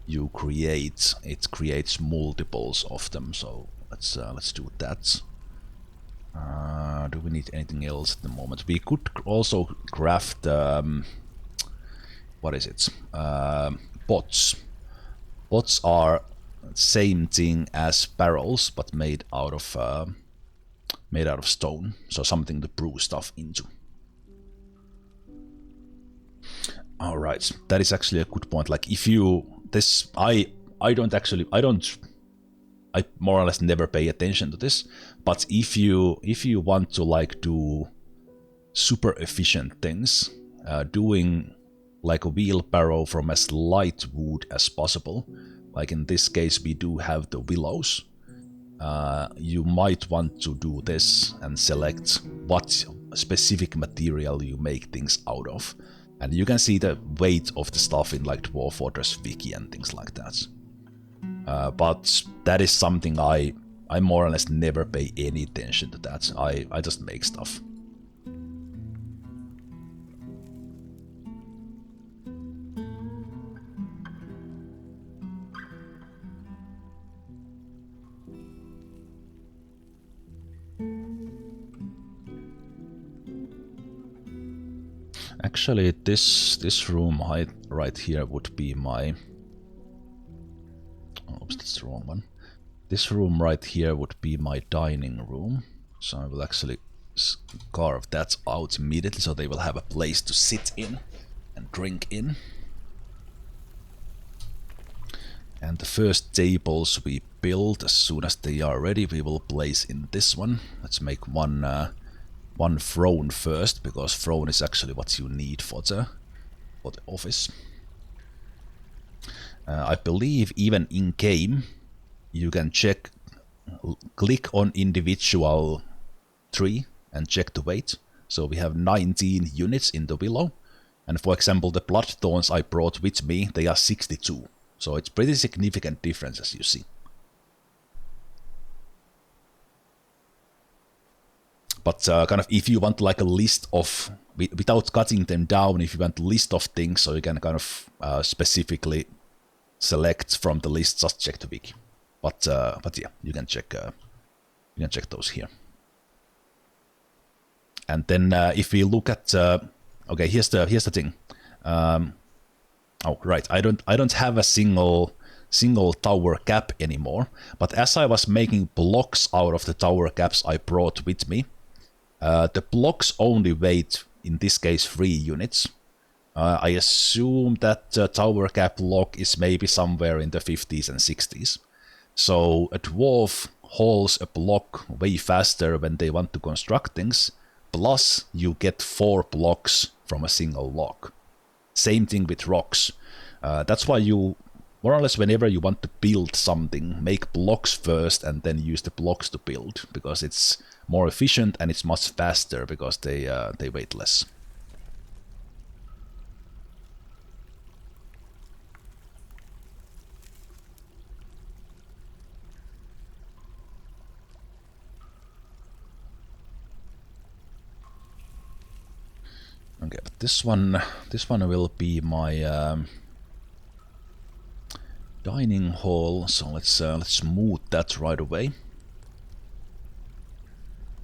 you create, it creates multiples of them. So let's do that. Do we need anything else at the moment? We could also craft what is it? Pots. Pots are same thing as barrels, but made out of stone. So something to brew stuff into. All right, that is actually a good point. Like if you I more or less never pay attention to this, but if you want to like do super efficient things, doing like a wheelbarrow from as light wood as possible, like in this case we do have the willows, you might want to do this and select what specific material you make things out of. And you can see the weight of the stuff in like Dwarf Fortress Wiki and things like that. But that is something I more or less never pay any attention to that. I just make stuff. Actually, this room right here would be my... Oops, that's the wrong one. This room right here would be my dining room. So I will actually carve that out immediately so they will have a place to sit in and drink in. And the first tables we build, as soon as they are ready, we will place in this one. Let's make one throne first, because throne is actually what you need for the office. I believe even in game you can check, click on individual tree and check the weight. So we have 19 units in the willow, and for example the bloodthorns I brought with me, they are 62. So it's pretty significant difference, as you see. But kind of if you want like a list of, without cutting them down, if you want a list of things, so you can kind of specifically select from the list, just check the wiki. But yeah, you can check those here. And then if we look at okay, here's the thing. Oh right, I don't have a single tower cap anymore. But as I was making blocks out of the tower caps I brought with me, the blocks only weigh, in this case, 3 units. I assume that the tower cap block is maybe somewhere in the 50s and 60s. So a dwarf hauls a block way faster when they want to construct things, plus you get 4 blocks from a single log. Same thing with rocks. That's why you, more or less whenever you want to build something, make blocks first and then use the blocks to build, because it's more efficient and it's much faster because they weight less. Okay, but this one will be my dining hall. So let's smooth that right away.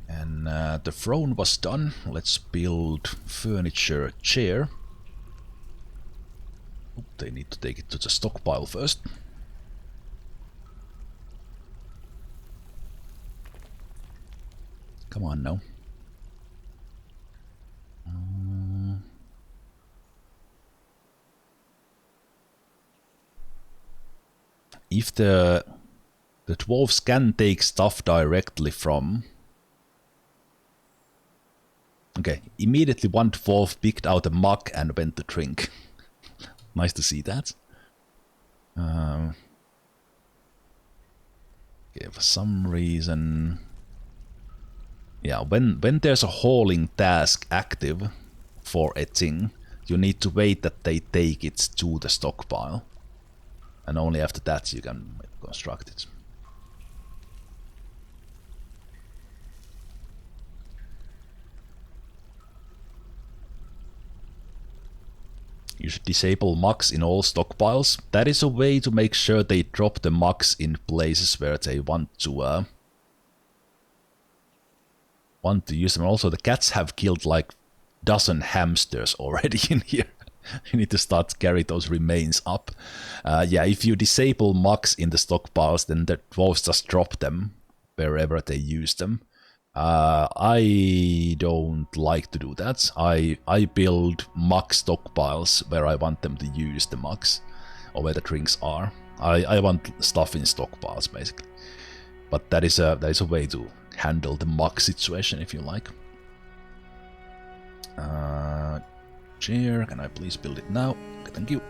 And the throne was done. Let's build furniture chair. Oh, they need to take it to the stockpile first. Come on now. if the dwarves can take stuff directly from... Okay, immediately one dwarf picked out a mug and went to drink. Nice to see that. Okay, for some reason... Yeah, when there's a hauling task active for a thing, you need to wait that they take it to the stockpile. And only after that you can construct it. You should disable mugs in all stockpiles. That is a way to make sure they drop the mugs in places where they want to use them. Also, the cats have killed like dozen hamsters already in here. You need to start to carry those remains up. Yeah, if you disable mugs in the stockpiles, then the dwarves just drop them wherever they use them. I don't like to do that. I build mug stockpiles where I want them to use the mugs, or where the drinks are. I want stuff in stockpiles basically. But that is a way to handle the mug situation if you like. Chair, can I please build it now? Okay, thank you.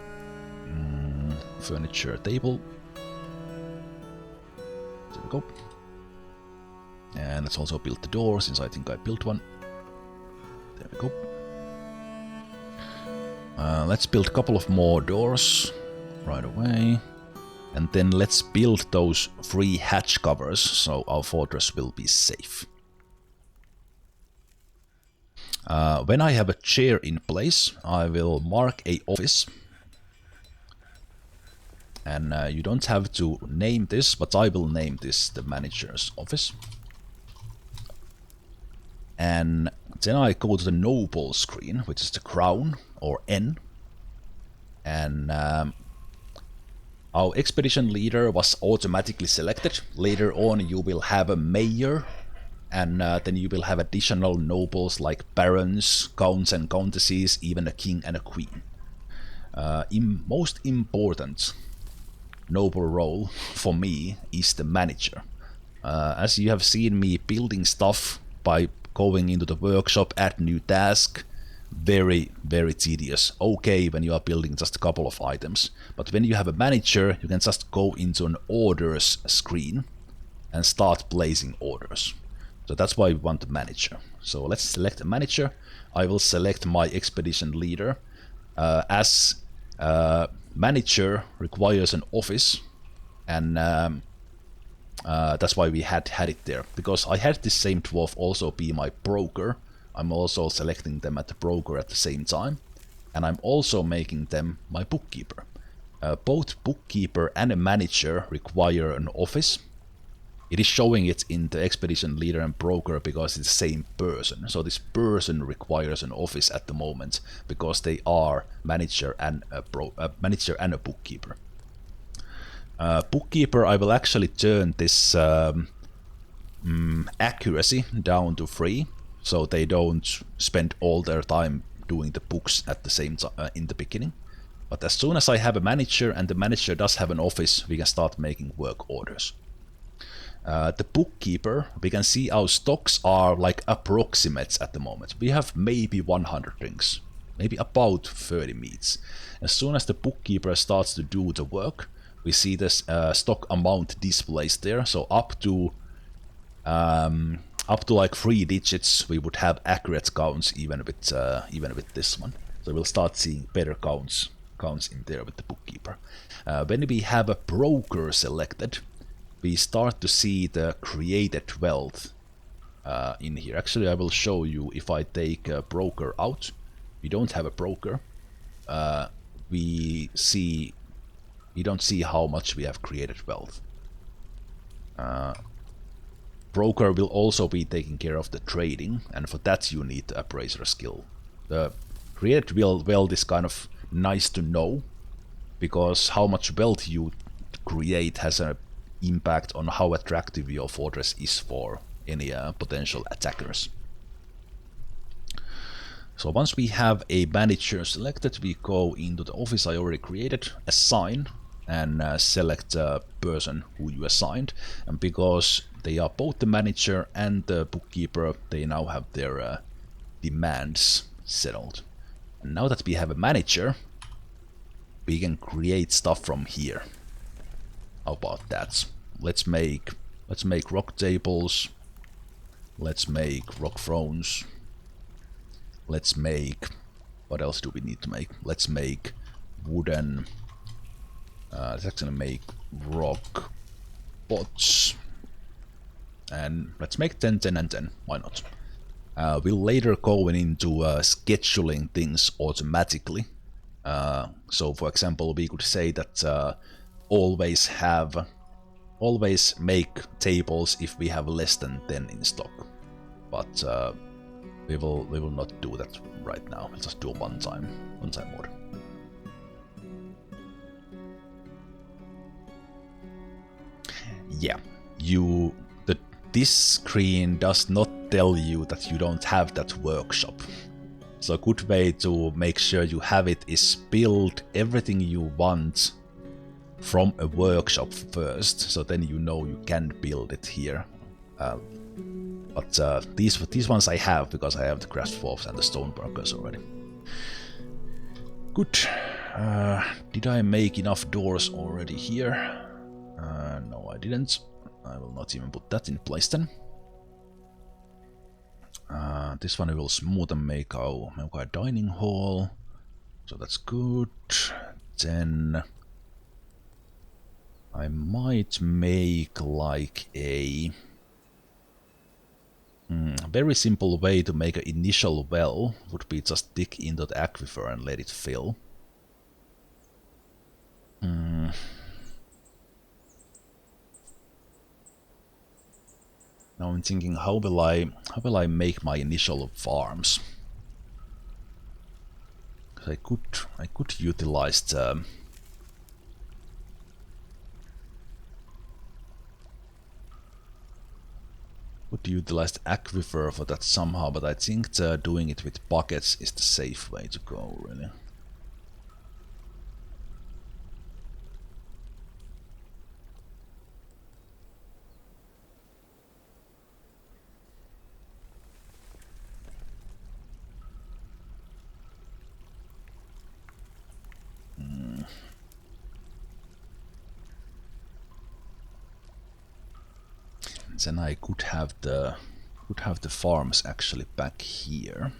Furniture table. There we go. And let's also build the door, since I think I built one. There we go. Let's build a couple of more doors right away. And then let's build those 3 hatch covers, so our fortress will be safe. When I have a chair in place, I will mark a office. And you don't have to name this, but I will name this the manager's office. And then I go to the noble screen, which is the crown, or N. And our expedition leader was automatically selected. Later on you will have a mayor, and then you will have additional nobles like barons, counts and countesses, even a king and a queen. Most important noble role for me is the manager. As you have seen me building stuff by going into the workshop, add new task, very tedious. Okay when you are building just a couple of items, but when you have a manager, you can just go into an orders screen and start placing orders. So that's why we want a manager. So let's select a manager. I will select my expedition leader. As manager requires an office, and that's why we had it there. Because I had this same dwarf also be my broker. I'm also selecting them at the broker at the same time. And I'm also making them my bookkeeper. Both bookkeeper and a manager require an office. It is showing it in the expedition leader and broker because it's the same person. So this person requires an office at the moment because they are manager and a bookkeeper. Bookkeeper, I will actually turn this accuracy down to 3, so they don't spend all their time doing the books at the same time in the beginning. But as soon as I have a manager and the manager does have an office, we can start making work orders. The bookkeeper, we can see our stocks are like approximates at the moment. We have maybe 100 drinks, maybe about 30 meats. As soon as the bookkeeper starts to do the work, we see this stock amount displays there. So up to like 3 digits, we would have accurate counts even with this one. So we'll start seeing better counts in there with the bookkeeper. When we have a broker selected, we start to see the created wealth in here. Actually, I will show you if I take a broker out. We don't have a broker. We don't see how much we have created wealth. Broker will also be taking care of the trading, and for that you need the appraiser skill. The created wealth is kind of nice to know, because how much wealth you create has an impact on how attractive your fortress is for any potential attackers. So once we have a manager selected, we go into the office I already created, assign, and select a person who you assigned. And because they are both the manager and the bookkeeper, they now have their demands settled. And now that we have a manager, we can create stuff from here. How about that? Let's make rock tables. Let's make rock thrones. Let's make, what else do we need to make? Let's make wooden. Let's actually make rock pots. And let's make 10, 10, and 10. Why not? We'll later go into scheduling things automatically. So, for example, we could say that always make tables if we have less than 10 in stock. But we will not do that right now. We'll just do one time order. Yeah, this screen does not tell you that you don't have that workshop. So a good way to make sure you have it is build everything you want from a workshop first, so then you know you can build it here. But these ones I have because I have the craft dwarfs and the stone workers already. Good. Did I make enough doors already here? No, I didn't. I will not even put that in place then. This one we will smooth and make our dining hall. So that's good. Then I might make like a very simple way to make an initial well would be just dig into the aquifer and let it fill. Now I'm thinking, how will I make my initial farms? I could utilize the aquifer for that somehow, but I think doing it with buckets is the safe way to go, really. Then I could have the farms actually back here.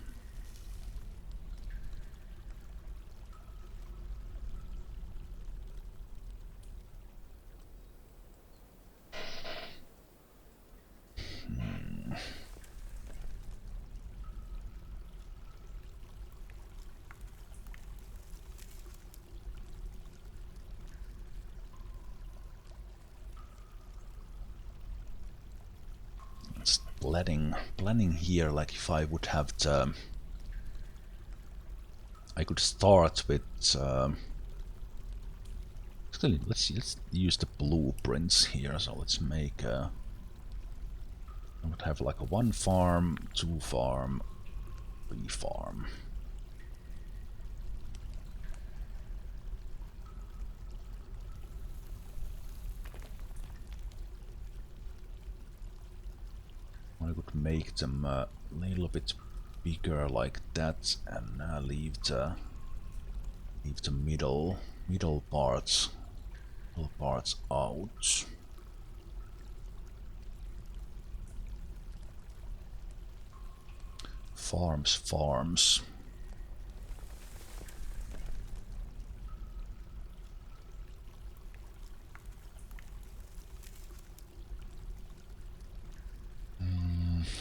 Planning here, like if I would have the, I could start with actually let's use the blueprints here. So let's make I would have like a 1 farm, 2 farm, 3 farm. I could make them a little bit bigger like that, and leave the middle parts out. Farms.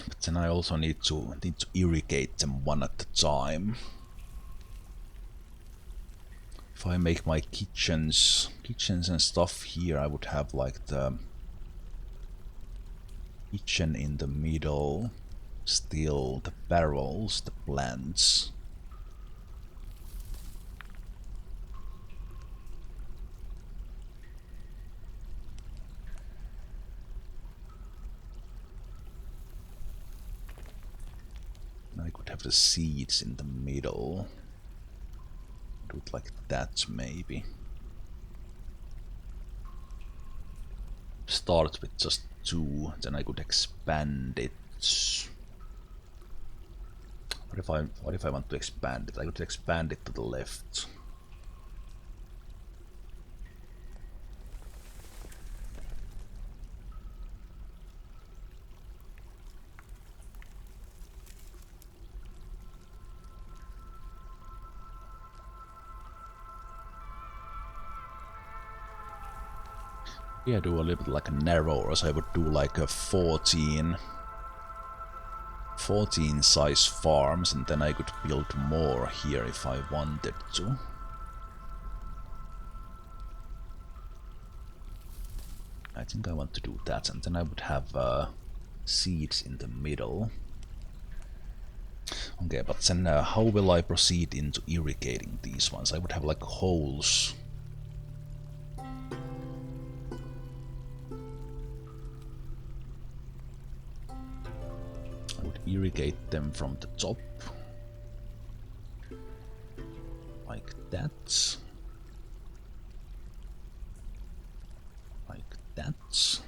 But then I also need to irrigate them one at a time. If I make my kitchens and stuff here, I would have like the kitchen in the middle, still the barrels, the plants. I could have the seeds in the middle. Do it like that, maybe. start with just 2, then I could expand it. What if I want to expand it? I could expand it to the left. Yeah, do a little bit like a narrower, so I would do like a 14 size farms, and then I could build more here if I wanted to. I think I want to do that, and then I would have seeds in the middle. Okay, but then how will I proceed into irrigating these ones? I would have like holes. Irrigate them from the top, like that, like that.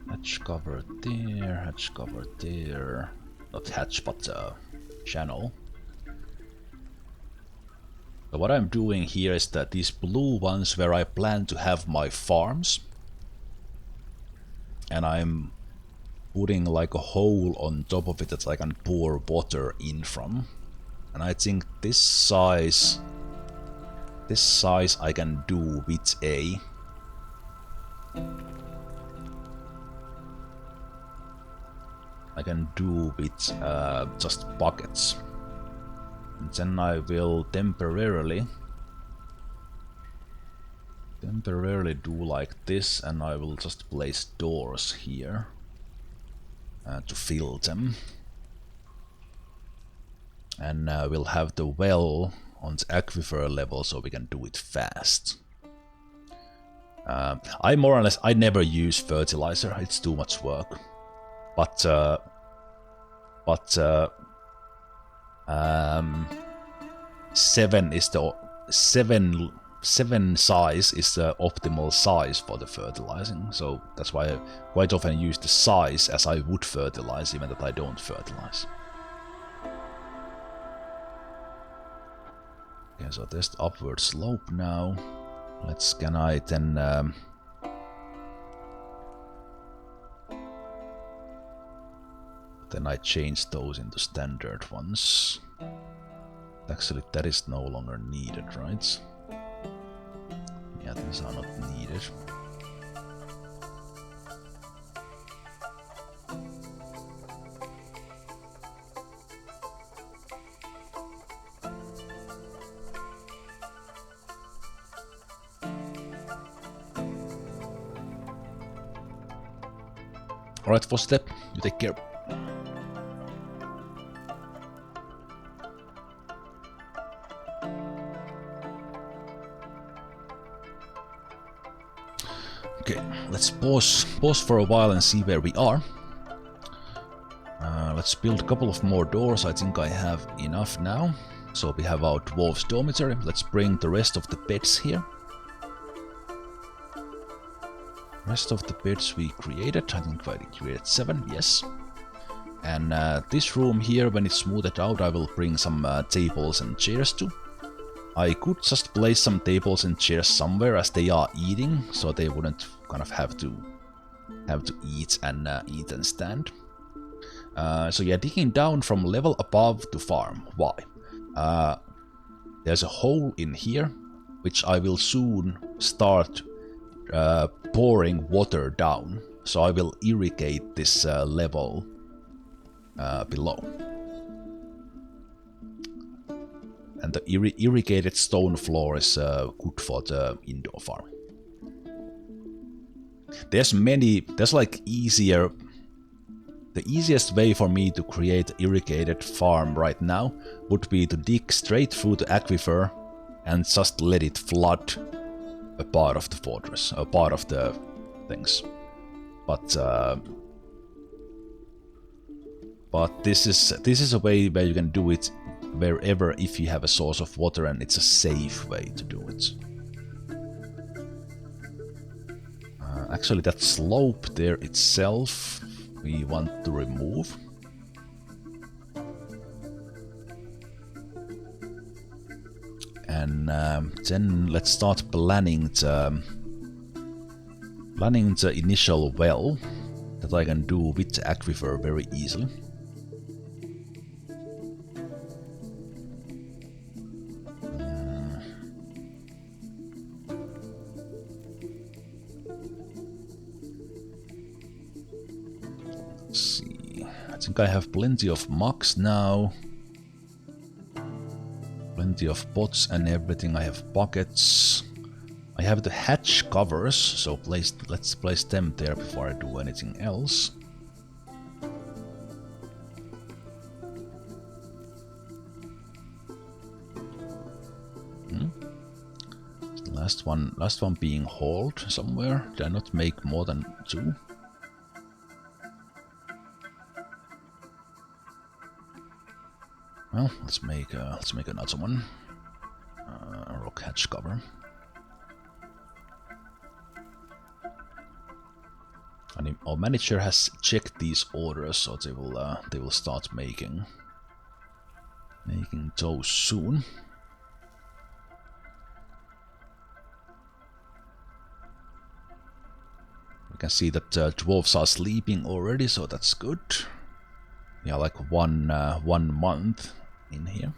Hatch cover there, hatch cover there. Not hatch, but channel. So what I'm doing here is that these blue ones where I plan to have my farms, and I'm putting like a hole on top of it that I can pour water in from. And I think this size I can do with a just buckets. And then I will temporarily do like this, and I will just place doors here to fill them. And we'll have the well on the aquifer level so we can do it fast. I more or less, I never use fertilizer, it's too much work. But 7 size is the optimal size for the fertilizing, so that's why I quite often use the size as I would fertilize, even that I don't fertilize. Okay, so there's the upward slope now. Can I then I change those into standard ones. Actually, that is no longer needed, right? Yeah, these are not needed. Alright, for step, you take care. Okay, let's pause for a while and see where we are. Let's build a couple of more doors. I think I have enough now. So we have our dwarf's dormitory. Let's bring the rest of the beds here. Rest of the beds we created. I think I created 7, yes. And this room here, when it's smoothed out, I will bring some tables and chairs too. I could just place some tables and chairs somewhere as they are eating, so they wouldn't kind of have to eat and stand. So yeah, digging down from level above to farm. Why? There's a hole in here, which I will soon start pouring water down. So I will irrigate this level below. And the irrigated stone floor is good for the indoor farm. There's like easier. The easiest way for me to create an irrigated farm right now would be to dig straight through the aquifer and just let it flood a part of the fortress, a part of the things. but this is a way where you can do it wherever if you have a source of water, and it's a safe way to do it. Actually, that slope there itself we want to remove. And then let's start planning the initial well that I can do with the aquifer very easily. Let's see. I think I have plenty of mugs now. Plenty of pots and everything. I have buckets. I have the hatch covers, so let's place them there before I do anything else. Last one being hauled somewhere. Did I not make more than 2? Well, let's make another one. Rock hatch cover. And our manager has checked these orders, so they will start making those soon. We can see that dwarves are sleeping already, so that's good. Yeah, like one month in here.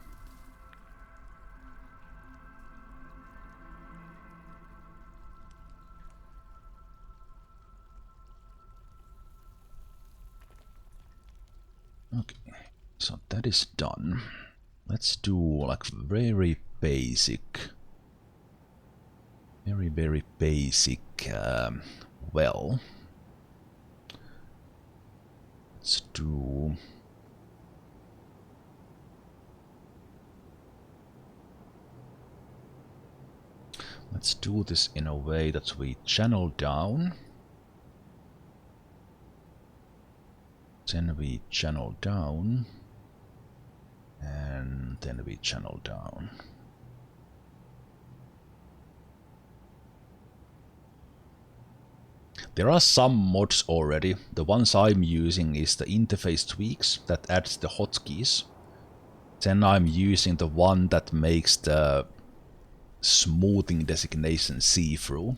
Okay, so that is done. Let's do like very basic, well. Let's do. Let's do this in a way that we channel down. Then we channel down. And then we channel down. There are some mods already. The ones I'm using is the interface tweaks that adds the hotkeys. Then I'm using the one that makes the smoothing designation see-through.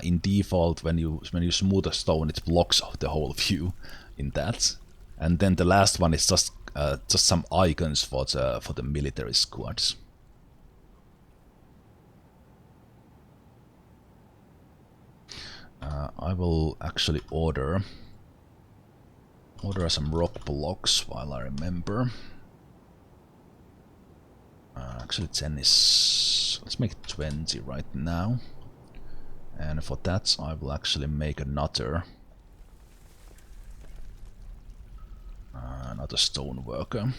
In default, when you smooth a stone, it blocks out the whole view in that. And then the last one is just some icons for the military squads. I will actually order some rock blocks while I remember. Actually 10 is... let's make 20 right now. And for that I will actually make another stone worker.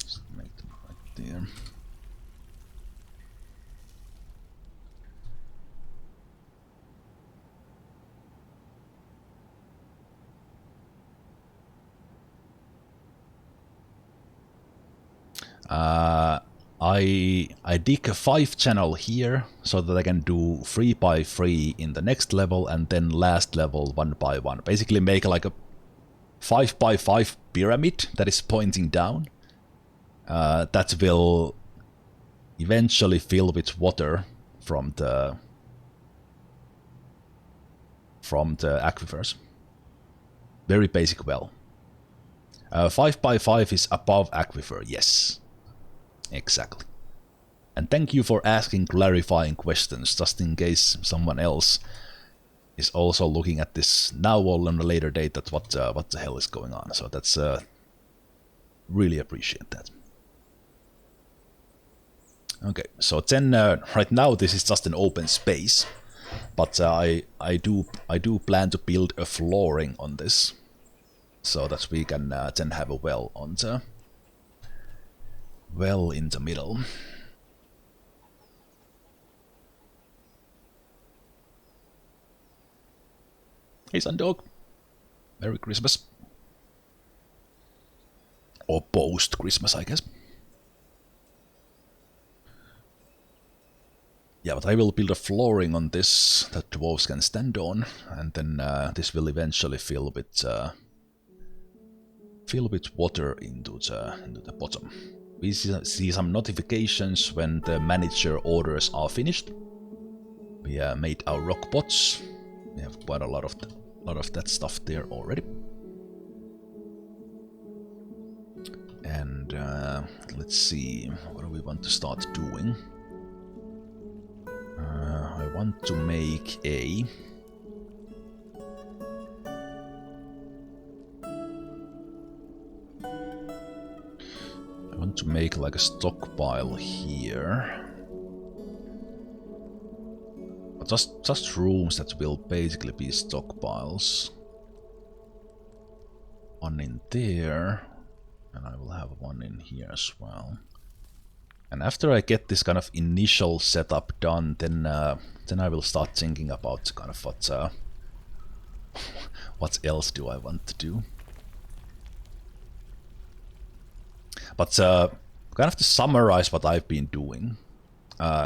Just make them right there. I dig a 5-channel here so that I can do 3x3 in the next level, and then last level 1x1. Basically make like a 5x5 pyramid that is pointing down. That will eventually fill with water from the aquifers. Very basic well. 5x5 is above aquifer, yes. Exactly. And thank you for asking clarifying questions, just in case someone else is also looking at this now or on a later date that what the hell is going on. So that's really appreciate that. Okay, so then right now this is just an open space, but I do plan to build a flooring on this, so that we can then have a well on well in the middle. Hey, Sundog. Merry Christmas. Or post-Christmas, I guess. Yeah, but I will build a flooring on this that dwarves can stand on, and then this will eventually fill with water into the bottom. We see some notifications when the manager orders are finished. We made our rock pots. We have quite a lot of that stuff there already. And let's see, what do we want to start doing? I want to make I want to make like a stockpile here. But just rooms that will basically be stockpiles. One in there, and I will have one in here as well. And after I get this kind of initial setup done, then I will start thinking about kind of what else do I want to do. But kind of to summarize what I've been doing,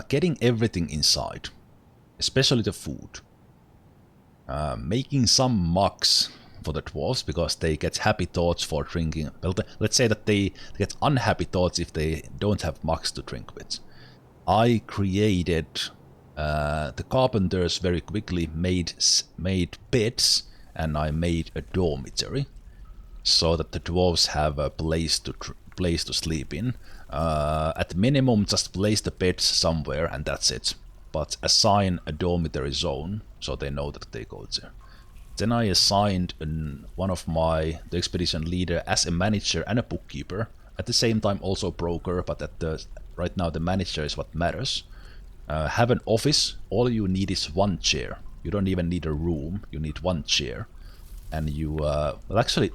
getting everything inside, especially the food, making some mugs for the dwarves because they get happy thoughts for drinking. Well, let's say that they get unhappy thoughts if they don't have mugs to drink with. I created the carpenters very quickly made beds, and I made a dormitory so that the dwarves have a place to sleep in. At minimum, just place the beds somewhere and that's it. But assign a dormitory zone so they know that they go there. Then I assigned one of the expedition leader as a manager and a bookkeeper. At the same time also broker, but right now the manager is what matters. Have an office. All you need is one chair. You don't even need a room. You need one chair. And you, well actually,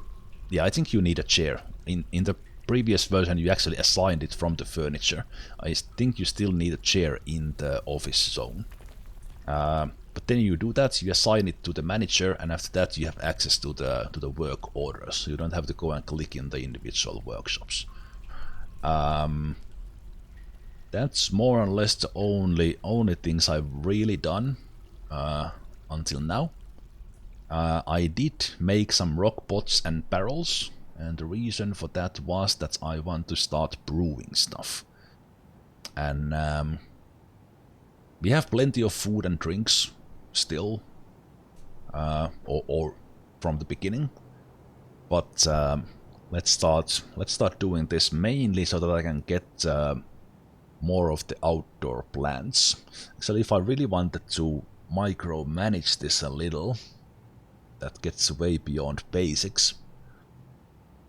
yeah, I think you need a chair. In the previous version you actually assigned it from the furniture. I think you still need a chair in the office zone. But then you do that, you assign it to the manager, and after that you have access to the work orders. So you don't have to go and click in the individual workshops. That's more or less the only things I've really done until now. I did make some rock pots and barrels, and the reason for that was that I want to start brewing stuff. And we have plenty of food and drinks still, or from the beginning, but let's start doing this mainly so that I can get more of the outdoor plants. Actually, if I really wanted to micromanage this a little, that gets way beyond basics.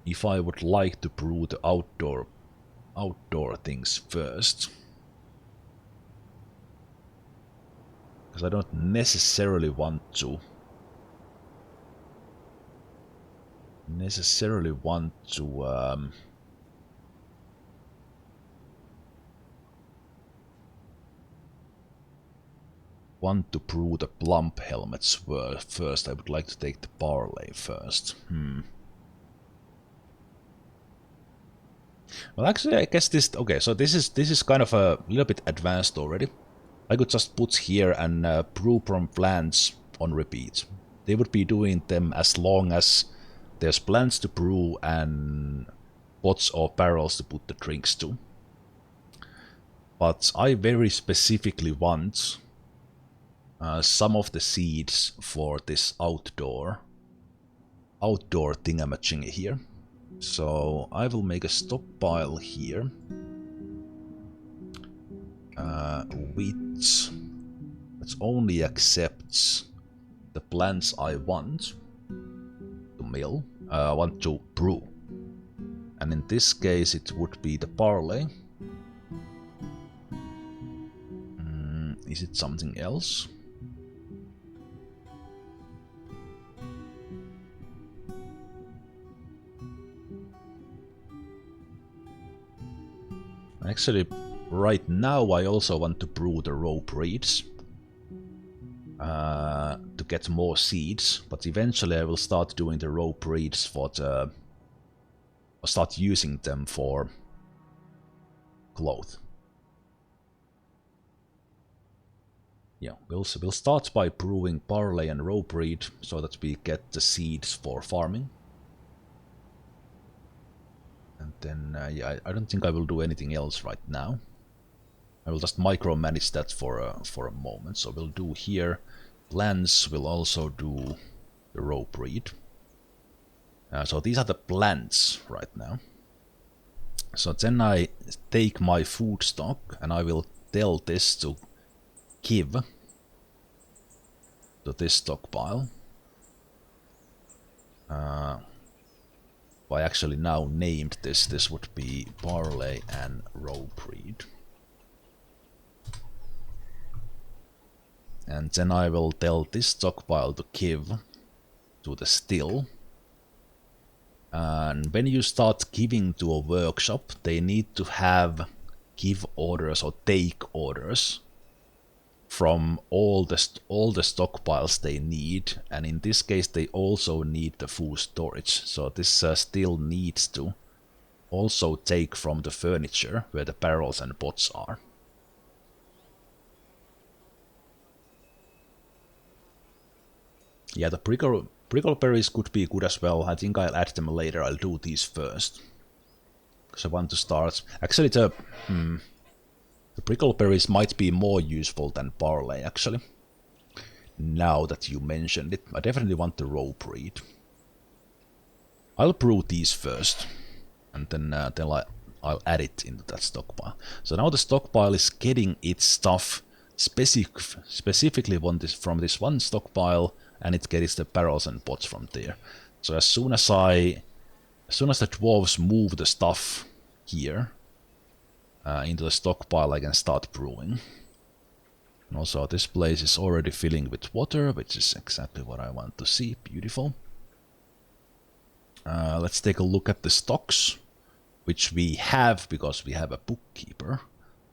If I would like to brew the outdoor things first, because I don't necessarily want to brew the plump helmets first. I would like to take the barley first. Well, actually, I guess this. Okay, so this is kind of a little bit advanced already. I could just put here and brew from plants on repeat. They would be doing them as long as there's plants to brew and pots or barrels to put the drinks to. But I very specifically want some of the seeds for this outdoor thingamajig here. So I will make a stockpile here which only accepts the plants I want to mill, want to brew. And in this case it would be the barley. Is it something else? Actually, right now I also want to brew the rope reeds to get more seeds, but eventually I will start doing the rope reeds for the... I'll start using them for cloth. Yeah, we'll start by brewing barley and rope reed so that we get the seeds for farming. And then, yeah, I don't think I will do anything else right now. I will just micromanage that for a moment. So we'll do here plants, we'll also do the rope reed. So these are the plants right now. So then I take my food stock and I will tell this to give to this stockpile. If I actually now named this would be barley and rope reed. And then I will tell this stockpile to give to the still. And when you start giving to a workshop, they need to have give orders or take orders from all the stockpiles they need, and in this case they also need the food storage. So this still needs to also take from the furniture where the barrels and pots are. Yeah, the prickleberries could be good as well. I think I'll add them later. I'll do these first, because I want to start. Actually, the prickleberries might be more useful than barley, actually. Now that you mentioned it, I definitely want the rope reed. I'll brew these first, and then I'll add it into that stockpile. So now the stockpile is getting its stuff specifically from this one stockpile, and it gets the barrels and pots from there. So as soon as the dwarves move the stuff here into the stockpile, I can start brewing. And also this place is already filling with water, which is exactly what I want to see. Beautiful. Let's take a look at the stocks, which we have because we have a bookkeeper.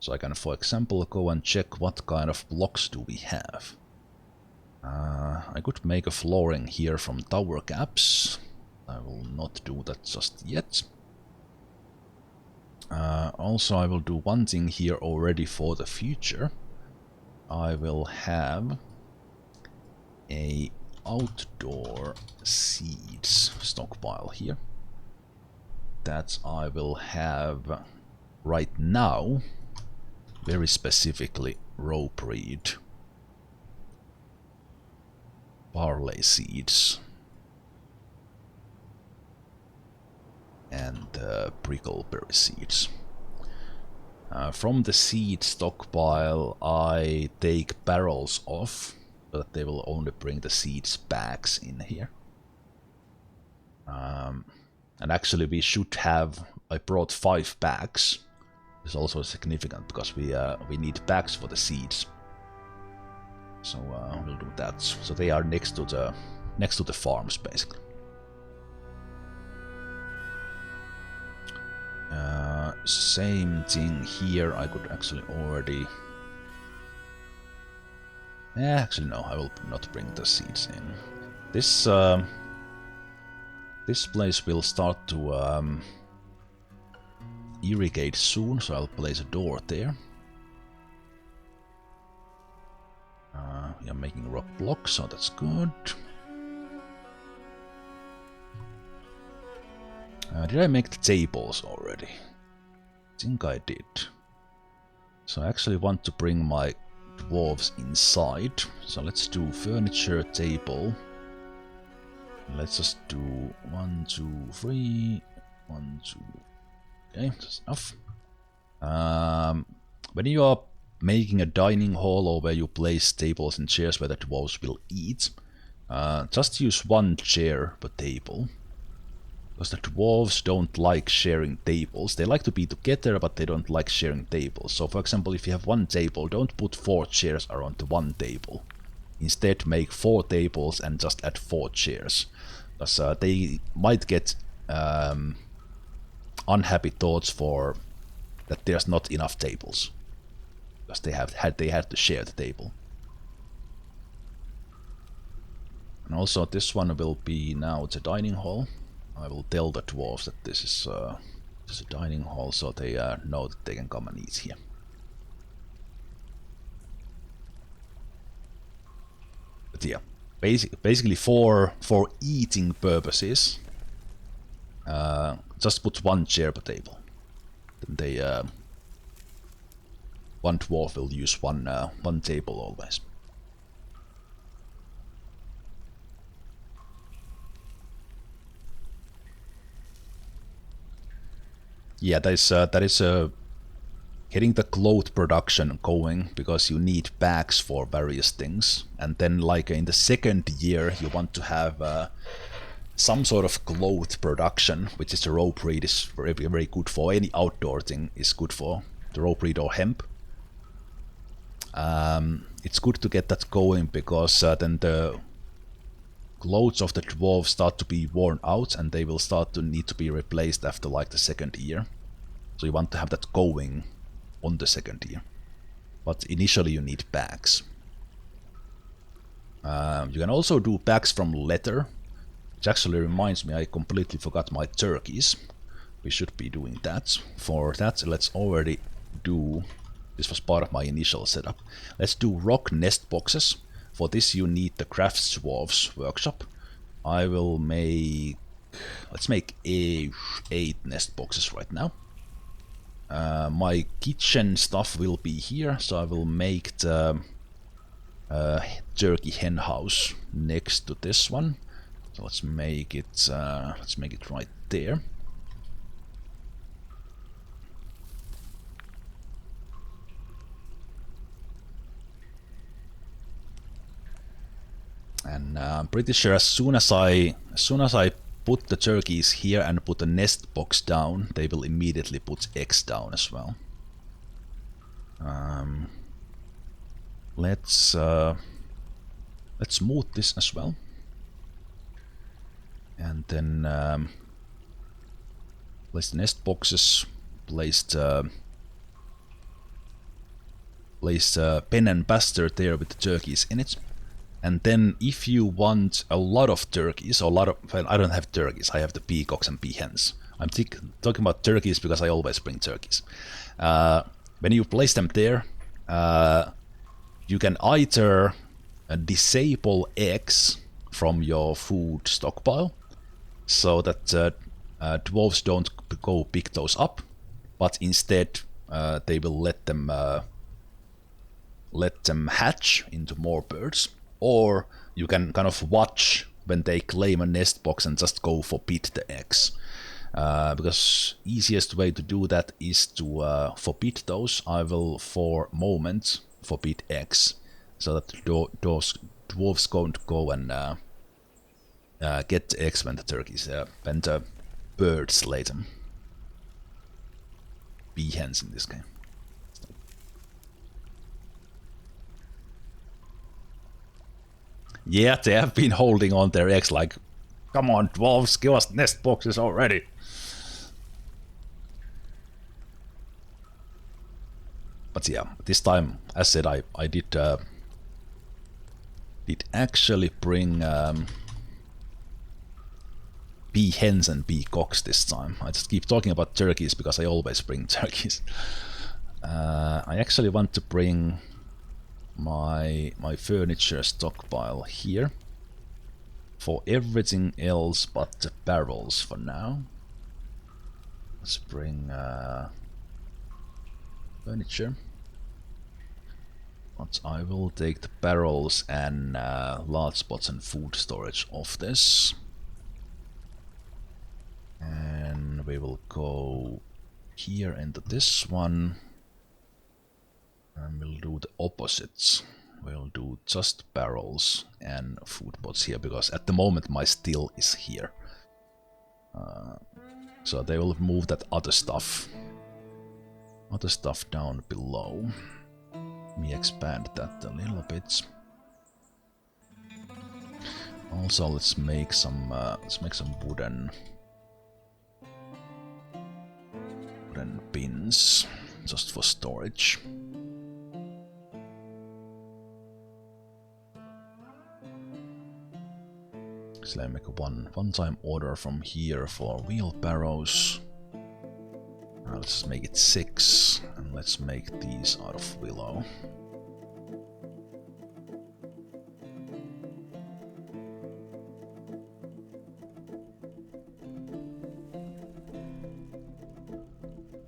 So I can, for example, go and check what kind of blocks do we have. I could make a flooring here from tower caps. I will not do that just yet. Also, I will do one thing here already for the future. I will have a outdoor seeds stockpile here. That I will have right now, very specifically rope reed, barley seeds, and prickleberry seeds. From the seed stockpile I take barrels off, so that they will only bring the seeds bags in here. And actually we should have, I brought 5 bags. It's also significant because we need bags for the seeds. So we'll do that. So they are next to the farms basically. Same thing here. I could actually already... actually no, I will not bring the seeds in. This place will start to irrigate soon, so I'll place a door there. We are making rock blocks, so that's good. Did I make the tables already? I think I did. So I actually want to bring my dwarves inside. So let's do furniture, table. Let's just do 1, 2, 3, 1, 2. Okay, that's enough. When you are making a dining hall or where you place tables and chairs where the dwarves will eat, just use 1 chair per table. Because the dwarves don't like sharing tables. They like to be together, but they don't like sharing tables. So for example, if you have 1 table, don't put 4 chairs around the 1 table. Instead make 4 tables and just add 4 chairs. Because they might get unhappy thoughts for that there's not enough tables. Because they had to share the table. And also this one will be now the dining hall. I will tell the dwarves that this is a dining hall, so they know that they can come and eat here. But yeah, basically for eating purposes, just put one chair per table. Then they one dwarf will use one table always. Yeah, that is getting the cloth production going, because you need bags for various things, and then like in the second year you want to have some sort of cloth production, which is the rope reed is very, very good for. Any outdoor thing is good for the rope reed or hemp. It's good to get that going, because then the clothes of the dwarves start to be worn out and they will start to need to be replaced after like the second year. So you want to have that going on the second year. But initially you need bags. You can also do bags from leather, which actually reminds me, I completely forgot my turkeys. We should be doing that. For that, let's already do... This was part of my initial setup. Let's do rock nest boxes. For this you need the crafts dwarves workshop. I will make... Let's make 8 nest boxes right now. My kitchen stuff will be here, so I will make the turkey hen house next to this one. So let's make it right there. And I'm pretty sure as soon as I put the turkeys here and put the nest box down, they will immediately put eggs down as well. Let's smooth this as well, and then place the nest boxes, place the pen and pasture there with the turkeys in it. And then if you want a lot of turkeys, or well, I don't have turkeys, I have the peacocks and peahens. I'm talking about turkeys because I always bring turkeys. When you place them there, you can either disable eggs from your food stockpile, so that dwarves don't go pick those up, but instead they will let them hatch into more birds. Or you can kind of watch when they claim a nest box and just go forbid the eggs. Because easiest way to do that is to forbid those. I will for a moment forbid eggs, so that those dwarves don't go and get the eggs when the turkeys, when the birds lay them. Peahens in this game. Yeah, they have been holding on their eggs like, come on, dwarves, give us nest boxes already. But yeah, this time, as said, I did actually bring peahens and peacocks this time. I just keep talking about turkeys because I always bring turkeys. I actually want to bring my furniture stockpile here for everything else but the barrels for now. Let's bring furniture, but I will take the barrels and large spots and food storage off this, and we will go here into this one. And we'll do the opposites. We'll do just barrels and food pots here, because at the moment my steel is here. So they will move that other stuff down below. Let me expand that a little bit. Also, let's make some wooden bins. beans, just for storage. So let me make a one-time order from here for wheelbarrows. Let's just make it 6, and let's make these out of willow.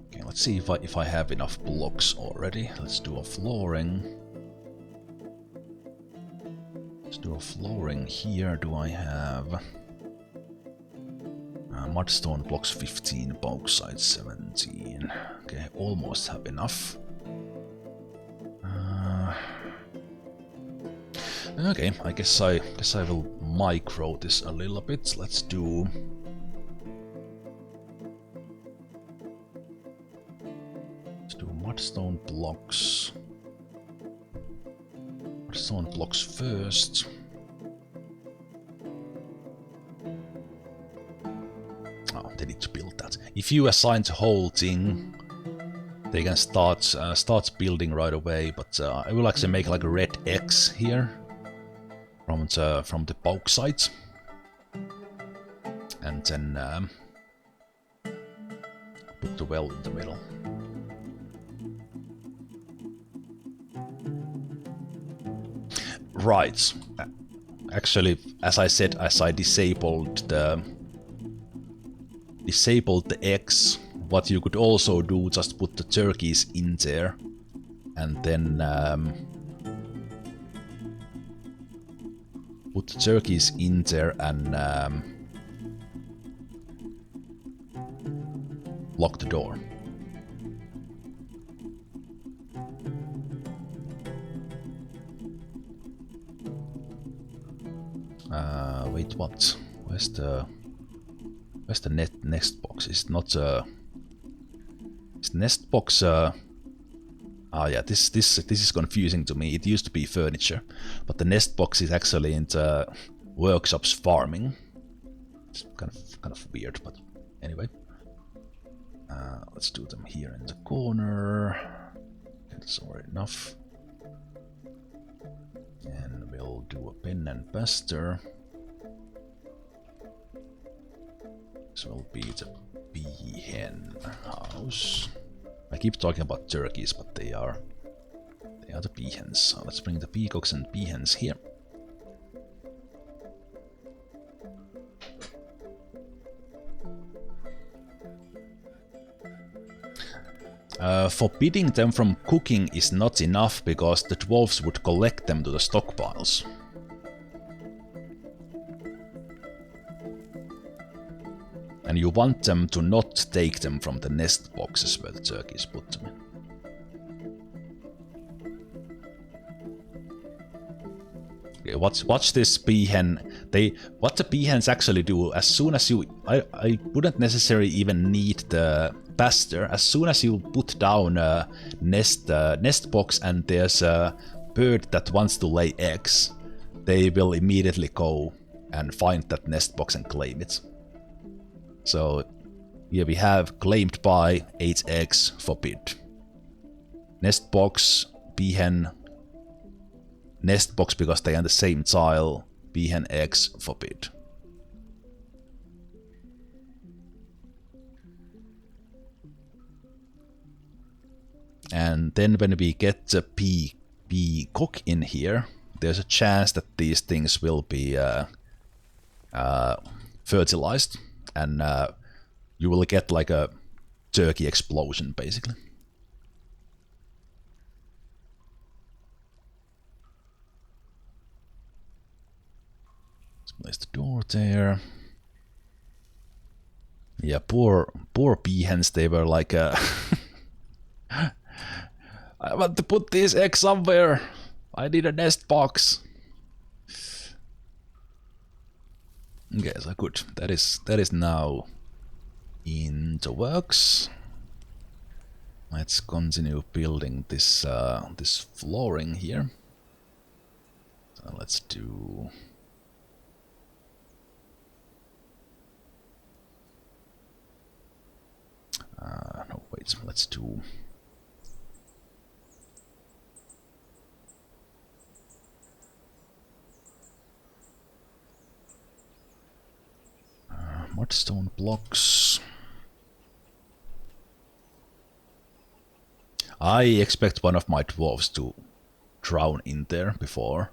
Okay, let's see if I have enough blocks already. Let's do a flooring. Let's do a flooring here. Do I have mudstone blocks 15, bauxite 17. Okay, almost have enough. Okay, I guess I will micro this a little bit. Let's do mudstone blocks. Mudstone blocks first. Oh, they need to build that. If you assign the whole thing, they can start building right away. But I will actually make like a red X here from the bauxite, and then put the well in the middle. Right. Actually, as I said, as I disabled the X, what you could also do, just put the turkeys in there, and then put the turkeys in there and lock the door. Wait, what? Where's the nest box? It's not is nest box yeah, this is confusing to me. It used to be furniture, but the nest box is actually in the workshops farming. It's kind of weird, but anyway. Let's do them here in the corner. That's already enough. And we'll do a pen and pasture. This will be the bee hen house. I keep talking about turkeys, but they are the bee hens. So let's bring the peacocks and bee hens here. Forbidding them from cooking is not enough because the dwarves would collect them to the stockpiles. And you want them to not take them from the nest boxes where the turkeys put them in. Okay, watch this bee hen. What the bee hens actually do, as soon as you... I wouldn't necessarily even need the pasture. As soon as you put down a nest box and there's a bird that wants to lay eggs, they will immediately go and find that nest box and claim it. So here we have claimed by 8 eggs, forbid. Nest box, bee hen. Nest box because they are the same tile, bee hen eggs, forbid. And then when we get the peacock in here, there's a chance that these things will be fertilized, and you will get like a turkey explosion, basically. Let's place the door there. Yeah, poor bee hens, they were like I want to put this egg somewhere. I need a nest box. Okay, so good. That is now in the works. Let's continue building this this flooring here. So let's do. No, wait. Right, let's do... mudstone blocks. I expect one of my dwarves to drown in there before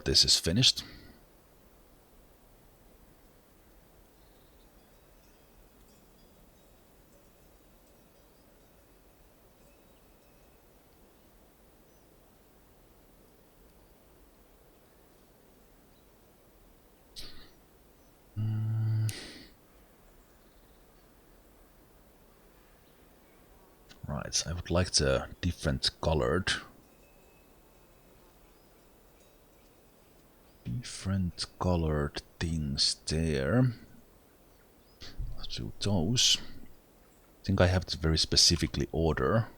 this is finished. Right, I would like the different colored things there. Let's do those. I think I have to very specifically order.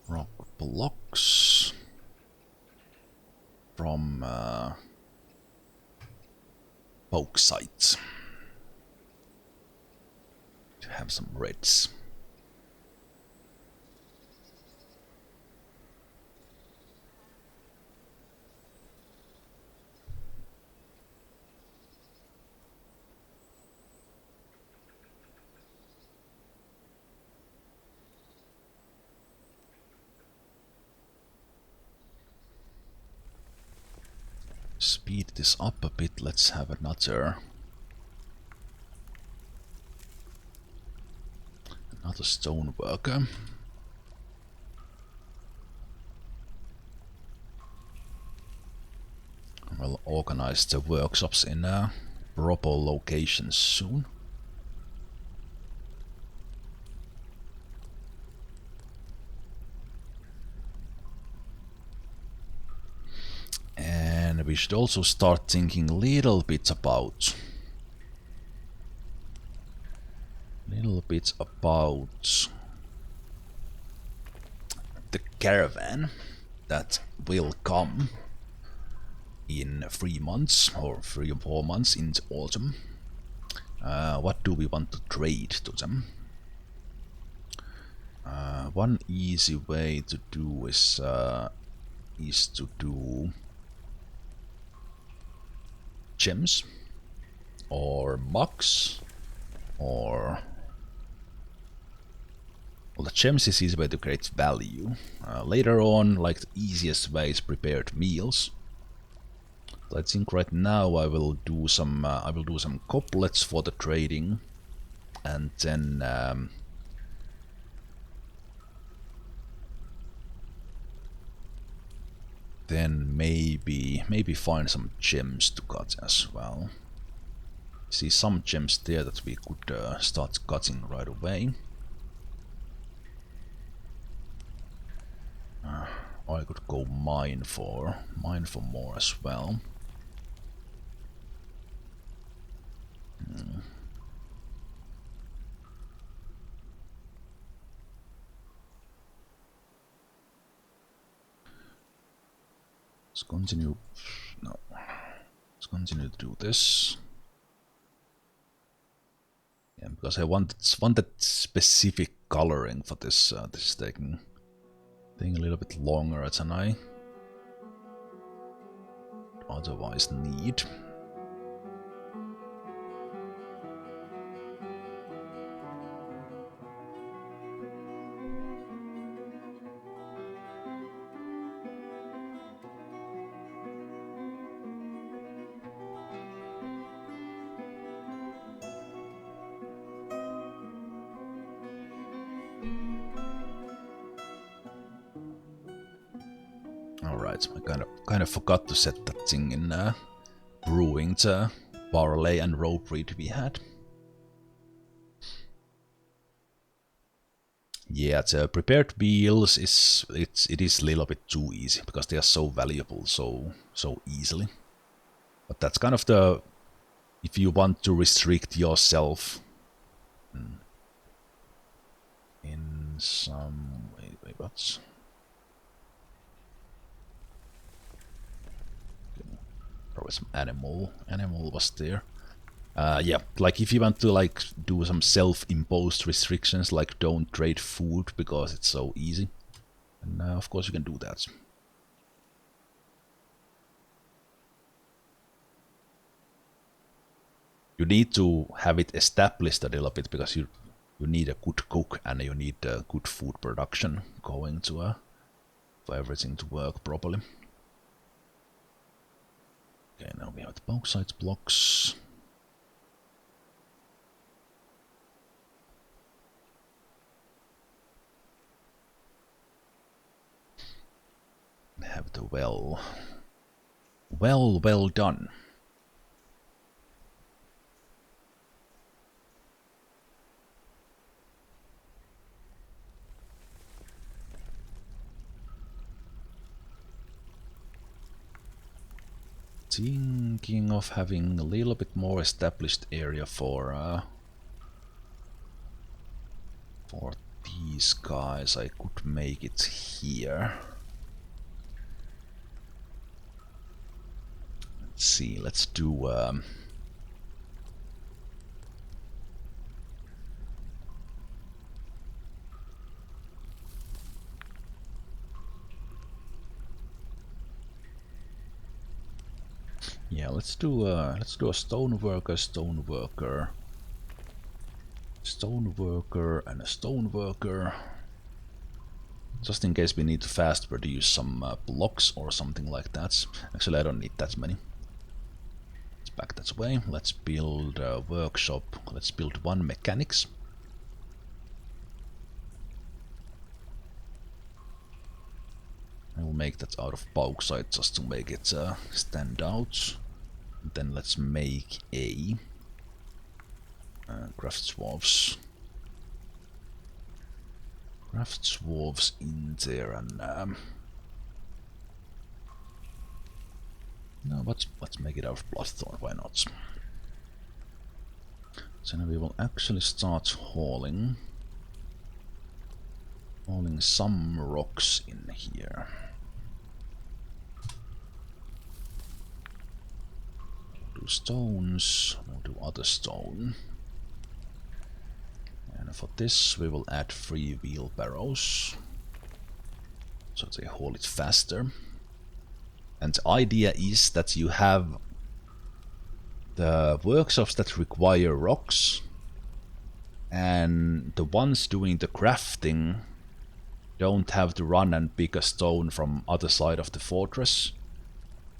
Rock blocks from bauxite to have some reds. Speed this up a bit. Let's have another stone worker. We'll organize the workshops in proper locations soon. And we should also start thinking a little bit about the caravan that will come in 3 months or 3 or 4 months in the autumn. What do we want to trade to them? One easy way to do is to do gems or mugs or... Well, the gems is easy way to create value. Later on, like the easiest way is prepared meals. So I think right now I will do some couplets for the trading, and then maybe find some gems to cut as well. See some gems there that we could start cutting right away. Or I could go mine for more as well. Let's continue. No, let's continue to do this. Yeah, because I wanted specific coloring for this. This is taking a little bit longer than I otherwise need. Alright, I kind of forgot to set that thing in brewing the barley and raw breed we had. Yeah, the prepared meals it is a little bit too easy because they are so valuable so easily. But that's kind of the, if you want to restrict yourself in some wait, what's was animal. Animal was there. Yeah, like if you want to like do some self-imposed restrictions, like don't trade food because it's so easy, and of course you can do that. You need to have it established a little bit because you need a good cook and you need good food production going to for everything to work properly. Okay, now we have the bauxite blocks. Have the well. Well done. Thinking of having a little bit more established area for these guys. I could make it here. Let's see, let's do yeah, let's do a stoneworker, and a stoneworker. Just in case we need to fast produce some blocks or something like that. Actually, I don't need that many. Let's back that way. Let's build a workshop. Let's build one mechanics. I will make that out of bauxite just to make it stand out. Then let's make a craft dwarves. Craft dwarves in there, and no, let's make it out of bloodthorn. Why not? So now we will actually start hauling some rocks in here. Do stones, we'll do other stone. And for this we will add 3 wheelbarrows, so they haul it faster. And the idea is that you have the workshops that require rocks, and the ones doing the crafting don't have to run and pick a stone from other side of the fortress,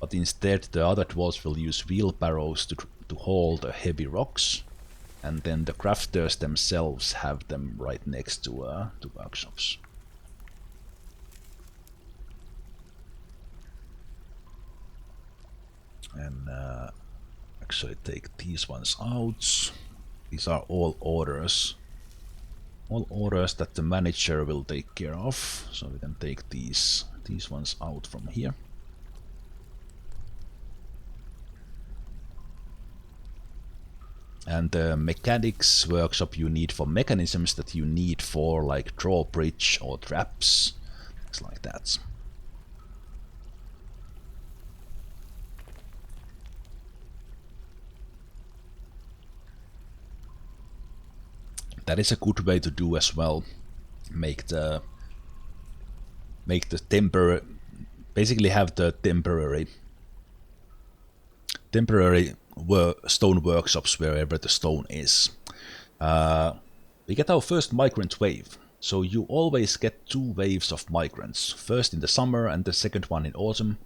but instead the other dwarves will use wheelbarrows to haul the heavy rocks, and then the crafters themselves have them right next to workshops. And actually take these ones out. These are all orders. All orders that the manager will take care of. So we can take these ones out from here. And the mechanics workshop you need for mechanisms that you need for like drawbridge or traps, things like that. That is a good way to do as well. Make the temporary, basically have the temporary stone workshops wherever the stone is. We get our first migrant wave, so you always get 2 waves of migrants, first in the summer and the second one in autumn,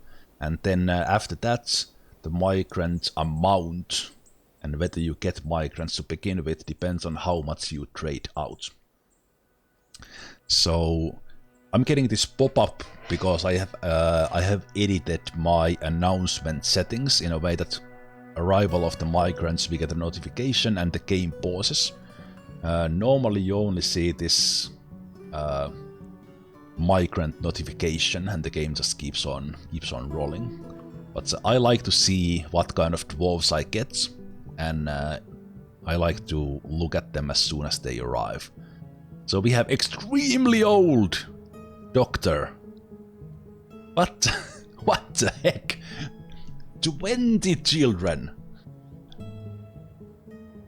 and then after that the migrant amount and whether you get migrants to begin with depends on how much you trade out. So I'm getting this pop-up because I have edited my announcement settings in a way that arrival of the migrants, we get a notification and the game pauses. Normally you only see this migrant notification and the game just keeps on rolling. But I like to see what kind of dwarves I get, and I like to look at them as soon as they arrive. So we have extremely old doctor. What? What the heck? 20 children!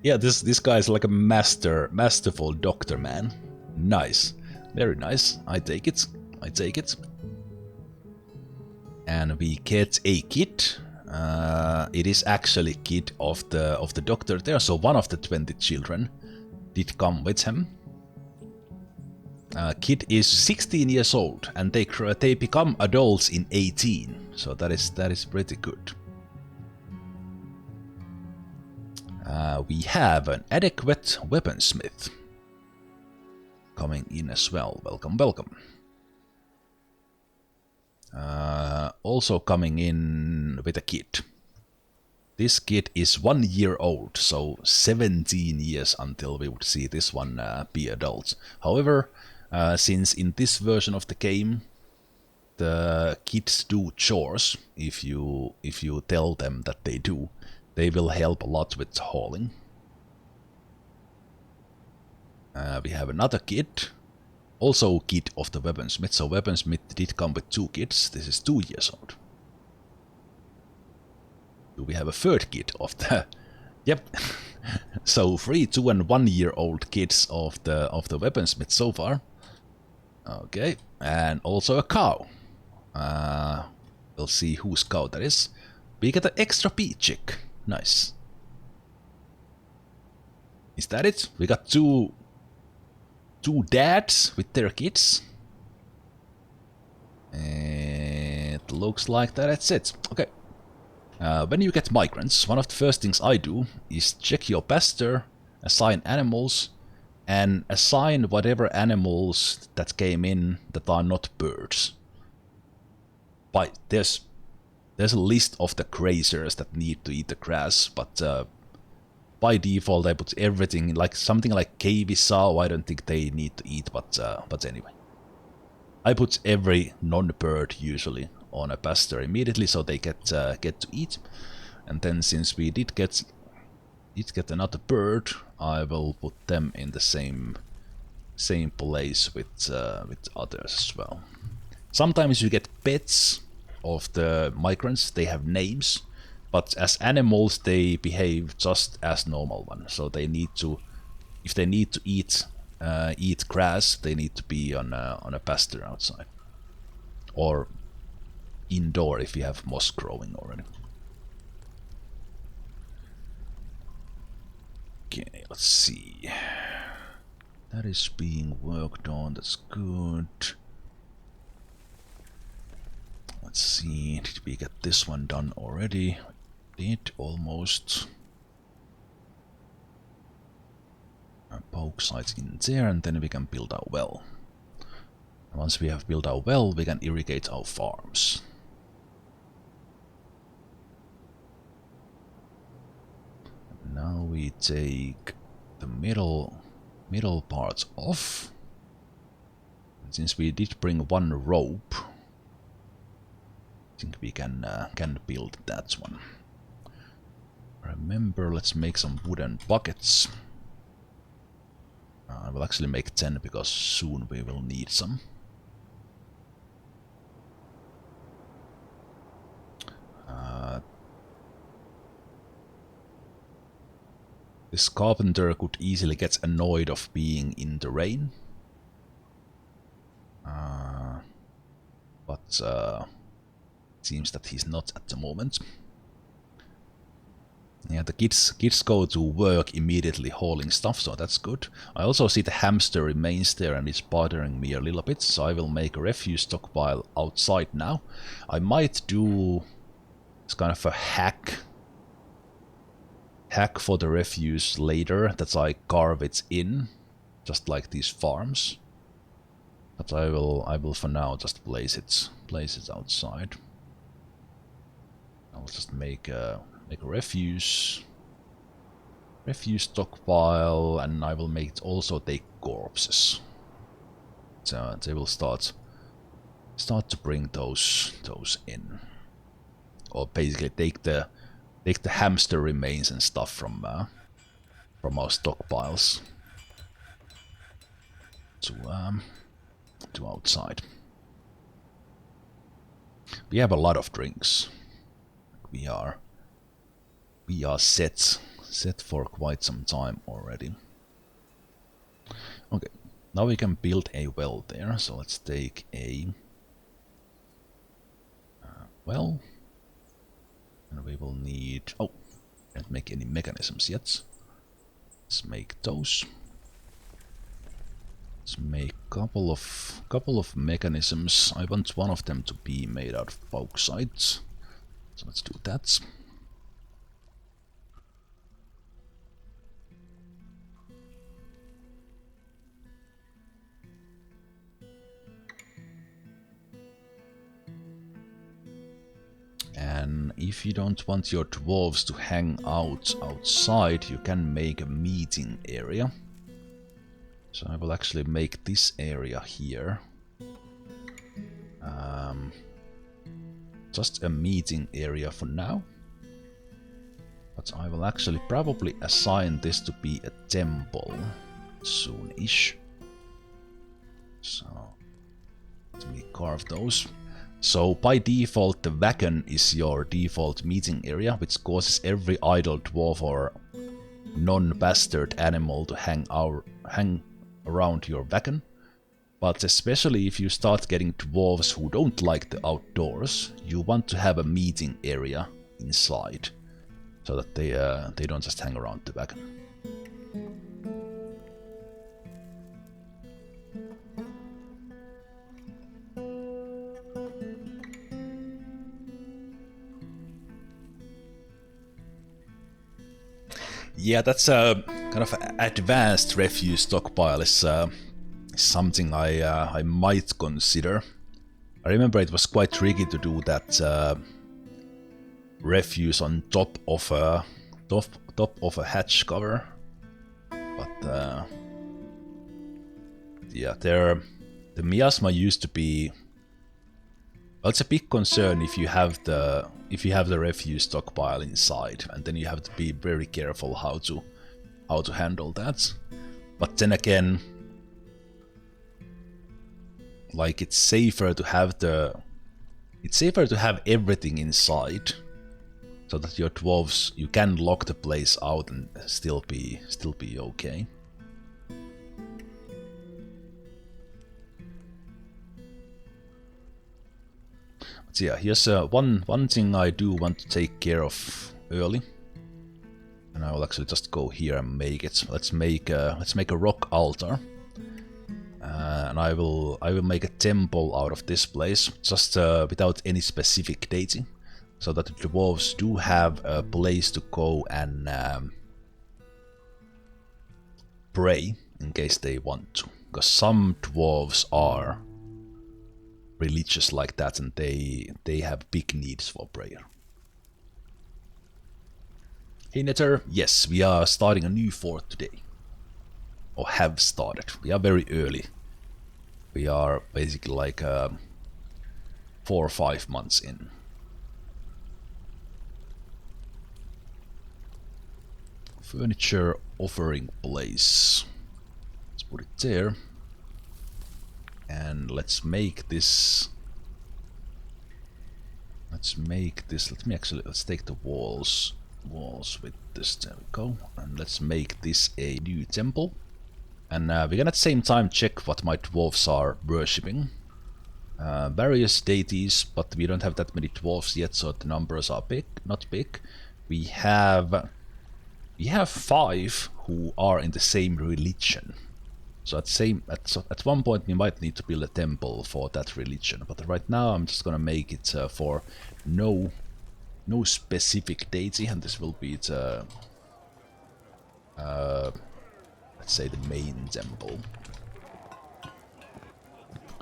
Yeah, this guy is like a masterful doctor, man. Nice. Very nice. I take it. I take it. And we get a kit. It is actually kid of the doctor there, so one of the 20 children did come with him. Kid is 16 years old, and they become adults in 18, so that is pretty good. We have an adequate weaponsmith coming in as well. Welcome, welcome. Also coming in with a kid. This kid is 1 year old, so 17 years until we would see this one be adults. However, since in this version of the game, the kids do chores, if you tell them that they do, they will help a lot with hauling. We have another kid. Also kid of the weaponsmith, so weaponsmith did come with 2 kids. This is 2 years old. Do we have a third kid of the... Yep. So 3, 2 and 1 year old kids of the weaponsmith so far. Okay, and also a cow. We'll see whose cow that is. We get an extra pea chick. Nice. Is that it? We got two dads with their kids. It looks like that's it. Okay. When you get migrants, one of the first things I do is check your pasture, assign animals, and assign whatever animals that came in that are not birds. But there's a list of the grazers that need to eat the grass, but by default I put everything, like something like cavy sow, I don't think they need to eat, but anyway. I put every non-bird usually on a pasture immediately so they get to eat. And then since we did get another bird, I will put them in the same place with others as well. Sometimes you get pets of the migrants, they have names, but as animals they behave just as normal ones. So they need to, if they need to eat grass, they need to be on a pasture outside, or indoor if you have moss growing already. Okay, let's see. That is being worked on, that's good. Let's see, did we get this one done already? Did, almost. Poke sites in there, and then we can build our well. Once we have built our well, we can irrigate our farms. Now we take the middle parts off. And since we did bring one rope, I think we can build that one. Remember, let's make some wooden buckets. I will actually make 10 because soon we will need some. This carpenter could easily get annoyed of being in the rain. But it seems that he's not at the moment. Yeah, the kids go to work immediately hauling stuff, so that's good. I also see the hamster remains there and is bothering me a little bit, so I will make a refuse stockpile outside now. I might do... it's kind of a hack for the refuse later, that I carve it in, just like these farms. But I will for now just place it outside. I'll just make a refuse stockpile, and I will make it also take corpses. So they will start to bring those in, or basically take the hamster remains and stuff from our stockpiles to outside. We have a lot of drinks. we are set for quite some time already. Okay, now we can build a well there. So let's take a well, and we will need. Oh, can't make any mechanisms yet. Let's make those. Let's make couple of mechanisms. I want one of them to be made out of bauxite. So let's do that. And if you don't want your dwarves to hang out outside, you can make a meeting area. So I will actually make this area here just a meeting area for now. But I will actually probably assign this to be a temple soon-ish. So let me carve those. So by default the wagon is your default meeting area, which causes every idle dwarf or non-bastard animal to hang around your wagon. But especially if you start getting dwarves who don't like the outdoors, you want to have a meeting area inside, so that they don't just hang around the wagon. Yeah, that's a kind of advanced refuse stockpile is something I might consider. I remember it was quite tricky to do that refuse on top of a hatch cover, but yeah, the miasma used to be. Well, it's a big concern if you have the refuse stockpile inside, and then you have to be very careful how to handle that. But then again, like it's safer to have everything inside, so that your dwarves, you can lock the place out and still be okay. So yeah, here's one thing I do want to take care of early, and I will actually just go here and make it. Let's make a rock altar, and I will make a temple out of this place, just without any specific deity, so that the dwarves do have a place to go and pray in case they want to, because some dwarves are religious like that, and they have big needs for prayer. Hey Netter, yes, we are starting a new fort today. Or have started. We are very early. We are basically like 4 or 5 months in. Furniture offering place. Let's put it there. And let's make this. Let's take the walls with this. There we go. And let's make this a new temple. And we can at the same time check what my dwarves are worshipping. Various deities, but we don't have that many dwarves yet, so the numbers are not big. We have 5 who are in the same religion. So at one point we might need to build a temple for that religion, but right now I'm just gonna make it for no specific deity, and this will be the let's say the main temple.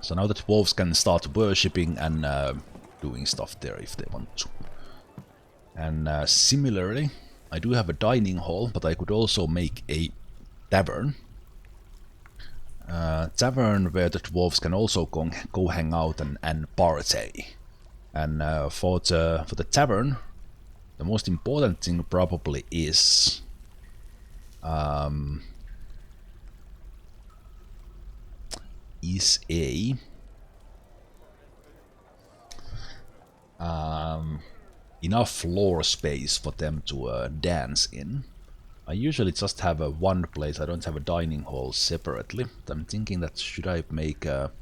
So now the dwarves can start worshipping and doing stuff there if they want to. And similarly, I do have a dining hall, but I could also make a tavern. Tavern where the dwarves can also go hang out and partay. And for the tavern, the most important thing probably is a enough floor space for them to dance in. I usually just have one place, I don't have a dining hall separately. I'm thinking that should I make a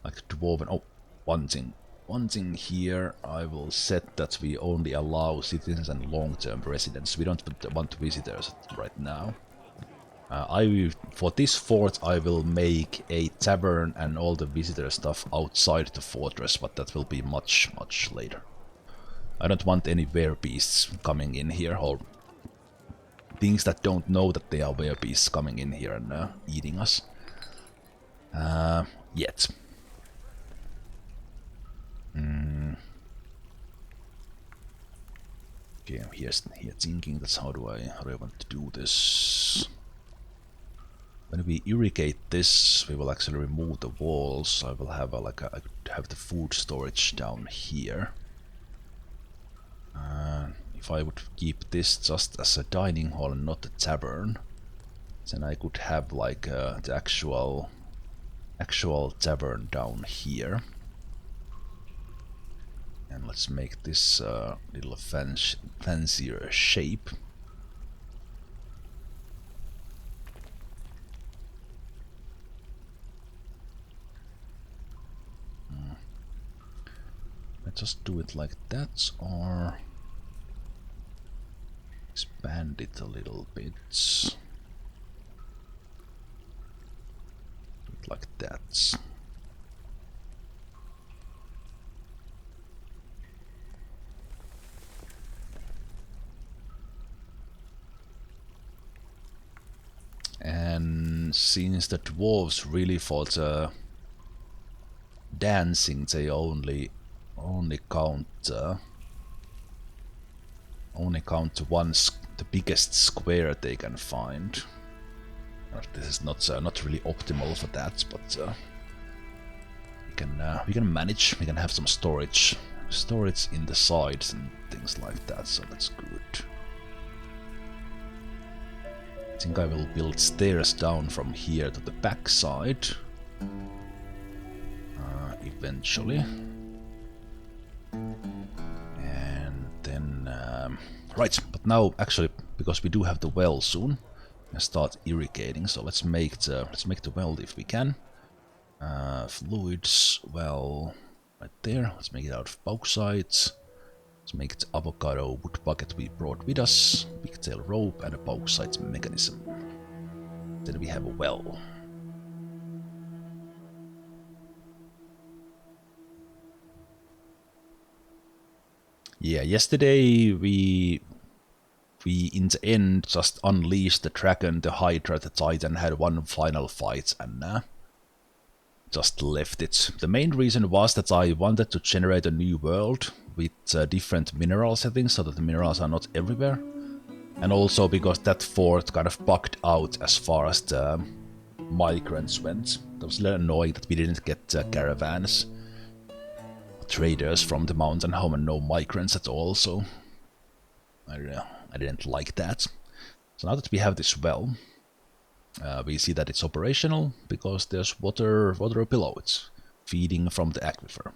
like dwarven... Oh, one thing here, I will set that we only allow citizens and long-term residents. We don't want visitors right now. For this fort I will make a tavern and all the visitor stuff outside the fortress, but that will be much later. I don't want any bearbeasts coming in here, or things that don't know that they are bearbeasts coming in here and eating us. Yet. Okay, I'm here thinking that's how do I want to do this. When we irrigate this, we will actually remove the walls. I will have I have the food storage down here. If I would keep this just as a dining hall and not a tavern, then I could have like the actual tavern down here. And let's make this little fancier shape. Let's just do it like that, or expand it a little bit. Like that. And since the dwarves really thought dancing, they only count the biggest square they can find. This is not really optimal for that, but we can manage. We can have some storage in the sides and things like that, so that's good. I think I will build stairs down from here to the back side eventually. And then right, but now actually, because we do have the well soon, and start irrigating, so let's make the well if we can. Fluids, well, right there. Let's make it out of bauxite. Let's make the avocado wood bucket we brought with us, pigtail rope, and a bauxite mechanism. Then we have a well. Yeah, yesterday we in the end just unleashed the dragon, the hydra, the titan, had one final fight and just left it. The main reason was that I wanted to generate a new world with different mineral settings so that the minerals are not everywhere. And also because that fort kind of bugged out as far as the migrants went. It was a little annoying that we didn't get caravans, traders from the mountain home, and no migrants at all, so I didn't like that. So now that we have this well, we see that it's operational because there's water below it, feeding from the aquifer.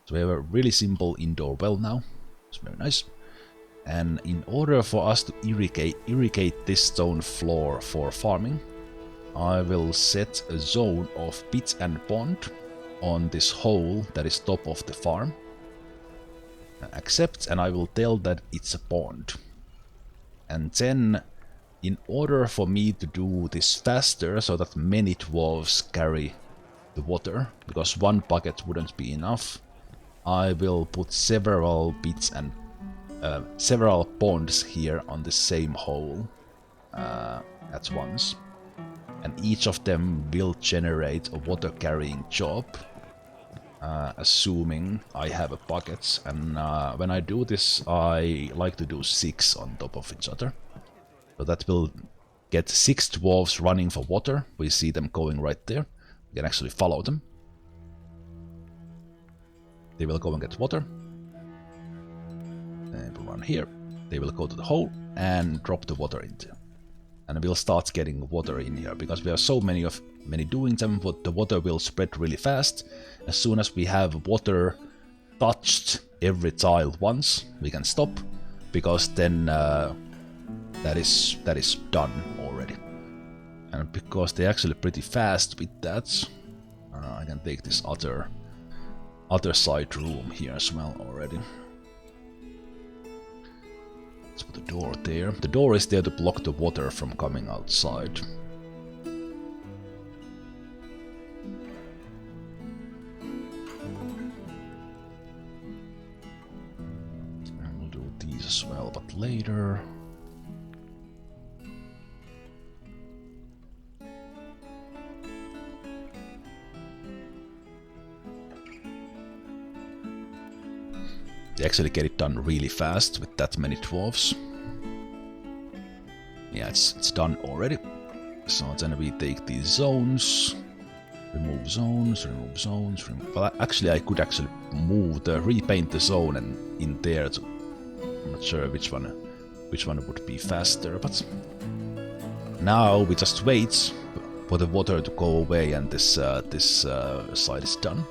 So we have a really simple indoor well now. It's very nice. And in order for us to irrigate this stone floor for farming, I will set a zone of pit and pond on this hole that is top of the farm. Accept, and I will tell that it's a pond. And then, in order for me to do this faster, so that many dwarves carry the water, because one bucket wouldn't be enough, I will put several pits and several ponds here on the same hole at once. And each of them will generate a water carrying job, assuming I have a bucket. And when I do this, I like to do 6 on top of each other. So that will get 6 dwarves running for water. We see them going right there. We can actually follow them. They will go and get water. They will run here. They will go to the hole and drop the water into. And we'll start getting water in here, because we have so many doing them, but the water will spread really fast. As soon as we have water touched every tile once, we can stop, because then that is done already. And because they're actually pretty fast with that, I can take this other side room here as well already. Let's put the door there. The door is there to block the water from coming outside. And we'll do these as well, but later. They actually get it done really fast with that many dwarves. Yeah, it's done already. So then we take these zones, remove zones, remove zones, remove... Well, actually I could actually repaint the zone and in there. I'm not sure which one would be faster, but now we just wait for the water to go away and this side is done.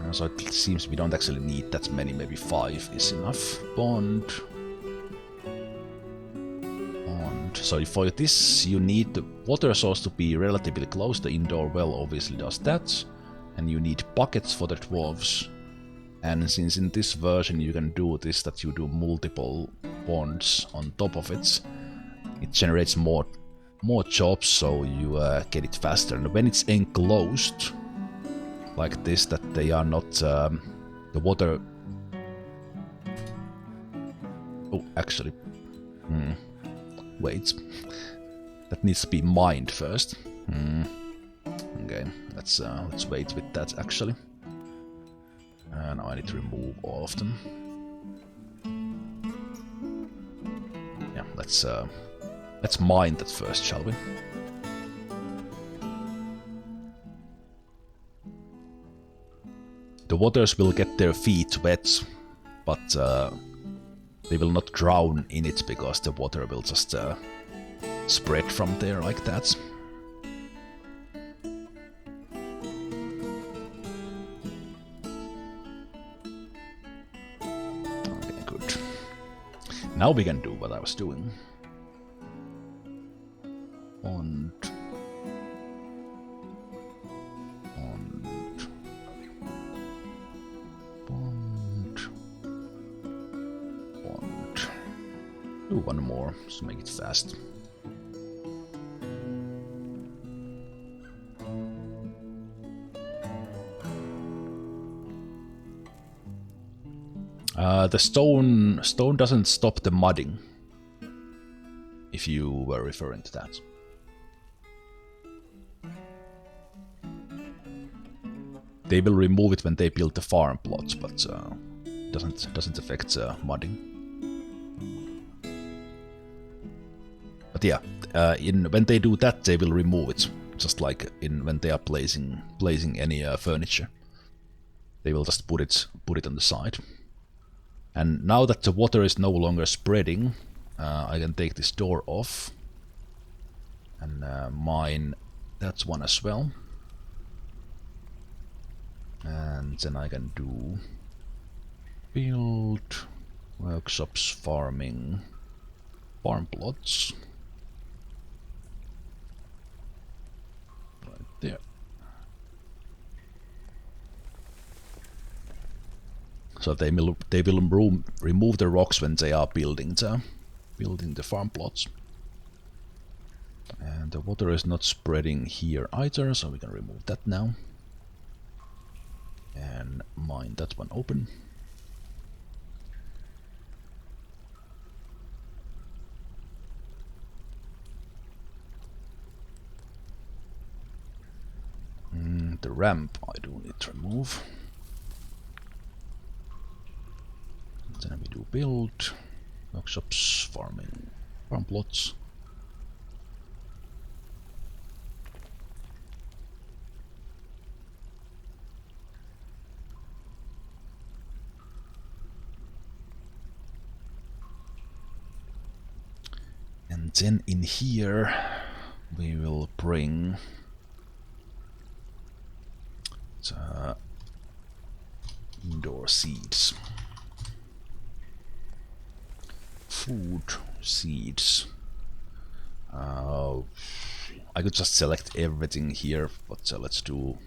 So it seems we don't actually need that many, maybe 5 is enough. Bond. So for this you need the water source to be relatively close, the indoor well obviously does that. And you need buckets for the dwarves. And since in this version you can do this, that you do multiple bonds on top of it, it generates more jobs, so you get it faster. And when it's enclosed, like this, that they are not the water. Oh, actually, wait, that needs to be mined first. Okay, let's wait with that actually. And now I need to remove all of them. Yeah, let's mine that first, shall we? The waters will get their feet wet, but they will not drown in it because the water will just spread from there like that. Okay, good. Now we can do what I was doing. Do one more, so make it fast. The stone doesn't stop the mudding, if you were referring to that. They will remove it when they build the farm plots, but doesn't affect mudding. But yeah, when they do that, they will remove it, just like when they are placing any furniture. They will just put it on the side. And now that the water is no longer spreading, I can take this door off and mine that one as well. And then I can do build, workshops, farming, farm plots. Right there. So they will remove the rocks when they are building the farm plots. And the water is not spreading here either, so we can remove that now. And mine that one open. The ramp I do need to remove. Then we do build, workshops, farming, farm plots. And then in here we will bring Indoor seeds. Food seeds. I could just select everything here, but let's do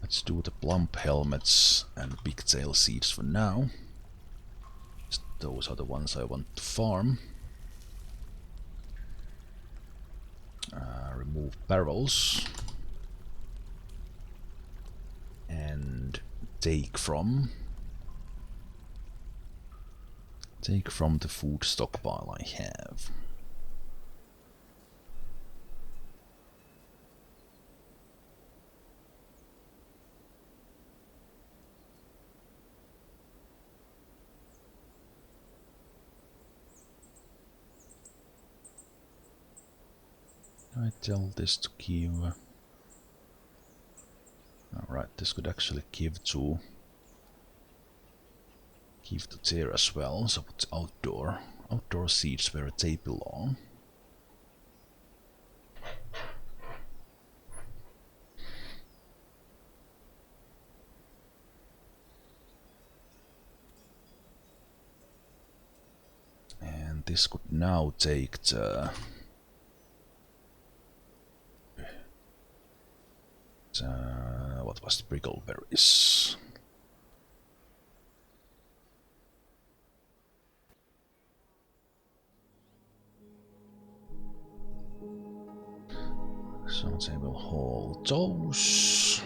the plump helmets and pigtail seeds for now. Those are the ones I want to farm. Remove barrels and take from the food stockpile I have. I tell this to give. Alright, this could actually give to there as well. So put outdoor seeds where they belong. And this could now take the what was the brickleberries? So they will hold those.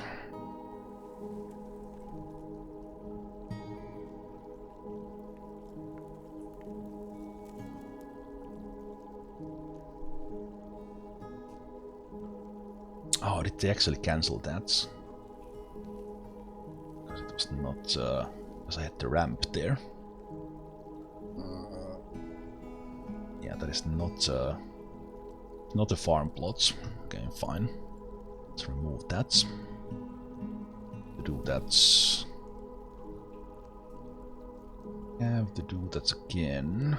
Oh, did they actually cancel that? Because it was not, because I had the ramp there. Yeah, that is not a farm plot. Okay, fine. Let's remove that. To do that, have to do that again.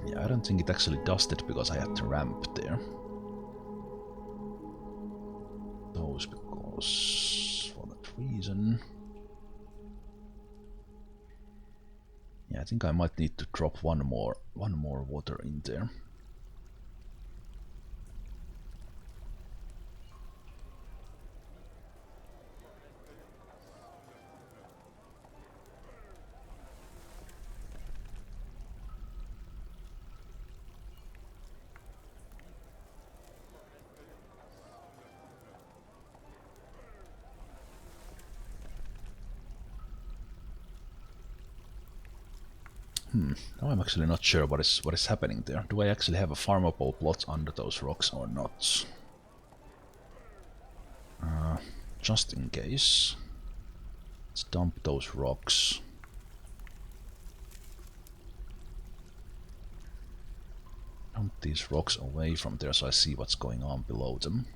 Yeah, I don't think it actually does it because I had the ramp there. Those because for that reason. Yeah, I think I might need to drop one more water in there. Now I'm actually not sure what is happening there. Do I actually have a farmable plot under those rocks or not? Just in case. Let's dump those rocks. Dump these rocks away from there so I see what's going on below them.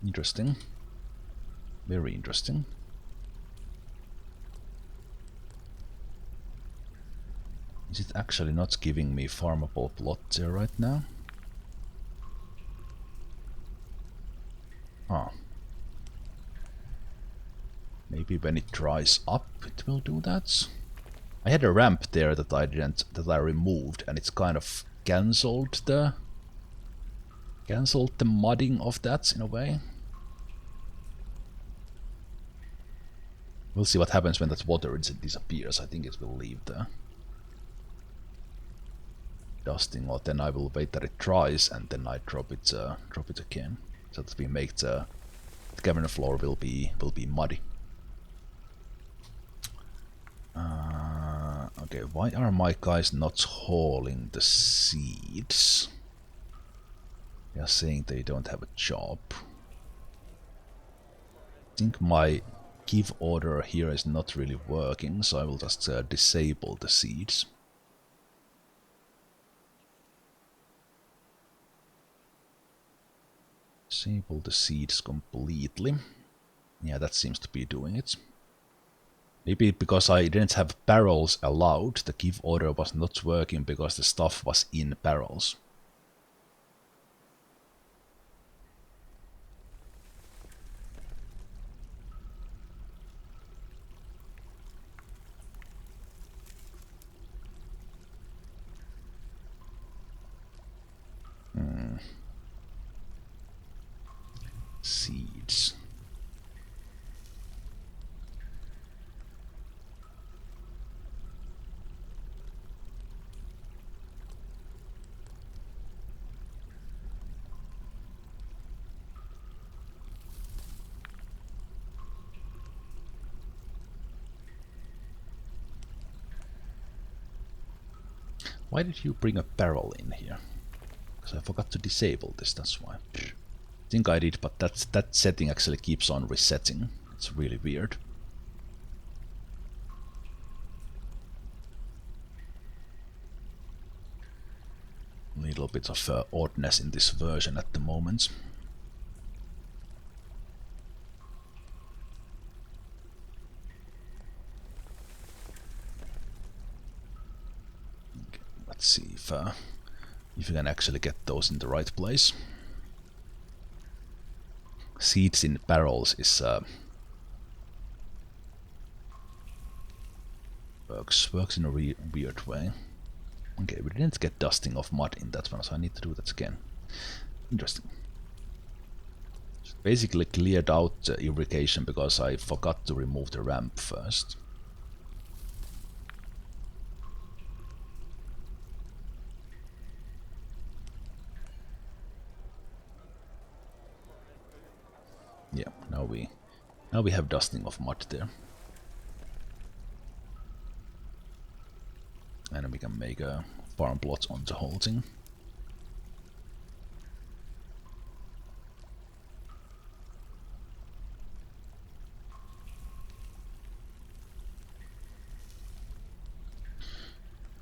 Interesting. Very interesting. Is it actually not giving me farmable plot there right now? Ah. Maybe when it dries up it will do that? I had a ramp there that I removed, and it's kind of cancelled the modding of that in a way. We'll see what happens when that water disappears. I think it will leave the dusting, or then I will wait that it dries and then I drop it again, so that we make the cavern floor will be muddy. Okay, why are my guys not hauling the seeds? They are saying they don't have a job. I think my give order here is not really working, so I will just disable the seeds. Disable the seeds completely. Yeah, that seems to be doing it. Maybe because I didn't have barrels allowed, the give order was not working because the stuff was in barrels. Seeds. Why did you bring a barrel in here? Because I forgot to disable this, that's why. I think I did, but that setting actually keeps on resetting. It's really weird. Little bit of oddness in this version at the moment. Okay, let's see if you can actually get those in the right place. Seeds in barrels is works in a weird way. Okay, we didn't get dusting of mud in that one, so I need to do that again. Interesting. Just basically cleared out irrigation because I forgot to remove the ramp first. Yeah, now we have dusting of mud there. And we can make a farm plot on the whole thing.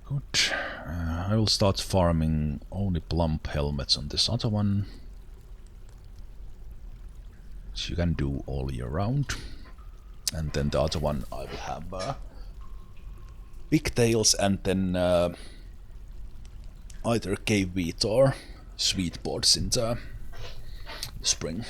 Good. I will start farming only plump helmets on this other one. Which you can do all year round. And then the other one I will have pigtails and then either cave wheat or sweet pods in the spring.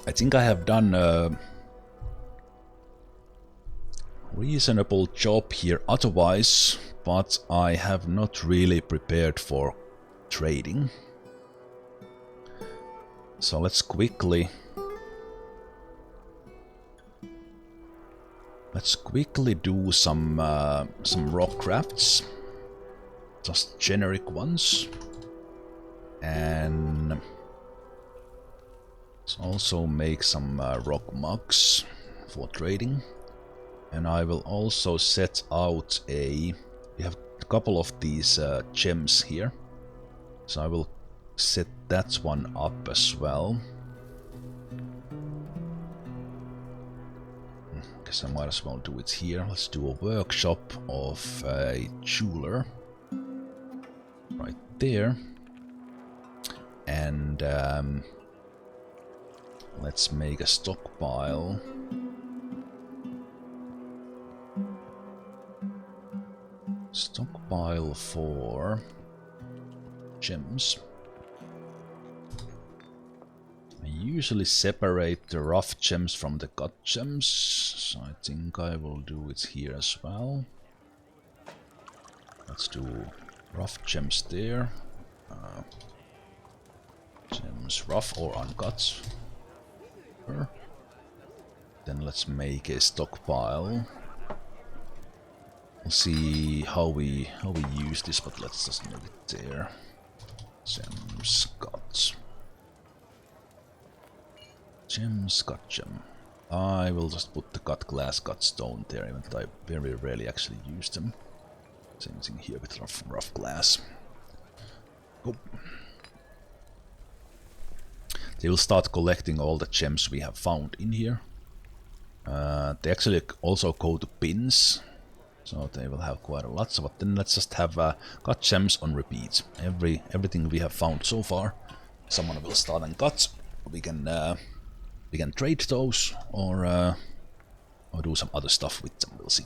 I think I have done a reasonable job here otherwise, but I have not really prepared for trading. So let's quickly do some rock crafts, just generic ones, and let's also make some rock mugs for trading. And I will also set out we have a couple of these gems here, so I will set that one up as well. Guess I might as well do it here. Let's do a workshop of a jeweler right there, and let's make a stockpile. Stockpile for gems. I usually separate the rough gems from the cut gems, so I think I will do it here as well. Let's do rough gems there. Gems rough or uncut. Then let's make a stockpile. We'll see how we use this, but let's just make it there. Gems cut. Gems cut gem. I will just put the cut glass, cut stone there, even though I very rarely actually use them. Same thing here with rough glass. Go. They will start collecting all the gems we have found in here. They actually also go to bins. So they will have quite a lot. So but then let's just have cut gems on repeat. Everything we have found so far, someone will start and cut. We can trade those or do some other stuff with them. We'll see.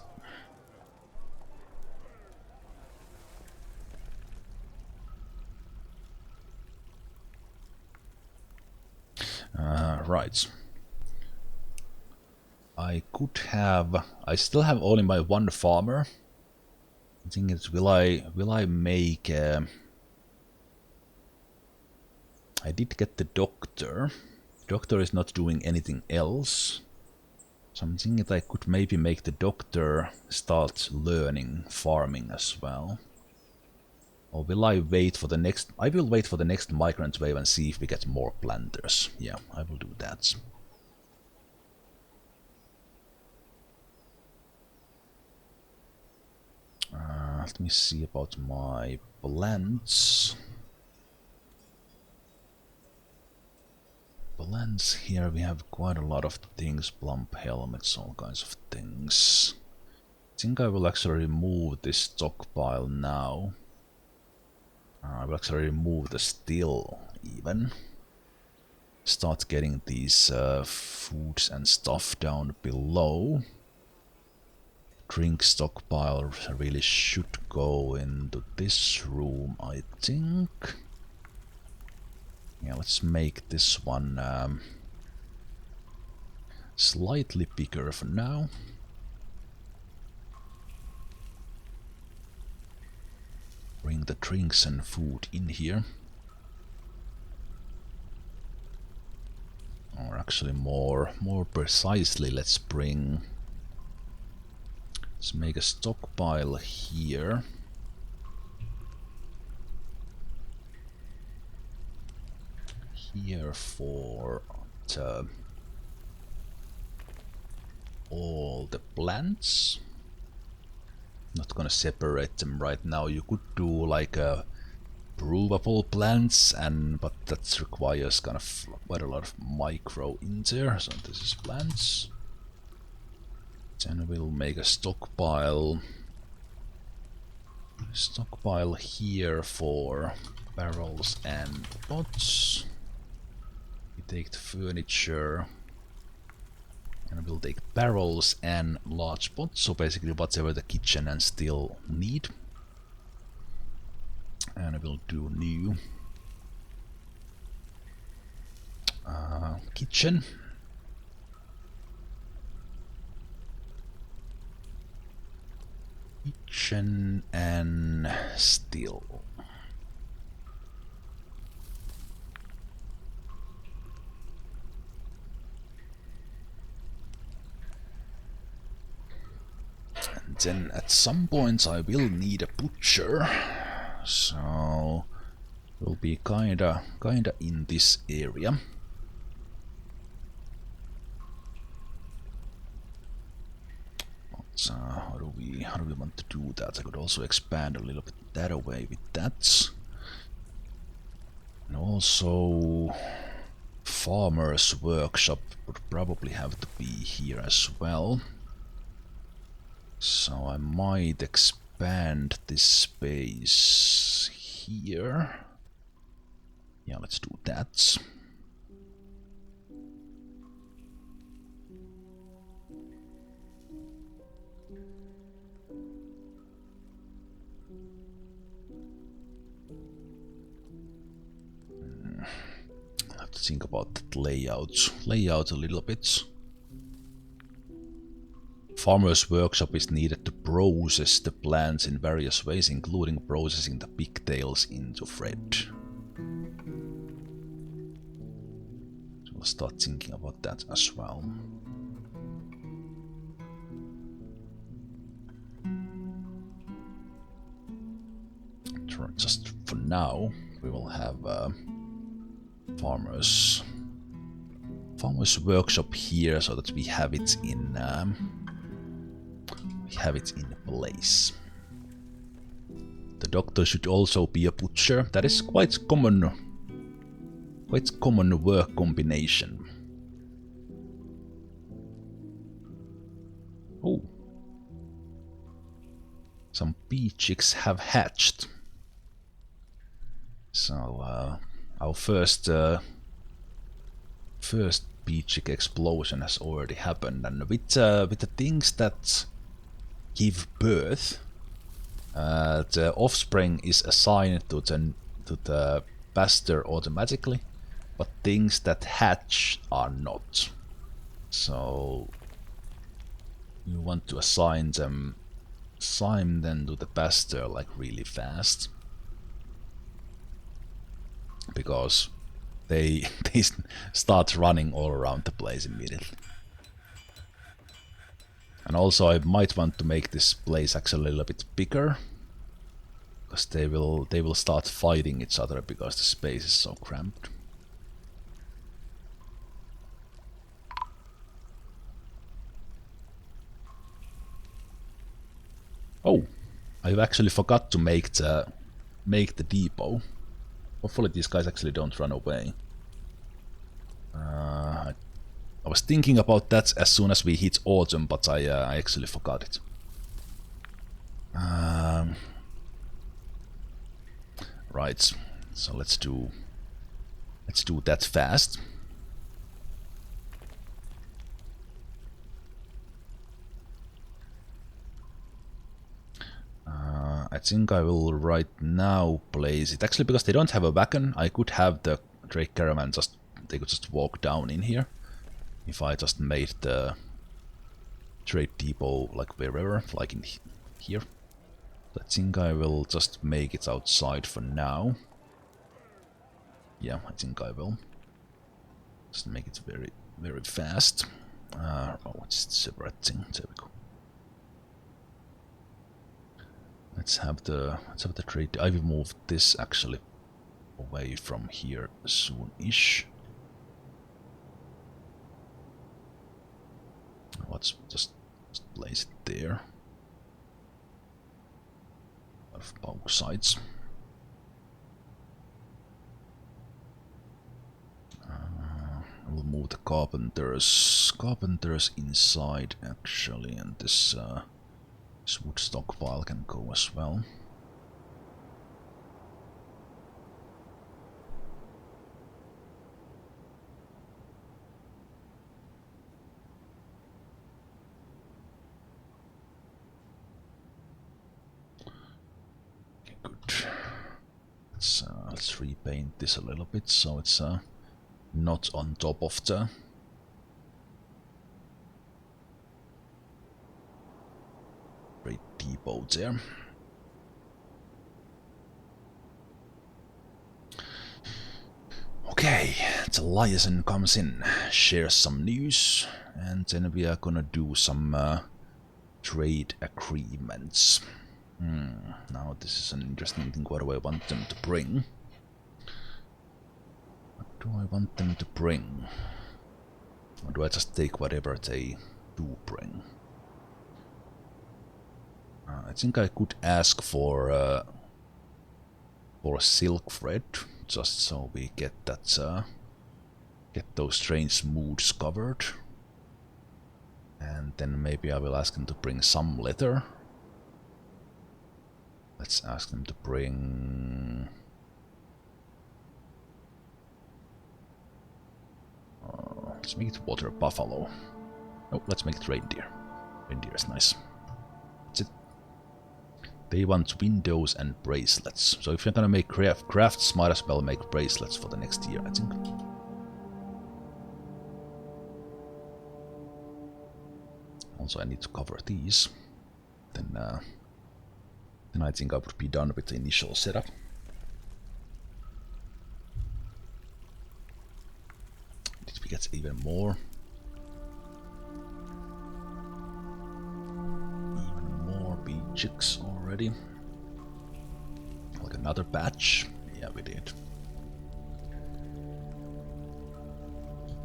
Right. I still have only my one farmer. The thing is, will I make? I did get the doctor. Doctor is not doing anything else. So I'm thinking that I could maybe make the doctor start learning farming as well. Or will I wait for the next? I will wait for the next migrant wave and see if we get more planters. Yeah, I will do that. Let me see about my plants. Plants here, we have quite a lot of things. Plump helmets, all kinds of things. I think I will actually remove this stockpile now. I will actually remove the steel even. Start getting these foods and stuff down below. Drink stockpile really should go into this room, I think. Yeah, let's make this one slightly bigger for now. Bring the drinks and food in here. Or actually more precisely, let's make a stockpile here. Here for all the plants. Not gonna separate them right now. You could do like a provable plants, but that requires kind of quite a lot of micro in there. So this is plants. Then we'll make a stockpile here for barrels and pots. We take the furniture and we'll take barrels and large pots, so basically whatever the kitchen and still need. And we'll do new kitchen. Kitchen and steel. And then at some point I will need a butcher, so we'll be kinda in this area. But how do we want to do that? I could also expand a little bit that away with that. And also farmer's workshop would probably have to be here as well. So I might expand this space here. Yeah, let's do that. I have to think about that layout a little bit. Farmer's workshop is needed to process the plants in various ways, including processing the pigtails into thread. So we'll start thinking about that as well. Just for now, we will have farmer's workshop here, so that we have it in place. The doctor should also be a butcher. That is quite common work combination. Oh, some bee chicks have hatched. So our first bee chick explosion has already happened, and with the things that give birth, the offspring is assigned to the pasture automatically, but things that hatch are not. So you want to assign them to the pasture like really fast, because they start running all around the place immediately. And also I might want to make this place actually a little bit bigger, because they will start fighting each other because the space is so cramped. Oh, I actually forgot to make the depot. Hopefully these guys actually don't run away. I was thinking about that as soon as we hit autumn, but I actually forgot it. Right, so let's do that fast. I think I will right now place it. Actually, because they don't have a wagon, I could have the trade caravan they could just walk down in here. If I just made the trade depot like wherever, like in here. I think I will just make it outside for now. Yeah, I think I will. Just make it very, very fast. Oh, it's separating. There we go. Let's have the trade. I will move this actually away from here soon-ish. Let's just place it there. Of both sides. I will move the carpenters inside actually, and this wood stockpile can go as well. Okay, good. Let's repaint this a little bit so it's not on top of the great depot there. Okay, the liaison comes in, shares some news, and then we are gonna do some trade agreements. Now this is an interesting thing. What do I want them to bring? What do I want them to bring? Or do I just take whatever they do bring? I think I could ask for silk thread, just so we get that get those strange moods covered. And then maybe I will ask them to bring some leather. Let's ask them to bring let's make it water buffalo. Oh, let's make it reindeer. Reindeer is nice. That's it. They want windows and bracelets. So if you're gonna make crafts, might as well make bracelets for the next year, I think. Also, I need to cover these. Then I think I would be done with the initial setup. Did we get even more? Even more bee chicks already. Like another batch? Yeah, we did.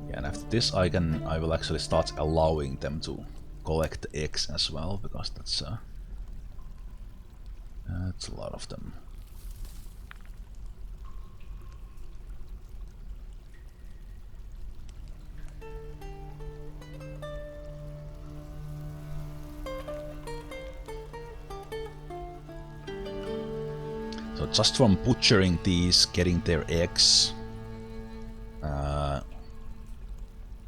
Yeah, and after this I will actually start allowing them to collect the eggs as well, because that's a lot of them. just from butchering these, getting their eggs,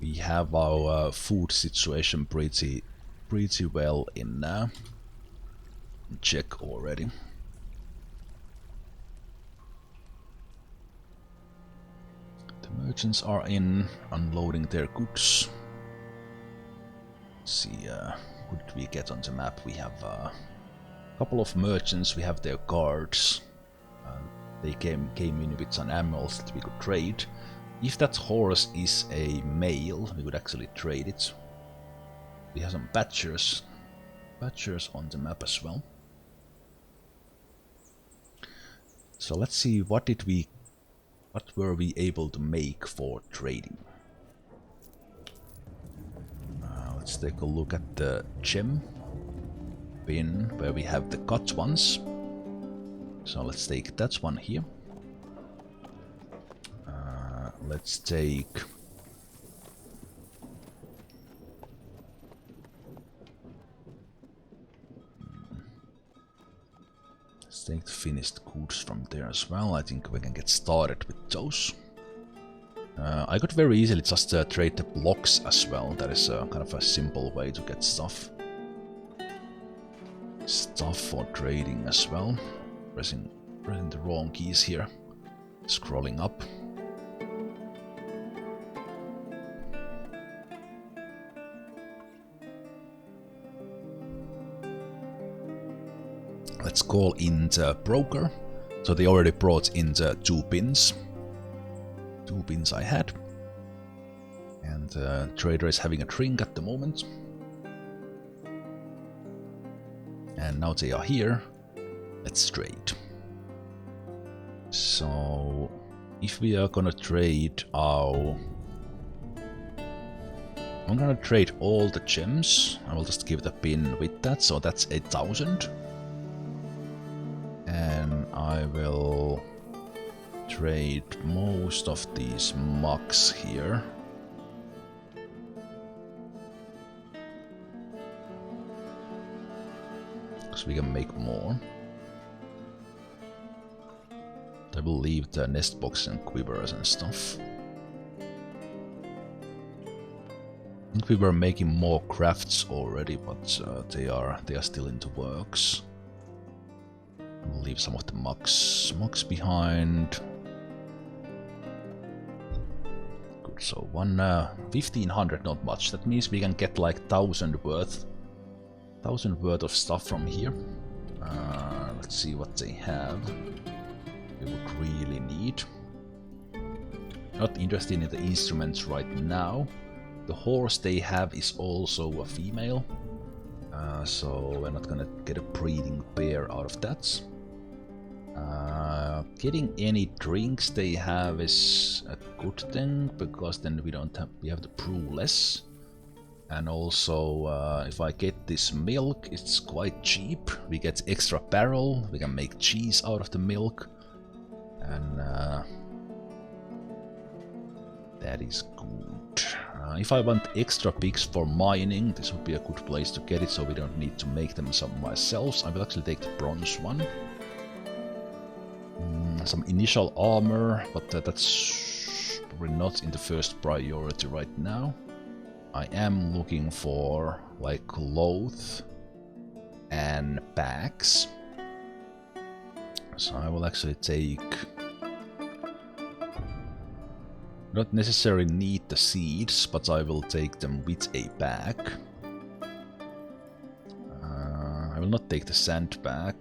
we have our food situation pretty well in check already. The merchants are in, unloading their goods. Let's see, who did we get on the map? We have a couple of merchants, we have their guards. They came in with some animals that we could trade. If that horse is a male, we could actually trade it. We have some badgers on the map as well. So let's see, what were we able to make for trading? Let's take a look at the gem bin where we have the cut ones. So let's take that one here. Let's take the finished goods from there as well. I think we can get started with those. I could very easily just trade the blocks as well. That is kind of a simple way to get stuff for trading as well. Pressing the wrong keys here. Scrolling up. Let's call in the broker. So they already brought in the 2 bins. 2 bins I had. And the trader is having a drink at the moment. And now they are here. Let's trade. So if we are gonna trade I'm gonna trade all the gems. I will just give the bin with that, so that's 1,000. And I will trade most of these mugs here. Because we can make more. I will leave the nest box and quivers and stuff. I think we were making more crafts already, but they are still in the works. We'll leave some of the mugs behind. Good, so 1,500, not much. That means we can get like 1,000 worth of stuff from here. Let's see what they have. We would really need. Not interested in the instruments right now. The horse they have is also a female. So we're not gonna get a breeding pair out of that. Getting any drinks they have is a good thing, because then we have to brew less. And also, if I get this milk, it's quite cheap. We get extra barrel, we can make cheese out of the milk. And that is good. If I want extra pigs for mining, this would be a good place to get it, so we don't need to make them some myself. I will actually take the bronze one. Some initial armor, but that's probably not in the first priority right now. I am looking for like clothes and bags. So I will actually take... Not necessarily need the seeds, but I will take them with a bag. I will not take the sand bag.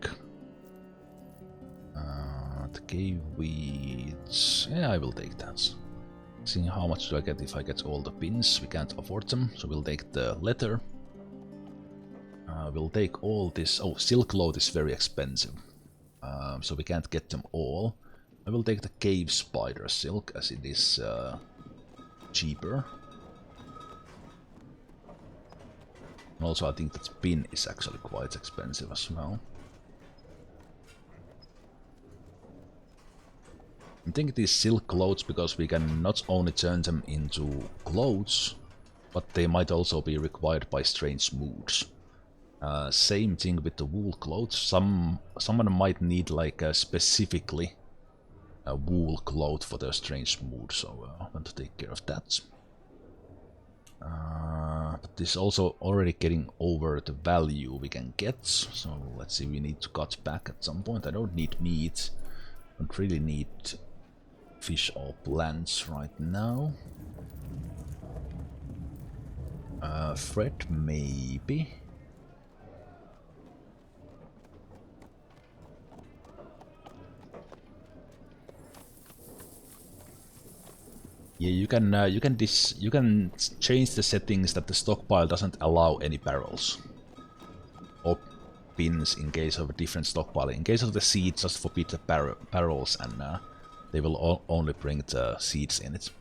The cave weeds... Yeah, I will take that. Seeing how much do I get if I get all the pins. We can't afford them, so we'll take the leather. We'll take all this... Oh, silk cloth is very expensive. So we can't get them all. I will take the cave spider silk, as it is cheaper. And also I think that pin is actually quite expensive as well. I think these silk clothes, because we can not only turn them into clothes, but they might also be required by strange moods. Same thing with the wool clothes. Someone might need like specifically a wool cloth for their strange mood, so I want to take care of that. But this is also already getting over the value we can get, so let's see, we need to cut back at some point. I don't need meat, don't really need fish or plants right now. Thread maybe. Yeah, you can change the settings that the stockpile doesn't allow any barrels or bins in case of a different stockpile. In case of the seeds, just forbid the barrels, and they will only bring the seeds in it.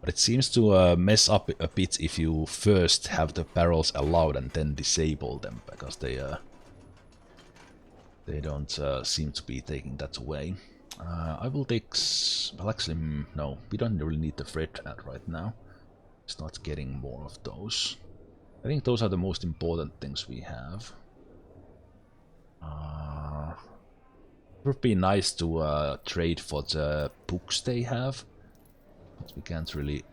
But it seems to mess up a bit if you first have the barrels allowed and then disable them, because they don't seem to be taking that away. I will take... well, actually, no, we don't really need the thread right now. Start getting more of those. I think those are the most important things we have. It would be nice to trade for the books they have, but we can't really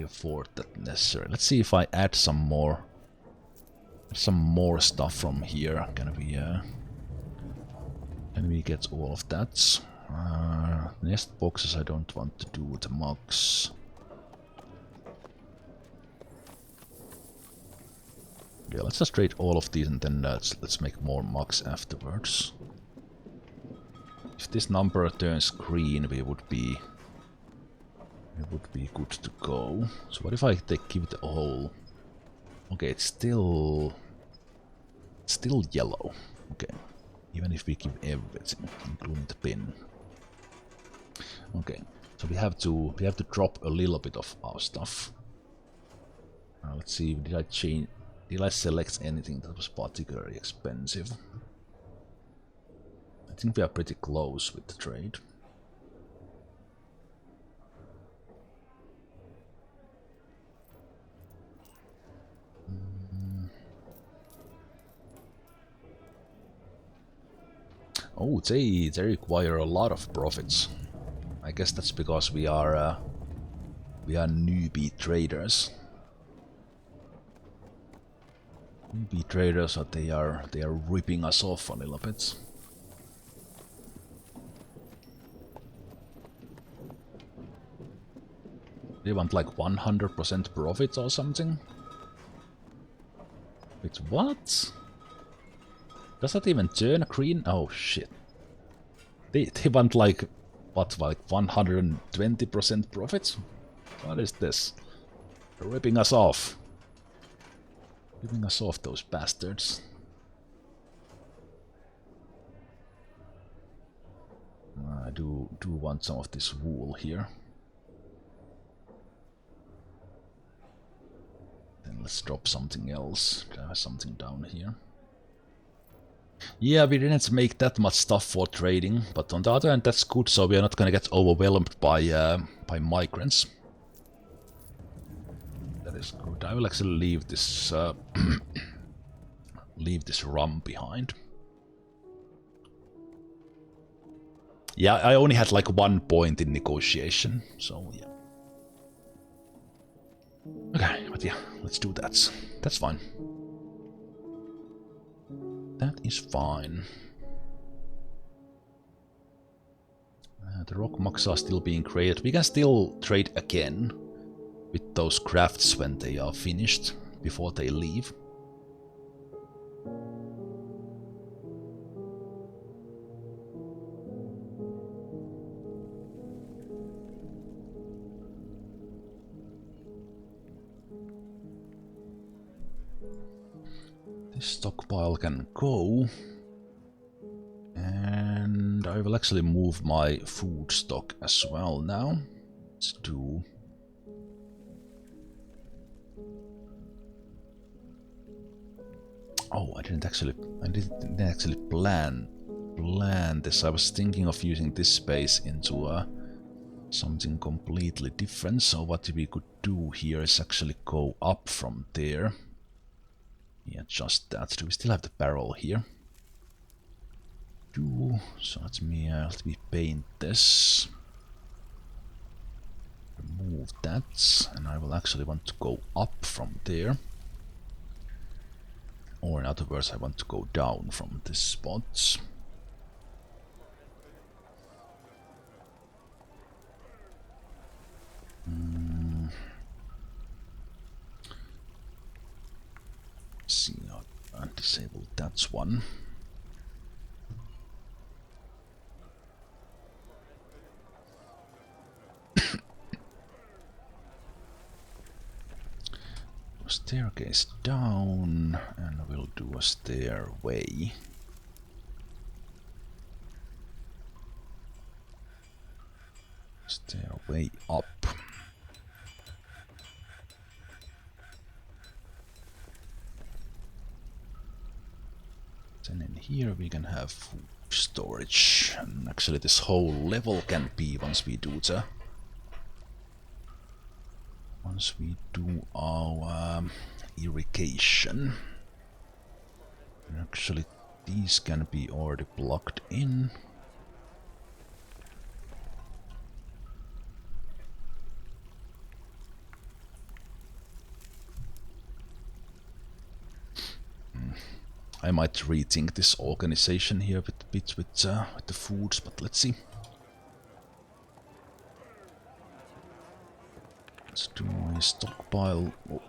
afford that necessarily. Let's see if I add some more stuff from here. Can we get all of that? Nest boxes I don't want to do, the mugs. Okay, let's just trade all of these and then let's make more mugs afterwards. If this number turns green, we would be good to go. So what if I give it a whole? Okay, it's still yellow. Okay, even if we give everything, including the pin. Okay, so we have to drop a little bit of our stuff. Let's see, did I select anything that was particularly expensive? I think we are pretty close with the trade. Oh, they require a lot of profits. I guess that's because we are newbie traders. Newbie traders, so they are ripping us off a little bit. They want like 100% profit or something. Wait, what? Does that even turn green? Oh shit. They want like, what, like 120% profits? What is this? They're ripping us off. Ripping us off, those bastards. I do want some of this wool here. Then let's drop something else. There's something down here. Yeah, we didn't make that much stuff for trading, but on the other hand, that's good, so we are not gonna get overwhelmed by migrants. That is good. I will actually leave this leave this rum behind. Yeah, I only had like 1 point in negotiation, so yeah. Okay, but yeah, let's do that. That's fine. That is fine. The rock mugs are still being created. We can still trade again with those crafts when they are finished, before they leave. This stockpile can go. And I will actually move my food stock as well now. Let's do... Oh, I didn't actually plan this. I was thinking of using this space into something completely different. So what we could do here is actually go up from there. Yeah, just that. Do we still have the barrel here? Do. So let me paint this. Remove that, and I will actually want to go up from there. Or in other words, I want to go down from this spot. See, I'll disable that one. Staircase down, and we'll do a stairway. Stairway up. Then in here we can have food storage, and actually this whole level can be once we do our irrigation. And actually these can be already plugged in. I might rethink this organization here with the foods, but let's see. Let's do a stockpile. Oh,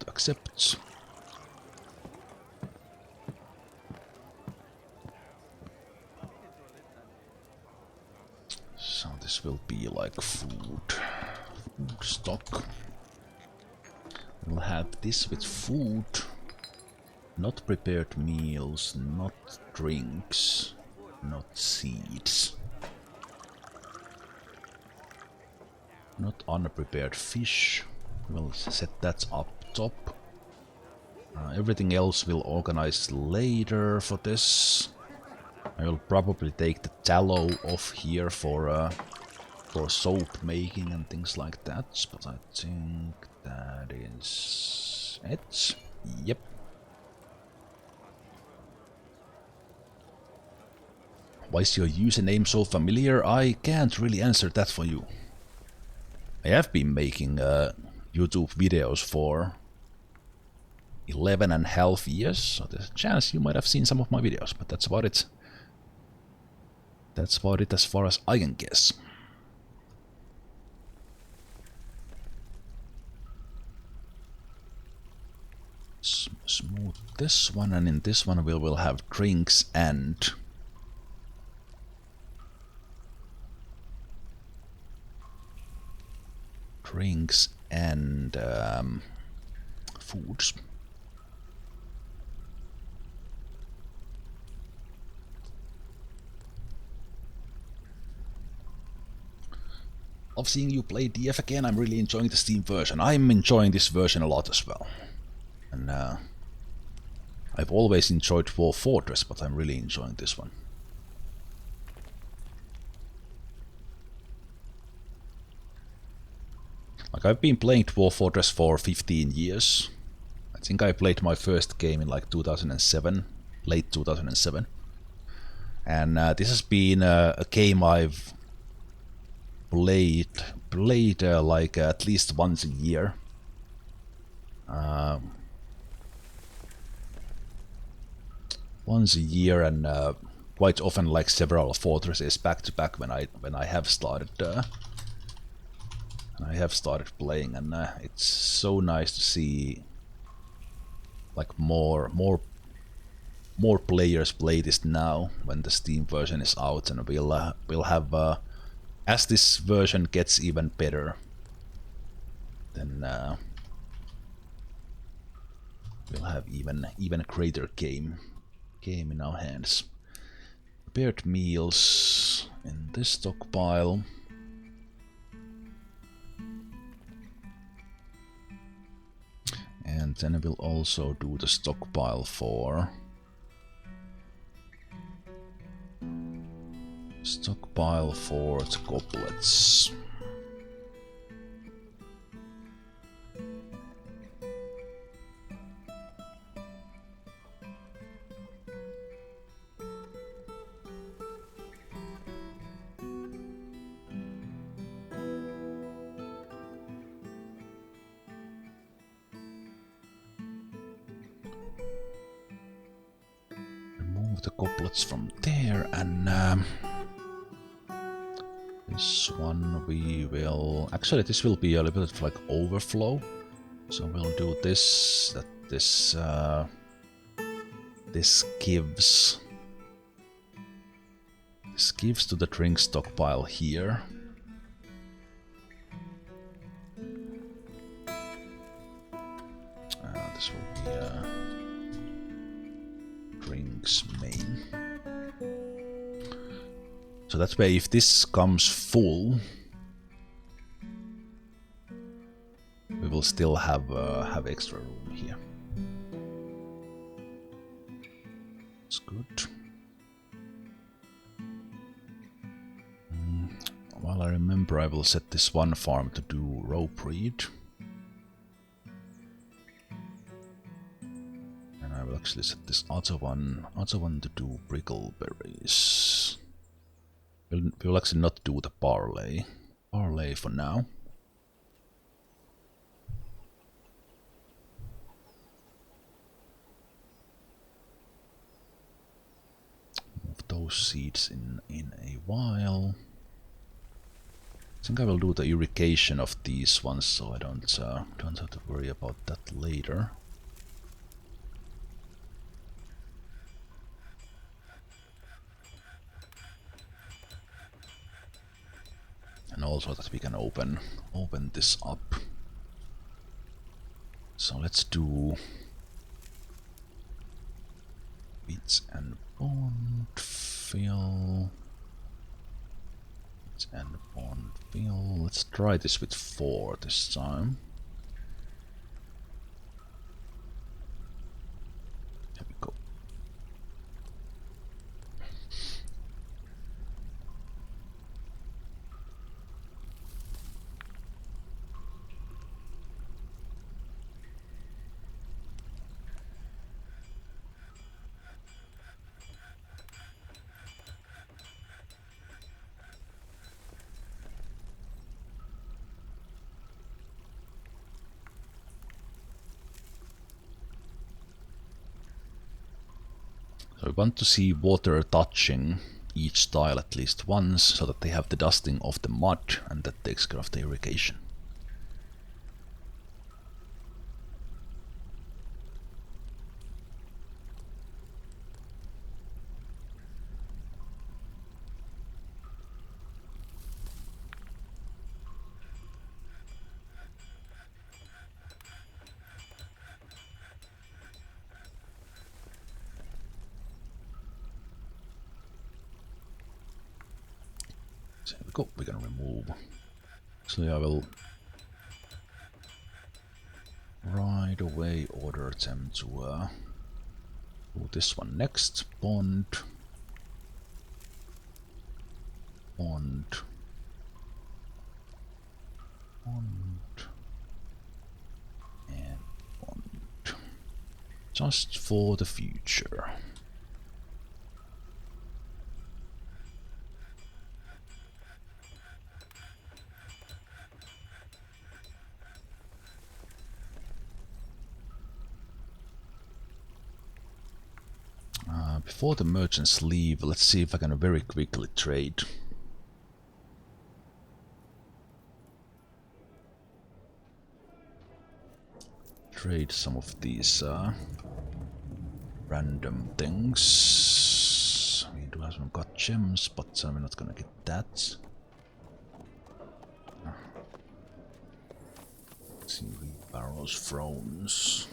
accept. So this will be like food stock. We'll have this with food. Not prepared meals, not drinks, not seeds. Not unprepared fish. We'll set that up top. Everything else we'll organize later for this. I will probably take the tallow off here for soap making and things like that. But I think that is it. Yep. Why is your username so familiar? I can't really answer that for you. I have been making YouTube videos for 11.5 years, so there's a chance you might have seen some of my videos, but that's about it. That's about it as far as I can guess. Smooth this one, and in this one we will have drinks and foods. Love seeing you play DF again. I'm really enjoying the Steam version. I'm enjoying this version a lot as well. And I've always enjoyed Dwarf Fortress, but I'm really enjoying this one. Like, I've been playing Dwarf Fortress for 15 years. I think I played my first game in like 2007, late 2007. And this has been a game I've played like at least once a year. Once a year, and quite often like several fortresses back to back when I have started playing, and it's so nice to see like more players play this now when the Steam version is out, and we'll have as this version gets even better, then we'll have even a greater game in our hands. Prepared meals in this stockpile. And then we'll also do the stockpile for the goblets. Move the goblets from there, and this one we will... Actually, this will be a little bit like overflow. So we'll do this, that this gives to the drink stockpile here. This will be drinks main. So that way, if this comes full, we will still have extra room here. It's good. While I remember, I will set this one farm to do rope breed. And I will actually set this other one to do brickleberries. We'll actually not do the barley for now. Move those seeds in a while. I think I will do the irrigation of these ones, so I don't have to worry about that later. And also that we can open this up. So let's do bits and bond fill. Bits and bond fill. Let's try this with 4 this time. There we go. So we want to see water touching each tile at least once, so that they have the dusting of the mud, and that takes care of the irrigation. There we go, we're gonna remove. So I will right away order them to do this one next. Bond. Bond. Bond. And bond. Just for the future. Before the merchants leave, let's see if I can very quickly trade. Trade some of these random things. We do haven't got gems, but we're not gonna get that. Let's see, Burrow's thrones.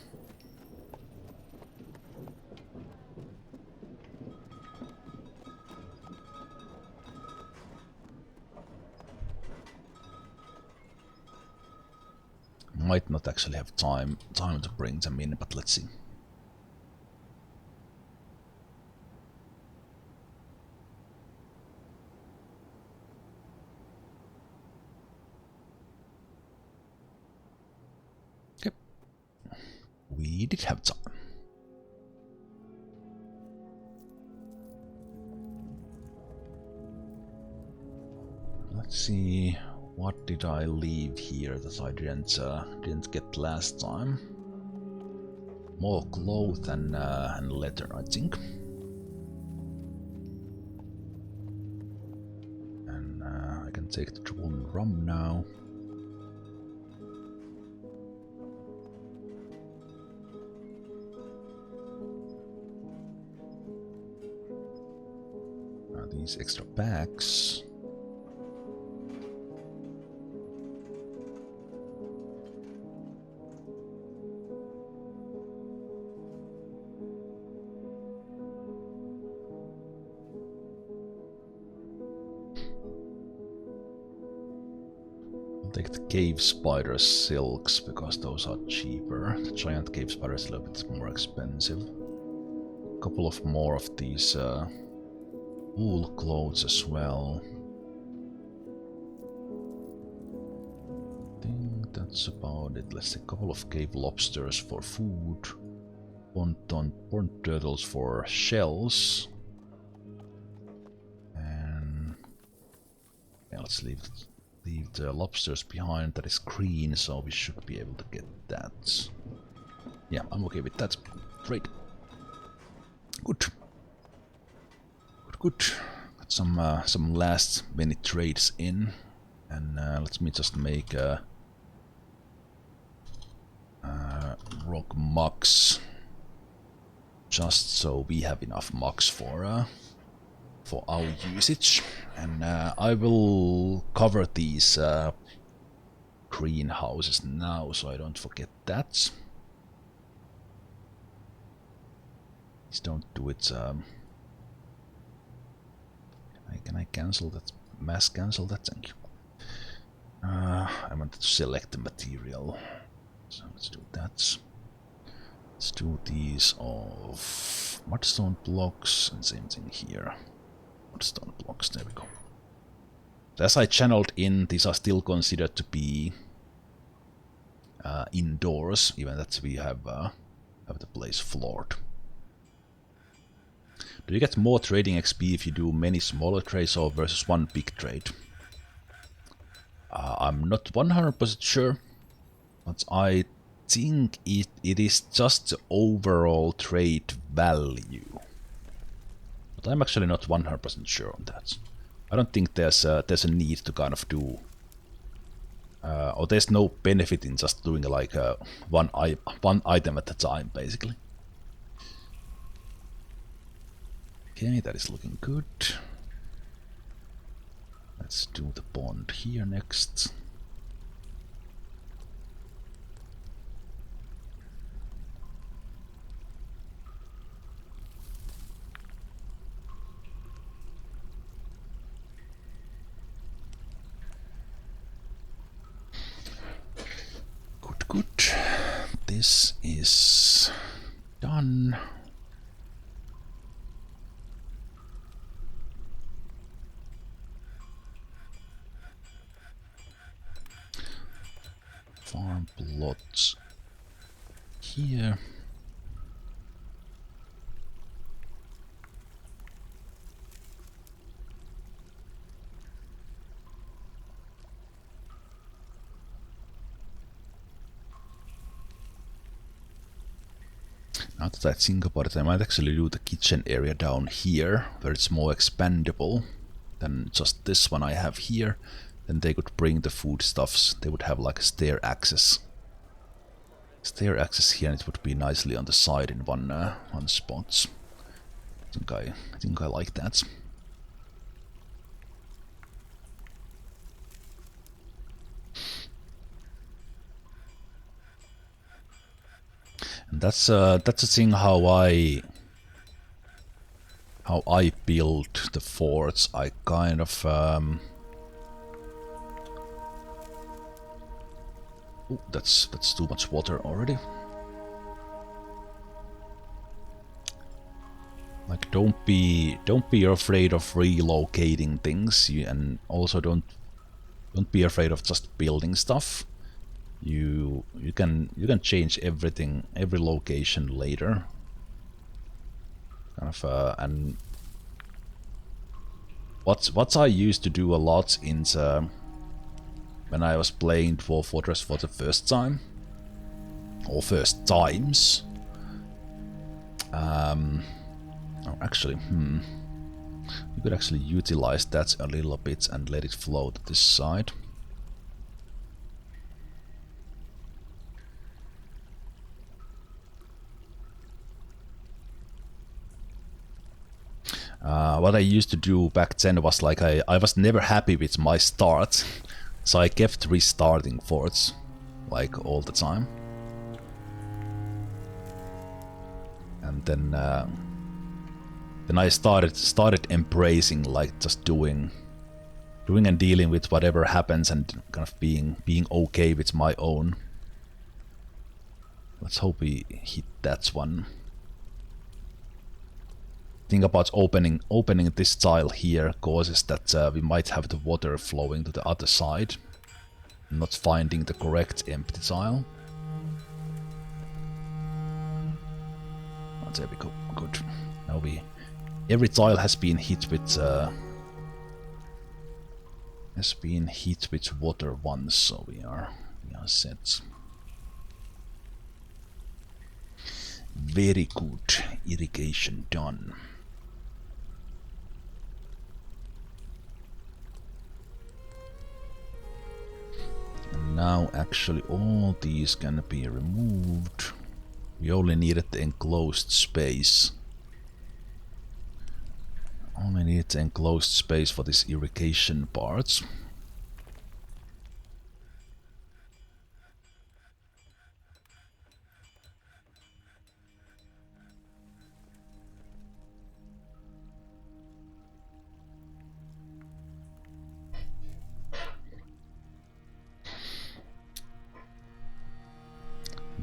Might not actually have time to bring them in, but let's see. Okay. We did have time. Let's see. What did I leave here that I didn't get last time? More cloth and leather, I think. Can take the drawn rum now. These extra packs. I'll take the cave spider silks because those are cheaper. The giant cave spider is a little bit more expensive. A couple of more of these wool clothes as well. I think that's about it. Let's see, a couple of cave lobsters for food. Pond turtles for shells. And yeah, let's leave the lobsters behind. That is green, so we should be able to get that. Yeah, I'm okay with that. Great. Good. Good. Got some last minute trades in, and let me just make a rock mugs, just so we have enough mugs for our usage. And I will cover these greenhouses now, so I don't forget that. Please don't do it. Can I cancel that? Mass cancel that? Thank you. I wanted to select the material, so let's do that. Let's do these of mudstone blocks, and same thing here. Mudstone blocks, there we go. So as I channeled in, these are still considered to be indoors, even that we have the place floored. Do you get more trading XP if you do many smaller trades or versus one big trade? I'm not 100% sure, but I think it is just the overall trade value. But I'm actually not 100% sure on that. I don't think there's a need to kind of do, or there's no benefit in just doing like one item at a time, basically. Okay, that is looking good. Let's do the pond here next. Good, good. This is done. Farm plots here. Now that I think about it, I might actually do the kitchen area down here, where it's more expandable than just this one I have here. Then they could bring the foodstuffs. They would have like a stair access. Stair access here, and it would be nicely on the side in one spot. I think I like that. And that's the thing how I build the forts. I kind of oh, that's too much water already. Like, don't be afraid of relocating things, and also don't be afraid of just building stuff. You can change everything, every location later. Kind of and what I used to do a lot in the when I was playing Dwarf Fortress for the first time, or first times. Oh, actually, You could actually utilize that a little bit and let it flow to this side. What I used to do back then was like I was never happy with my start, so I kept restarting forts like all the time. And then I started embracing like just doing and dealing with whatever happens and kind of being okay with my own. Let's hope we hit that one. Thing about opening this tile here causes that we might have the water flowing to the other side, not finding the correct empty tile. Oh, there we go. Good. Now every tile has been hit with water once, so we are set. Very good. Irrigation done. And now actually all these can be removed. We only needed the enclosed space. Only need the enclosed space for this irrigation parts.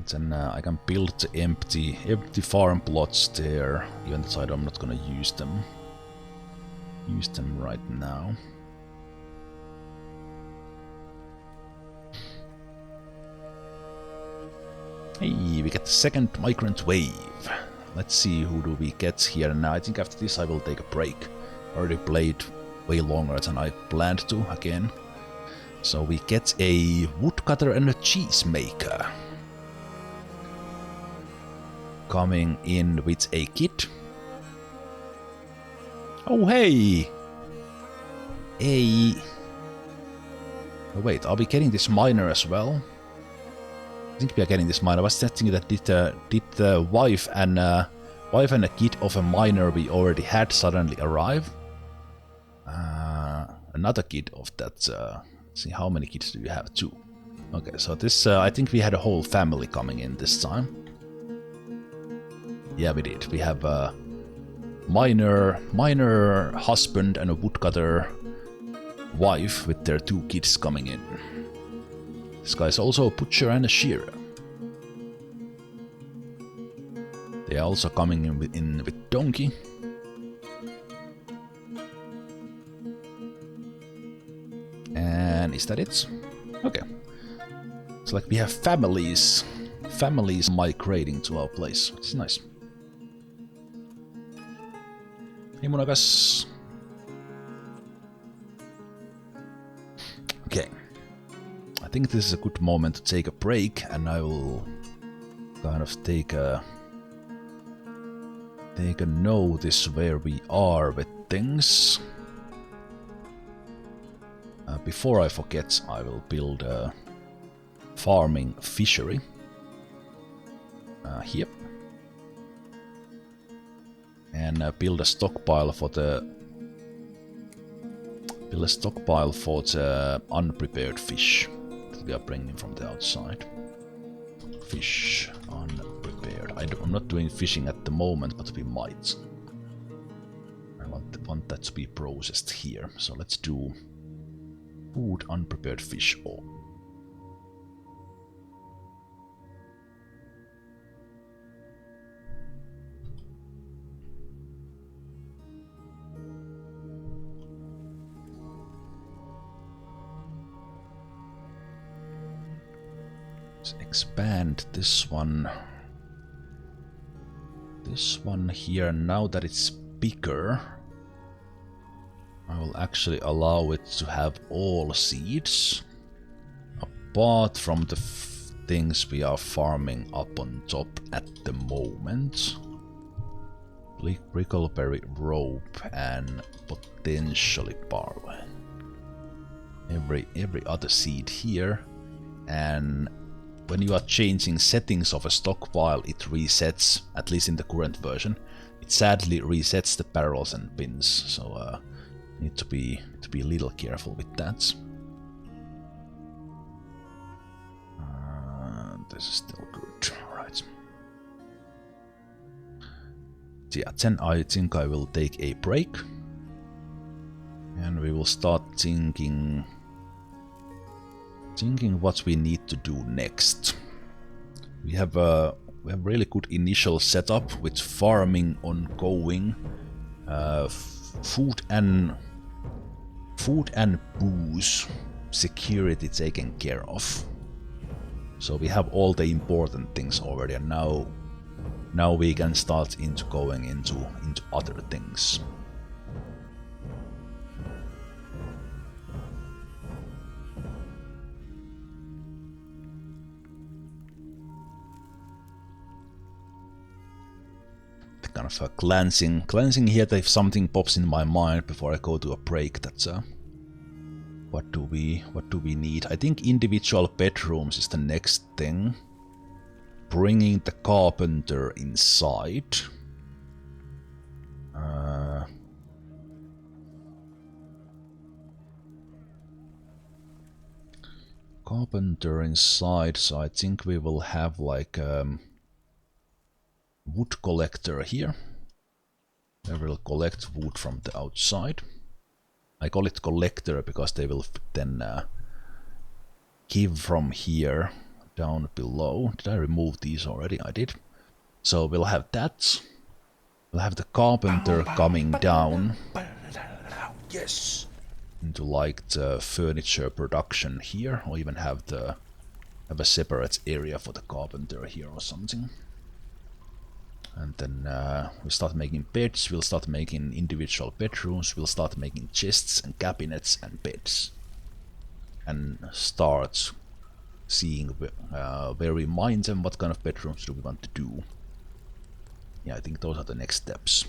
Then I can build the empty farm plots there, even though I'm not gonna use them. Use them right now. Hey, we get the second migrant wave. Let's see who do we get here now. I think after this I will take a break. Already played way longer than I planned to again. So we get a woodcutter and a cheesemaker. Coming in with a kit. Oh hey! Oh, wait, are we getting this miner as well? I think we are getting this miner. I was thinking that did the wife and a kid of a miner we already had suddenly arrive? Another kid of that. Let's see, how many kids do we have? 2. Okay, so this I think we had a whole family coming in this time. Yeah, we did. We have a miner husband and a woodcutter wife with their 2 kids coming in. This guy's also a butcher and a shearer. They are also coming in with donkey. And is that it? Okay. It's like we have families migrating to our place, which is nice. Hey Monagas. Okay. I think this is a good moment to take a break, and I will kind of take a notice where we are with things. Before I forget, I will build a farming fishery here. And build a stockpile for the unprepared fish that we are bringing from the outside. Fish unprepared. I'm not doing fishing at the moment, but we might. I want that to be processed here. So let's do food unprepared fish. Oh. Let's expand this one. This one here, now that it's bigger, I will actually allow it to have all seeds, apart from the things we are farming up on top at the moment. Brickleberry rope and potentially barley. Every other seed here, and when you are changing settings of a stockpile, it resets, at least in the current version. It sadly resets the barrels and bins, so need to be a little careful with that. This is still good, right? Yeah, then I think I will take a break, and we will start thinking what we need to do next. We have a really good initial setup with farming ongoing, food and booze security taken care of. So we have all the important things already, and now we can start going into other things. Kind of a glancing here if something pops in my mind before I go to a break. That's what do we need? I think individual bedrooms is the next thing. Bringing the carpenter inside. Carpenter inside, so I think we will have like wood collector here. I will collect wood from the outside. I call it collector because they will then give from here down below. Did I remove these already? I did. So we'll have that. We'll have the carpenter coming down. Yes. Into like the furniture production here, or even have a separate area for the carpenter here or something. And then we'll start making beds, we'll start making individual bedrooms, we'll start making chests and cabinets and beds. And start seeing where we mine them, what kind of bedrooms do we want to do. Yeah, I think those are the next steps.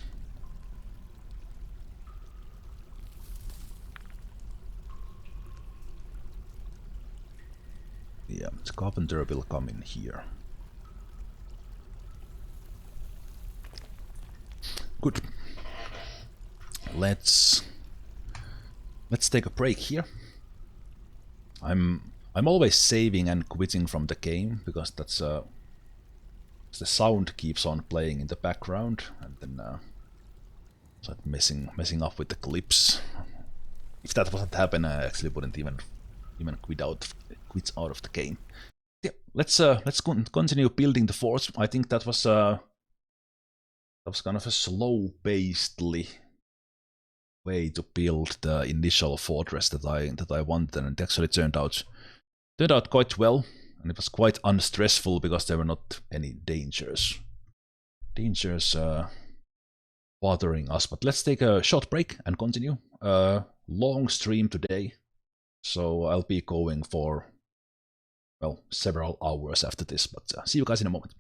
Yeah, the carpenter will come in here. Good. Let's take a break here. I'm always saving and quitting from the game because that's the sound keeps on playing in the background, and then start messing up with the clips. If that wasn't happen, I actually wouldn't even quit out of the game. Yeah, let's continue building the forts. I think that was kind of a slow-pacedly way to build the initial fortress that I wanted, and it actually turned out quite well, and it was quite unstressful because there were not any dangers bothering us. But let's take a short break and continue. Long stream today, so I'll be going for, well, several hours after this, but see you guys in a moment.